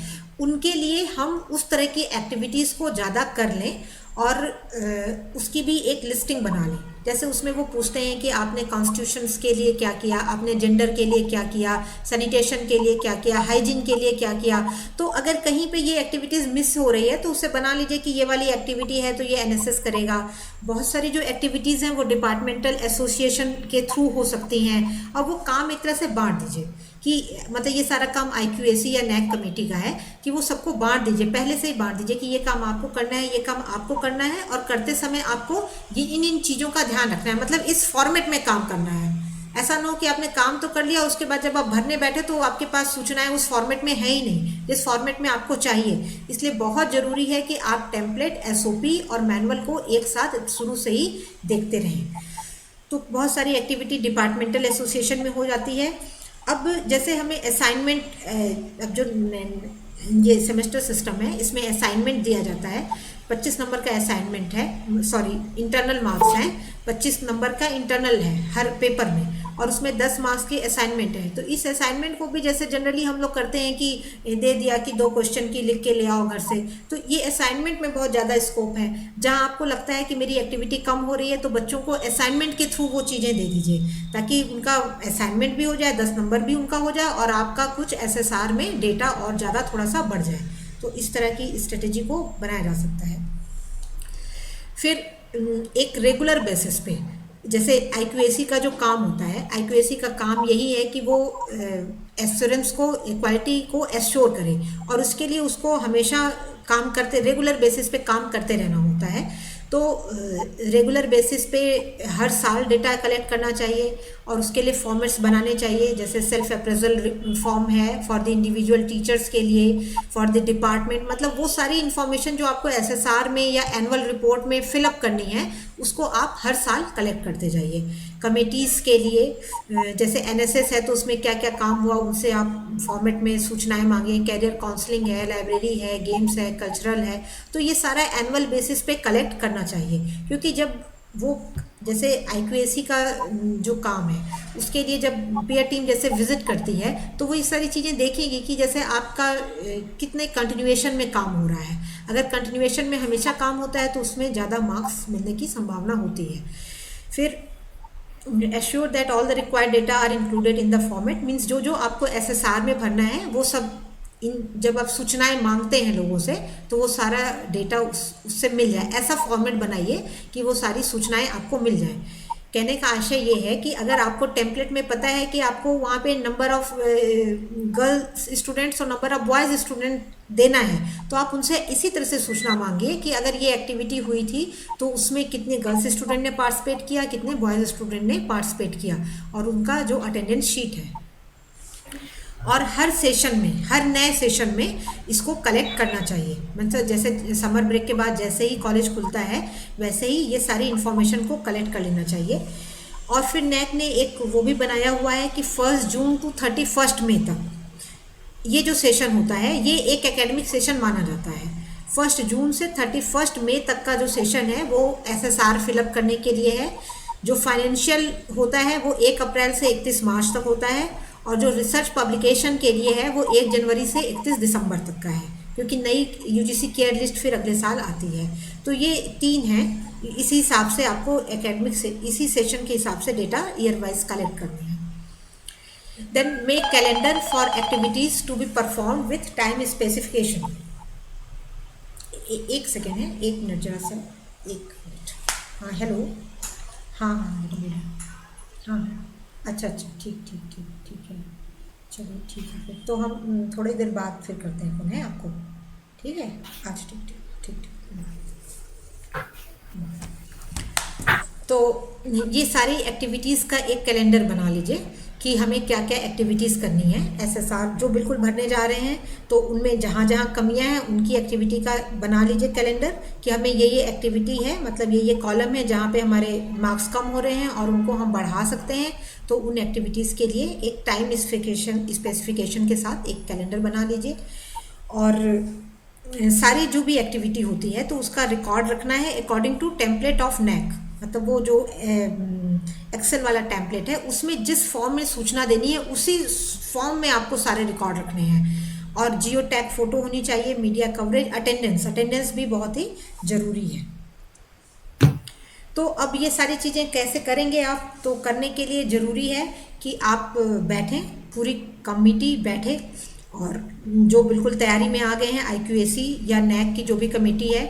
उनके लिए हम उस तरह की एक्टिविटीज़ को ज़्यादा कर लें, और उसकी भी एक लिस्टिंग बना लें। जैसे उसमें वो पूछते हैं कि आपने कॉन्स्टिट्यूशंस के लिए क्या किया, आपने जेंडर के लिए क्या किया, सैनिटेशन के लिए क्या किया, हाइजीन के लिए क्या किया। तो अगर कहीं पे ये एक्टिविटीज़ मिस हो रही है तो उसे बना लीजिए कि ये वाली एक्टिविटी है तो ये एनएसएस करेगा। बहुत सारी जो एक्टिविटीज़ हैं वो डिपार्टमेंटल एसोसिएशन के थ्रू हो सकती हैं, और वो काम एक तरह से बांट दीजिए कि मतलब ये सारा काम आईक्यूएसी या नैक कमेटी का है, कि वो सबको बांट दीजिए, पहले से ही बांट दीजिए कि ये काम आपको करना है, ये काम आपको करना है, और करते समय आपको ये इन चीज़ों का ध्यान रखना है। मतलब इस फॉर्मेट में काम करना है। ऐसा ना हो कि आपने काम तो कर लिया, उसके बाद जब आप भरने बैठे तो आपके पास सूचनाएं उस फॉर्मेट में है ही नहीं जिस फॉर्मेट में आपको चाहिए। इसलिए बहुत ज़रूरी है कि आप टेम्पलेट, एसओपी और मैनुअल को एक साथ शुरू से ही देखते रहें। तो बहुत सारी एक्टिविटी डिपार्टमेंटल एसोसिएशन में हो जाती है। अब जैसे हमें असाइनमेंट, अब जो ये सेमेस्टर सिस्टम है इसमें असाइनमेंट दिया जाता है। 25 नंबर का असाइनमेंट है, सॉरी इंटरनल मार्क्स हैं, 25 नंबर का इंटरनल है हर पेपर में, और उसमें 10 मार्क्स की असाइनमेंट है। तो इस असाइनमेंट को भी जैसे जनरली हम लोग करते हैं कि दे दिया कि 2 क्वेश्चन की लिख के ले आओ घर से, तो ये असाइनमेंट में बहुत ज़्यादा स्कोप है। जहाँ आपको लगता है कि मेरी एक्टिविटी कम हो रही है तो बच्चों को असाइनमेंट के थ्रू वो चीज़ें दे दीजिए, ताकि उनका असाइनमेंट भी हो जाए, 10 नंबर भी उनका हो जाए, और आपका कुछ एसएसआर में डेटा और ज़्यादा थोड़ा सा बढ़ जाए। तो इस तरह की स्ट्रेटेजी को बनाया जा सकता है। फिर एक रेगुलर बेसिस पे, जैसे आईक्यूएसी का जो काम होता है, आईक्यूएसी का काम यही है कि वो एश्योरेंस को, क्वालिटी को एश्योर करे, और उसके लिए उसको हमेशा काम करते, रेगुलर बेसिस पे काम करते रहना होता है। तो रेगुलर बेसिस पे हर साल डेटा कलेक्ट करना चाहिए, और उसके लिए फॉर्मेट्स बनाने चाहिए। जैसे सेल्फ अप्रेजल फॉर्म है फॉर द इंडिविजुअल टीचर्स के लिए, फॉर द डिपार्टमेंट, मतलब वो सारी इन्फॉर्मेशन जो आपको एसएसआर में या एनुअल रिपोर्ट में फिलअप करनी है उसको आप हर साल कलेक्ट करते जाइए। कमेटीज़ के लिए जैसे एनएसएस है तो उसमें क्या क्या काम हुआ उनसे आप फॉर्मेट में सूचनाएं मांगे। कैरियर काउंसलिंग है, लाइब्रेरी है, गेम्स है, कल्चरल है, तो ये सारा एनुअल बेसिस पे कलेक्ट करना चाहिए, क्योंकि जब वो जैसे IQAC का जो काम है उसके लिए जब पीयर टीम जैसे विजिट करती है तो वो ये सारी चीज़ें देखेगी कि जैसे आपका कितने कंटिन्यूएशन में काम हो रहा है। अगर कंटिन्यूएशन में हमेशा काम होता है तो उसमें ज़्यादा मार्क्स मिलने की संभावना होती है। फिर assure that all the required data are included in the format, means जो जो आपको SSR में भरना है वो सब जब आप सूचनाएं मांगते हैं लोगों से तो वो सारा डेटा उससे मिल जाए। ऐसा फॉर्मेट बनाइए कि वो सारी सूचनाएं आपको मिल जाएं। कहने का आशय ये है कि अगर आपको टेम्पलेट में पता है कि आपको वहाँ पे नंबर ऑफ गर्ल्स स्टूडेंट्स और नंबर ऑफ बॉयज़ स्टूडेंट देना है तो आप उनसे इसी तरह से सूचना मांगिए कि अगर ये एक्टिविटी हुई थी तो उसमें कितने गर्ल्स स्टूडेंट ने पार्टिसिपेट किया, कितने बॉयज़ स्टूडेंट ने पार्टिसिपेट किया, और उनका जो अटेंडेंस शीट है। और हर सेशन में, हर नए सेशन में इसको कलेक्ट करना चाहिए। मतलब जैसे समर ब्रेक के बाद जैसे ही कॉलेज खुलता है वैसे ही ये सारी इन्फॉर्मेशन को कलेक्ट कर लेना चाहिए। और फिर NAAC ने एक वो भी बनाया हुआ है कि 1 जून टू 31 मई तक ये जो सेशन होता है ये एक एकेडमिक सेशन माना जाता है। 1 जून से 31 मई तक का जो सेशन है वो SSR फिलअप करने के लिए है। जो फाइनेंशियल होता है वो 1 अप्रैल से 31 मार्च तक होता है, और जो रिसर्च पब्लिकेशन के लिए है वो 1 जनवरी से 31 दिसंबर तक का है, क्योंकि नई UGC केयर लिस्ट फिर अगले साल आती है। तो ये 3 हैं। इसी हिसाब से आपको एकेडमिक से इसी सेशन के हिसाब से डेटा ईयर वाइज कलेक्ट करनी है। Then make calendar for activities to be perform with time specification. एक सेकेंड है, 1 मिनट जरा सा, 1 मिनट। हाँ हेलो, हाँ हाँ बोलिए। हाँ अच्छा अच्छा, ठीक ठीक ठीक ठीक है, चलो ठीक है। फिर तो हम थोड़ी देर बाद फिर करते हैं फोन है आपको, ठीक है? अच्छा ठीक ठीक ठीक ठीक। तो ये सारी एक्टिविटीज़ का एक कैलेंडर बना लीजिए कि हमें क्या क्या एक्टिविटीज़ करनी है। SSR जो बिल्कुल भरने जा रहे हैं तो उनमें जहाँ जहाँ कमियाँ हैं उनकी एक्टिविटी का बना लीजिए कैलेंडर कि हमें ये एक्टिविटी है, मतलब ये कॉलम है जहाँ पे हमारे मार्क्स कम हो रहे हैं और उनको हम बढ़ा सकते हैं। तो उन एक्टिविटीज़ के लिए एक टाइम स्पेसिफिकेशन के साथ एक कैलेंडर बना लीजिए। और सारी जो भी एक्टिविटी होती है तो उसका रिकॉर्ड रखना है according to template of NAAC। मतलब वो जो एक्सेल वाला टेम्पलेट है उसमें जिस फॉर्म में सूचना देनी है उसी फॉर्म में आपको सारे रिकॉर्ड रखने हैं। और जियो टैग फोटो होनी चाहिए, मीडिया कवरेज, अटेंडेंस भी बहुत ही ज़रूरी है। तो अब ये सारी चीज़ें कैसे करेंगे आप? तो करने के लिए ज़रूरी है कि आप बैठें, पूरी कमेटी बैठे, और जो बिल्कुल तैयारी में आ गए हैं IQAC या NAAC की जो भी कमेटी है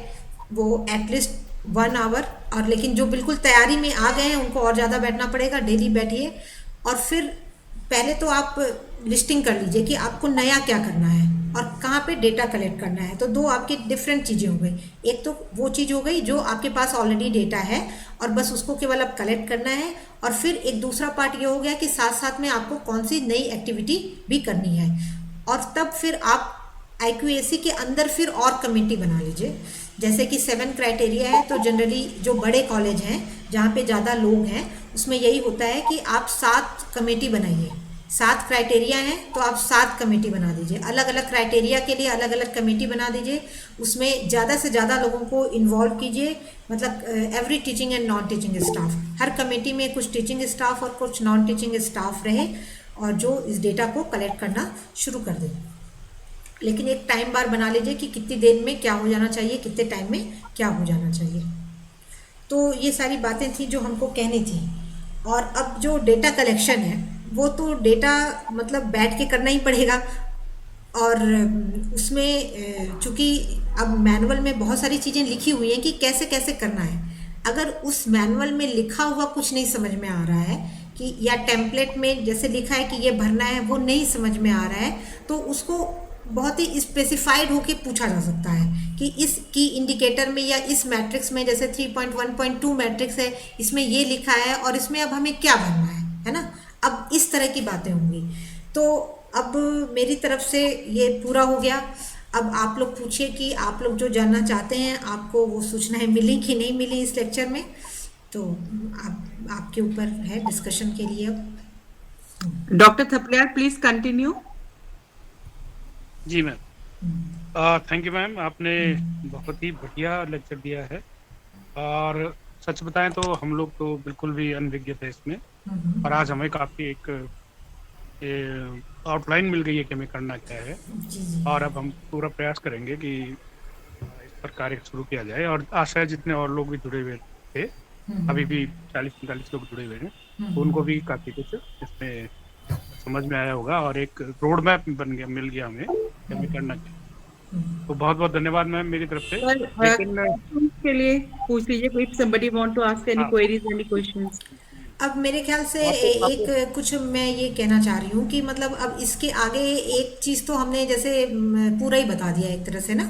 वो एटलीस्ट 1 आवर, और लेकिन जो बिल्कुल तैयारी में आ गए हैं उनको और ज़्यादा बैठना पड़ेगा। डेली बैठिए और फिर पहले तो आप लिस्टिंग कर लीजिए कि आपको नया क्या करना है और कहाँ पे डेटा कलेक्ट करना है। तो 2 आपकी डिफरेंट चीज़ें हो गई। एक तो वो चीज़ हो गई जो आपके पास ऑलरेडी डेटा है और बस उसको केवल अब कलेक्ट करना है, और फिर एक दूसरा पार्ट ये हो गया कि साथ साथ में आपको कौन सी नई एक्टिविटी भी करनी है। और तब फिर आप IQAC के अंदर फिर और कमेटी बना लीजिए। जैसे कि 7 क्राइटेरिया है, तो जनरली जो बड़े कॉलेज हैं जहाँ पे ज़्यादा लोग हैं उसमें यही होता है कि आप 7 कमेटी बनाइए। 7 क्राइटेरिया हैं तो आप 7 कमेटी बना दीजिए। अलग अलग क्राइटेरिया के लिए अलग अलग कमेटी बना दीजिए। उसमें ज़्यादा से ज़्यादा लोगों को इन्वॉल्व कीजिए, मतलब every teaching and non teaching staff. Her committee में कुछ टीचिंग स्टाफ और कुछ नॉन टीचिंग स्टाफ रहे और जो इस डेटा को कलेक्ट करना शुरू कर दें। लेकिन एक टाइम बार बना लीजिए कि कितनी देर में क्या हो जाना चाहिए, कितने टाइम में क्या हो जाना चाहिए। तो ये सारी बातें थी जो हमको कहनी थी। और अब जो डेटा कलेक्शन है वो तो डेटा मतलब बैठ के करना ही पड़ेगा, और उसमें चूँकि अब मैनुअल में बहुत सारी चीज़ें लिखी हुई हैं कि कैसे कैसे करना है। अगर उस मैनुअल में लिखा हुआ कुछ नहीं समझ में आ रहा है कि, या टेम्पलेट में जैसे लिखा है कि ये भरना है वो नहीं समझ में आ रहा है, तो उसको बहुत ही स्पेसिफाइड होके पूछा जा सकता है कि इस की इंडिकेटर में या इस मैट्रिक्स में, जैसे 3.1.2 मैट्रिक्स है, इसमें ये लिखा है और इसमें अब हमें क्या भरना है ना। अब इस तरह की बातें होंगी। तो अब मेरी तरफ से ये पूरा हो गया। अब आप लोग पूछिए कि आप लोग जो जानना चाहते हैं आपको वो सूचनाएं मिली कि नहीं मिली इस लेक्चर में। तो आपके ऊपर है डिस्कशन के लिए। अब डॉक्टर थपलियाल प्लीज कंटिन्यू। जी मैम, थैंक यू मैम, आपने बहुत ही बढ़िया लेक्चर दिया है। और सच बताएं तो हम लोग तो बिल्कुल भी अनभिज्ञ थे इसमें, और आज हमें काफ़ी एक आउटलाइन मिल गई है कि हमें करना क्या है। जी जी। और अब हम पूरा प्रयास करेंगे कि इस पर कार्य शुरू किया जाए, और आशा है जितने और लोग भी जुड़े हुए थे, अभी भी 40-45 लोग जुड़े हुए हैं, तो उनको भी काफ़ी कुछ इसमें समझ में आया होगा, और एक रोड मैप बन गया, मिल गया हमें कि हमें करना क्या है। तो बहुत बहुत धन्यवाद मैम मेरी तरफ से। सर लेकिन questions के लिए पूछ लीजिए, if somebody want to ask any हाँ, queries, any questions. अब मेरे ख्याल से एक कुछ मैं ये कहना चाह रही हूँ कि मतलब अब इसके आगे एक चीज़ तो हमने जैसे पूरा ही बता दिया एक तरह से ना।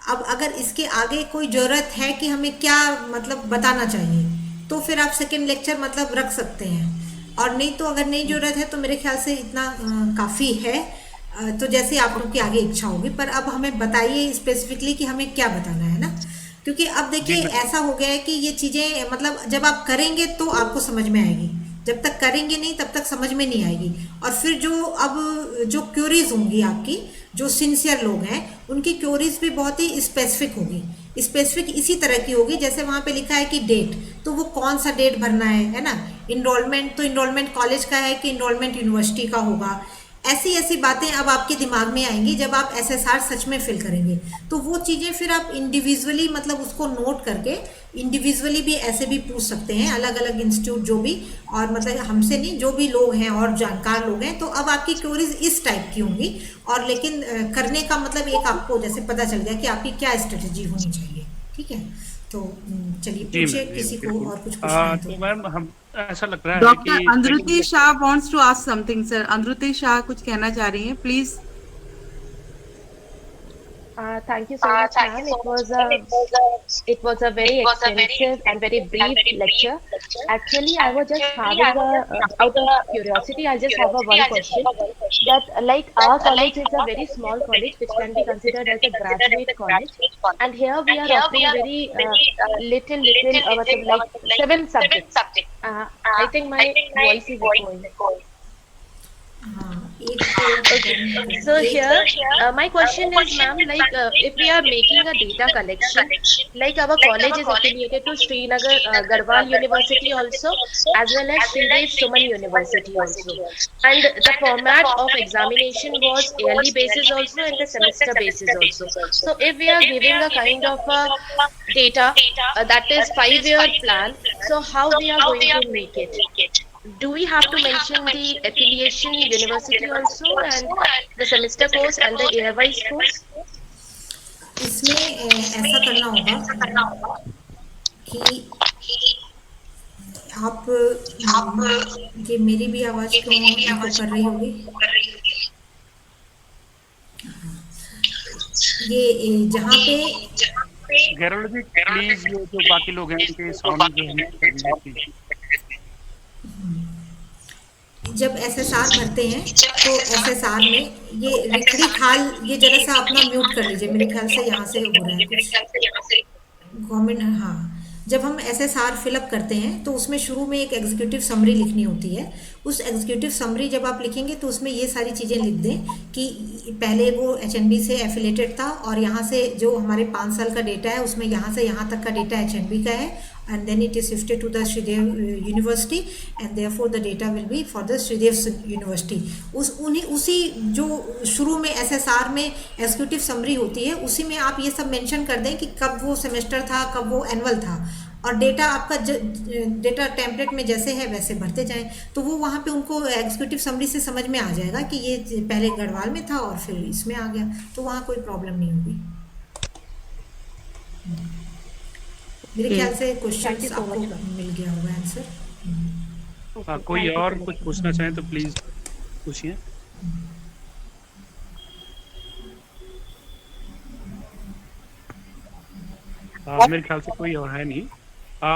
अब अगर इसके आगे कोई ज़रूरत है कि हमें क्या मतलब बताना चाहिए, तो फिर आप सेकंड लेक्चर मतलब रख सकते हैं, और नहीं तो अगर नहीं ज़रूरत है तो मेरे ख्याल से इतना काफ़ी है। तो जैसे आप लोग की आगे इच्छा होगी, पर अब हमें बताइए स्पेसिफिकली कि हमें क्या बताना है ना, क्योंकि अब देखिए ऐसा हो गया है कि ये चीज़ें मतलब जब आप करेंगे तो आपको समझ में आएगी, जब तक करेंगे नहीं तब तक समझ में नहीं आएगी। और फिर जो क्यूरीज होंगी आपकी, जो सिंसियर लोग हैं उनकी क्यूरीज भी बहुत ही स्पेसिफिक होगी। स्पेसिफिक इसी तरह की होगी जैसे वहाँ पे लिखा है कि डेट, तो वो कौन सा डेट भरना है ना। इनरोलमेंट तो इनरोलमेंट कॉलेज का है कि इनरोलमेंट यूनिवर्सिटी का होगा। ऐसी ऐसी बातें अब आपके दिमाग में आएंगी जब आप एसएसआर सच में फिल करेंगे, तो वो चीज़ें फिर आप इंडिविजुअली मतलब उसको नोट करके इंडिविजुअली भी ऐसे भी पूछ सकते हैं, अलग अलग इंस्टीट्यूट जो भी, और मतलब हमसे नहीं जो भी लोग हैं और जानकार लोग हैं, तो अब आपकी क्वेरीज इस टाइप की होंगी। और लेकिन करने का मतलब एक आपको जैसे पता चल गया कि आपकी क्या स्ट्रेटजी होनी चाहिए। ठीक है, तो चलिए जी पूछिए मैम, जी किसी को बिल्कुल। और कुछ पूछना है तो तो। मैम हम ऐसा लग रहा है Dr. कि Andruti Shah wants to ask something, sir. Andruti Shah कुछ कहना चाह रही हैं, please. Thank you so much, ma'am. It was a very extensive and very brief lecture. Actually, I was just having out of curiosity, I just have a one question that like our college is a very small college which can be considered as a graduate college, and here we are offering very matlab like 7 subjects. I think my voice is echoing. हाँ, एक तो Okay. So here, my question is, ma'am, like if we are making a data collection, like our college is affiliated to Srinagar Garhwal University also, as well as Sridev Suman University also, and the format of examination was yearly basis also and the semester basis also. So if we are giving a kind of a data that is 5-year plan, so how we are going to make it? Do we have to mention the affiliation university also and the semester course and the year-wise course? इसमें ऐसा करना होगा कि आप ये मेरी भी आवाज़ क्यों इको कर रही होगी। ये जहाँ पे गैरल जी प्लीज, ये जो बाकी लोग हैं उनके साउंड जो है कर दीजिए प्लीज। जब एसएसआर भरते हैं तो एसएसआर में ये रिखड़ी खाल, ये जरा सा अपना म्यूट कर लीजिए, मेरे ख्याल से यहाँ से हो रहा है कुछ गवर्नमेंट। हाँ, जब हम एसएसआर फिलअप करते हैं तो उसमें शुरू में एक एग्जीक्यूटिव समरी लिखनी होती है। उस एग्जीक्यूटिव समरी जब आप लिखेंगे तो उसमें ये सारी चीज़ें लिख दें कि पहले वो एचएनबी से एफिलेटेड था, और यहाँ से जो हमारे 5 साल का डेटा है उसमें यहाँ से यहाँ तक का डेटा एचएनबी का है, and then it is shifted to the Shridev University, and therefore the data will be for the Shridev University. उसी जो शुरू में एसएसआर में एग्जीक्यूटिव समरी होती है उसी में आप ये सब मेंशन कर दें कि कब वो सेमेस्टर था, कब वो एनुअल था, और डेटा आपका डेटा टेम्पलेट में जैसे है वैसे भरते जाएं, तो वो वहाँ पे उनको एग्जीक्यूटिव समरी से समझ में आ जाएगा कि ये पहले गढ़वाल में था और फिर इसमें आ गया, तो वहाँ कोई प्रॉब्लम नहीं होगी। मेरे ख्याल से क्वेश्चन आपको मिल गया होगा आंसर। कोई और कुछ पूछना चाहें तो प्लीज पूछिए। मेरे ख्याल से कोई और है नहीं।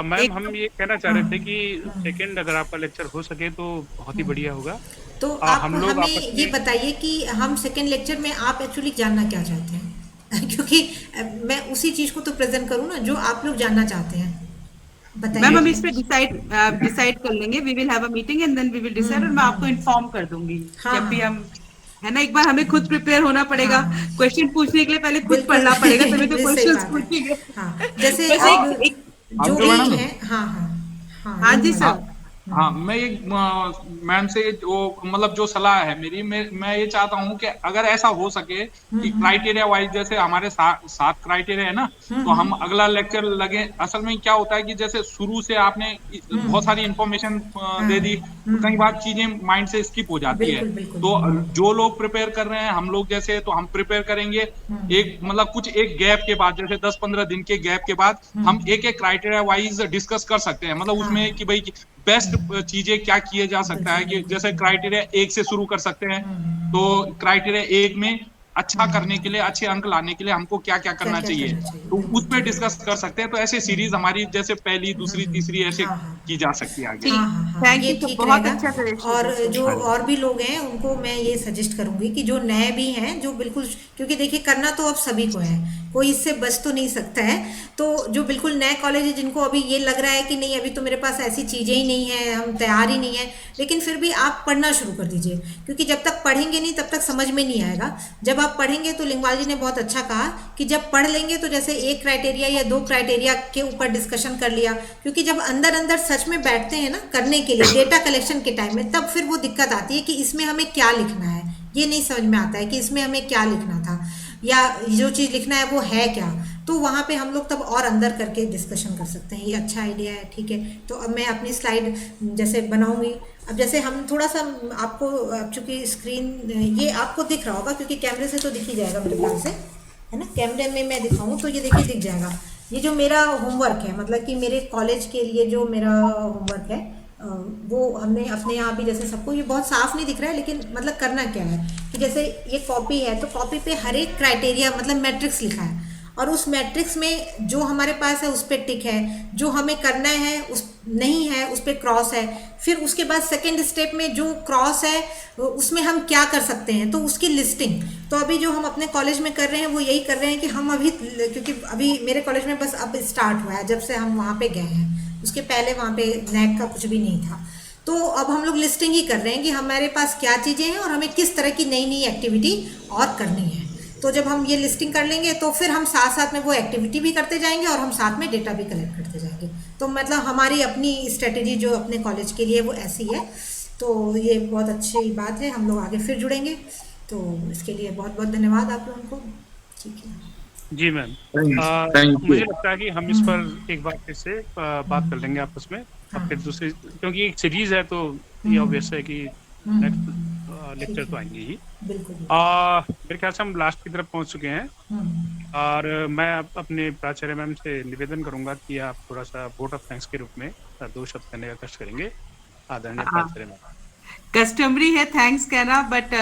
मैम हम ये कहना चाह रहे थे कि सेकंड अगर आपका लेक्चर हो सके तो बहुत ही बढ़िया होगा। तो आप हमें ये बताइए कि हम सेकंड लेक्चर में आप एक्चुअली जानना क्या चाहते हैं क्योंकि मैं उसी चीज को तो प्रेजेंट करूँ ना जो आप लोग जानना चाहते हैं। बताइए मैम, हम इस पे डिसाइड कर लेंगे। We will have a meeting and then we will decide, और मैं आपको इन्फॉर्म कर दूंगी जब भी हम, है ना। एक बार हमें खुद प्रिपेयर होना पड़ेगा, क्वेश्चन पूछने के लिए पहले खुद पढ़ना पड़ेगा, तभी तो क्वेश्चंस पूछेंगे। जैसे जो जो भी मैडम है, हाँ हाँ हाँ, हाँ जी लिंग सर। मैम। हाँ, मैं एक मैम से जो मतलब जो सलाह है मेरी, मैं ये चाहता हूँ कि अगर ऐसा हो सके कि क्राइटेरिया वाइज, जैसे हमारे सात क्राइटेरिया है ना, तो हम अगला लेक्चर लगे। असल में क्या होता है कि जैसे शुरू से आपने बहुत सारी इंफॉर्मेशन दे दी, तो कई बार चीजें माइंड से स्किप हो जाती है। बिल्कुल बिल्कुल। तो जो लोग प्रिपेयर कर रहे हैं, हम लोग जैसे, तो हम प्रिपेयर करेंगे एक मतलब कुछ एक गैप के बाद, जैसे 10-15 दिन के गैप के बाद हम एक एक क्राइटेरिया वाइज डिस्कस कर सकते हैं। मतलब हाँ उसमें कि भाई बेस्ट चीजें क्या किए जा सकता बिल्कुल है, कि बिल्कुल। जैसे क्राइटेरिया एक से शुरू कर सकते हैं। तो क्राइटेरिया एक में अच्छा करने के लिए, अच्छे अंक लाने के लिए हमको क्या क्या क्या करना क्या चाहिए, करना चाहिए, तो उस बिल्कुल पर ठीक है। डिस्कस कर सकते हैं। तो ऐसे सीरीज हमारी जैसे पहली, दूसरी, तीसरी ऐसे हाँ हाँ की जा सकती है आगे। हाँ ठीक, हाँ हाँ, थैंक ये यू सर, ठीक बहुत रहेगा। अच्छा सजेशन और है सर। जो हाँ जी। और भी लोग हैं उनको मैं ये सजेस्ट करूंगी कि जो नए भी हैं, जो बिल्कुल, क्योंकि देखिए करना तो अब सभी को है, कोई इससे बच तो नहीं सकता है। तो जो बिल्कुल नए कॉलेज है, जिनको अभी ये लग रहा है कि नहीं अभी तो मेरे पास ऐसी चीज़ें ही नहीं है, हम तैयार ही नहीं है, लेकिन फिर भी आप पढ़ना शुरू कर दीजिए, क्योंकि जब तक पढ़ेंगे नहीं तब तक समझ में नहीं आएगा। जब आप पढ़ेंगे तो लिंगवाल जी ने बहुत अच्छा कहा कि जब पढ़ लेंगे तो जैसे एक क्राइटेरिया या दो क्राइटेरिया के ऊपर डिस्कशन कर लिया, क्योंकि जब अंदर अंदर सच में बैठते हैं ना करने के लिए डेटा कलेक्शन के टाइम में, तब फिर वो दिक्कत आती है कि इसमें हमें क्या लिखना है, ये नहीं समझ में आता है कि इसमें हमें क्या लिखना था, या जो चीज़ लिखना है वो है क्या। तो वहाँ पे हम लोग तब और अंदर करके डिस्कशन कर सकते हैं। ये अच्छा आइडिया है, ठीक है। तो अब मैं अपनी स्लाइड जैसे बनाऊंगी। अब जैसे हम थोड़ा सा आपको, अब चूंकि स्क्रीन ये आपको दिख रहा होगा, क्योंकि कैमरे से तो दिख ही जाएगा मेरे ख्याल से, है ना। कैमरे में मैं दिखाऊं तो ये देखिए दिख जाएगा। ये जो मेरा होमवर्क है, मतलब कि मेरे कॉलेज के लिए जो मेरा होमवर्क है, वो हमने अपने यहाँ भी, जैसे सबको ये बहुत साफ नहीं दिख रहा है, लेकिन मतलब करना क्या है कि जैसे ये कॉपी है, तो कॉपी पे हर एक क्राइटेरिया मतलब मैट्रिक्स लिखा है, और उस मैट्रिक्स में जो हमारे पास है उस पर टिक है, जो हमें करना है उस नहीं है उस पर क्रॉस है। फिर उसके बाद सेकेंड स्टेप में जो क्रॉस है उसमें हम क्या कर सकते हैं, तो उसकी लिस्टिंग। तो अभी जो हम अपने कॉलेज में कर रहे हैं वो यही कर रहे हैं कि हम अभी, क्योंकि अभी मेरे कॉलेज में बस अब स्टार्ट हुआ है, जब से हम वहाँ पे गए हैं, उसके पहले वहाँ पे नैक का कुछ भी नहीं था। तो अब हम लोग लिस्टिंग ही कर रहे हैं कि हमारे पास क्या चीज़ें हैं और हमें किस तरह की नई नई एक्टिविटी और करनी है। तो जब हम ये लिस्टिंग कर लेंगे तो फिर हम साथ साथ में वो एक्टिविटी भी करते जाएंगे और हम साथ में डेटा भी कलेक्ट करते जाएंगे। तो मतलब हमारी अपनी स्ट्रेटेजी जो अपने कॉलेज के लिए वो ऐसी है। तो ये बहुत अच्छी बात है, हम लोग आगे फिर जुड़ेंगे। तो इसके लिए बहुत बहुत धन्यवाद आप लोगों को। ठीक है जी मैम, थैंक मुझे यू। लगता है कि हम इस पर एक बार फिर से बात कर लेंगे आपस में। अब फिर दूसरी, क्योंकि एक सीरीज है तो ये ऑब्वियस है कि नेक्स्ट लेक्चर तो आएंगे ही। बिल्कुल। मेरे ख्याल से हम लास्ट की तरफ पहुंच चुके हैं, और मैं अपने प्राचार्य मैम से निवेदन करूंगा कि आप थोड़ा सा वोट ऑफ थैंक्स के रूप में 2 शब्द कहने का कष्ट करेंगे। आदरणीय प्राचार्य मैम। कस्टमरी है थैंक्स कहना, but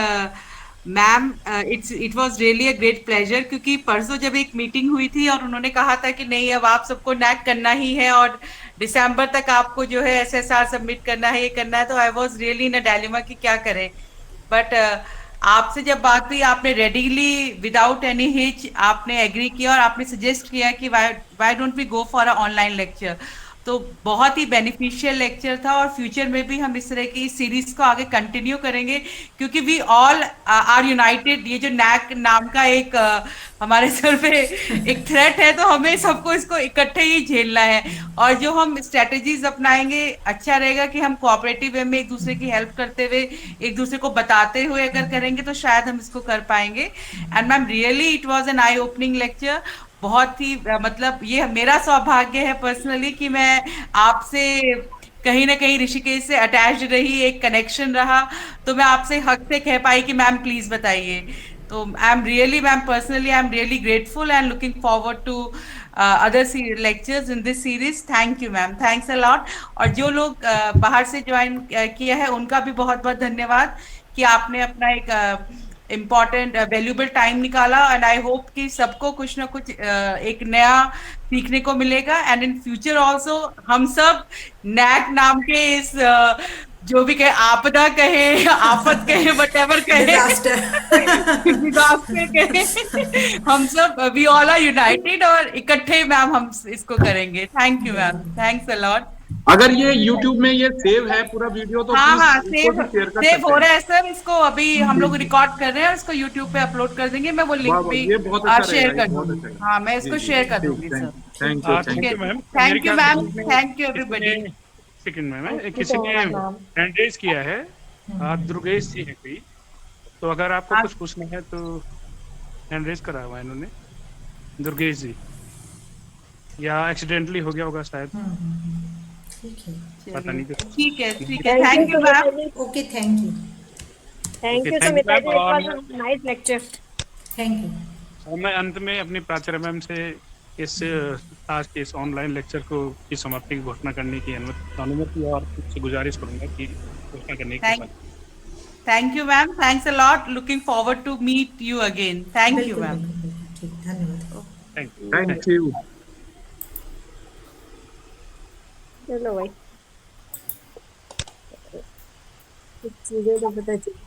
ma'am it was really a great pleasure, क्योंकि परसों जब एक मीटिंग हुई थी और उन्होंने कहा था कि नहीं अब आप सबको नैक करना ही है और दिसंबर तक आपको जो है एसएसआर सबमिट करना है, ये करना है, तो I was really in a dilemma कि क्या करें। बट आपसे जब बात हुई, आपने रेडीली विदाउट एनी हिच आपने एग्री किया और आपने सजेस्ट किया कि why don't we go for a online lecture. तो बहुत ही बेनिफिशियल लेक्चर था, और फ्यूचर में भी हम इस तरह की सीरीज को आगे कंटिन्यू करेंगे, क्योंकि वी ऑल आर यूनाइटेड। ये जो नैक नाम का एक हमारे सर पे एक थ्रेट है, तो हमें सबको इसको इकट्ठे ही झेलना है। और जो हम स्ट्रेटेजीज अपनाएंगे, अच्छा रहेगा कि हम कोऑपरेटिव वे में एक दूसरे की हेल्प करते हुए, एक दूसरे को बताते हुए अगर करेंगे तो शायद हम इसको कर पाएंगे। And ma'am really it was an I opening lecture. बहुत ही मतलब ये मेरा सौभाग्य है पर्सनली कि मैं आपसे कहीं ना कहीं ऋषिकेश से अटैच्ड रही, एक कनेक्शन रहा, तो मैं आपसे हक से कह पाई कि मैम प्लीज बताइए। तो I am really, ma'am personally I am really grateful and looking forward to other lectures in this series. Thank you ma'am, thanks a lot. और जो लोग बाहर से ज्वाइन किया है उनका भी बहुत बहुत धन्यवाद कि आपने अपना एक इम्पॉर्टेंट वैल्यूबल टाइम निकाला। एंड आई होप कि सबको कुछ ना कुछ एक नया सीखने को मिलेगा। एंड इन फ्यूचर ऑल्सो हम सब नैक नाम के इस जो भी कहे, आपदा कहे, आफत कहे, वट एवर कहे, डिजास्टर। डिजास्टर कहे, हम सब वी ऑल आर यूनाइटेड और इकट्ठे मैम हम इसको करेंगे। Thank you ma'am, thanks a lot. अगर ये YouTube में ये सेव है पूरा वीडियो तो हाँ हाँ, प्लीज इसको भी शेयर कर सेव सकते हो हैं। रहा है सर। इसको अभी हम लोग रिकॉर्ड कर रहे हैं, इसको यूट्यूब पे अपलोड कर देंगे। मैं वो वाह लिंक वाह, भी ये बहुत अच्छा शेयर रहेगा, कर ये बहुत दूंगी। अच्छा हाँ, मैं इसको जी, शेयर कर ठीक, दूंगी sir. Thank you thank you ma'am. Thank you ma'am, thank you everybody. Second ma'am, किसी ने हैंड रेज किया है, दुर्गेश जी है कोई, तो अगर आपको हाँ। कुछ पूछना है तो हैंड रेज करा हुआ है इन्होंने, दुर्गेश जी, या एक्सीडेंटली हो गया होगा शायद, ठीक है, पता नहीं। ठीक है, ठीक है, thank you ma'am. Okay, thank you, Thank you, thank you, Sumita ma'am. ji. It और was a nice lecture. Thank you. और मैं अंत में अपनी प्राचार्य मैम से इस आज के इस ऑनलाइन लेक्चर को की समाप्ति की घोषणा करने की अनुमति और उससे गुजारिश करूंगा कि घोषणा करने के बाद। Thank you ma'am, thanks a lot, looking forward to meet you again. Thank you बिल्कुल मैम। बिल्कुल बिल्कुल, ठीक, धन्यवाद। Thank you. चलो भाई, कुछ चीजें तो पता चली।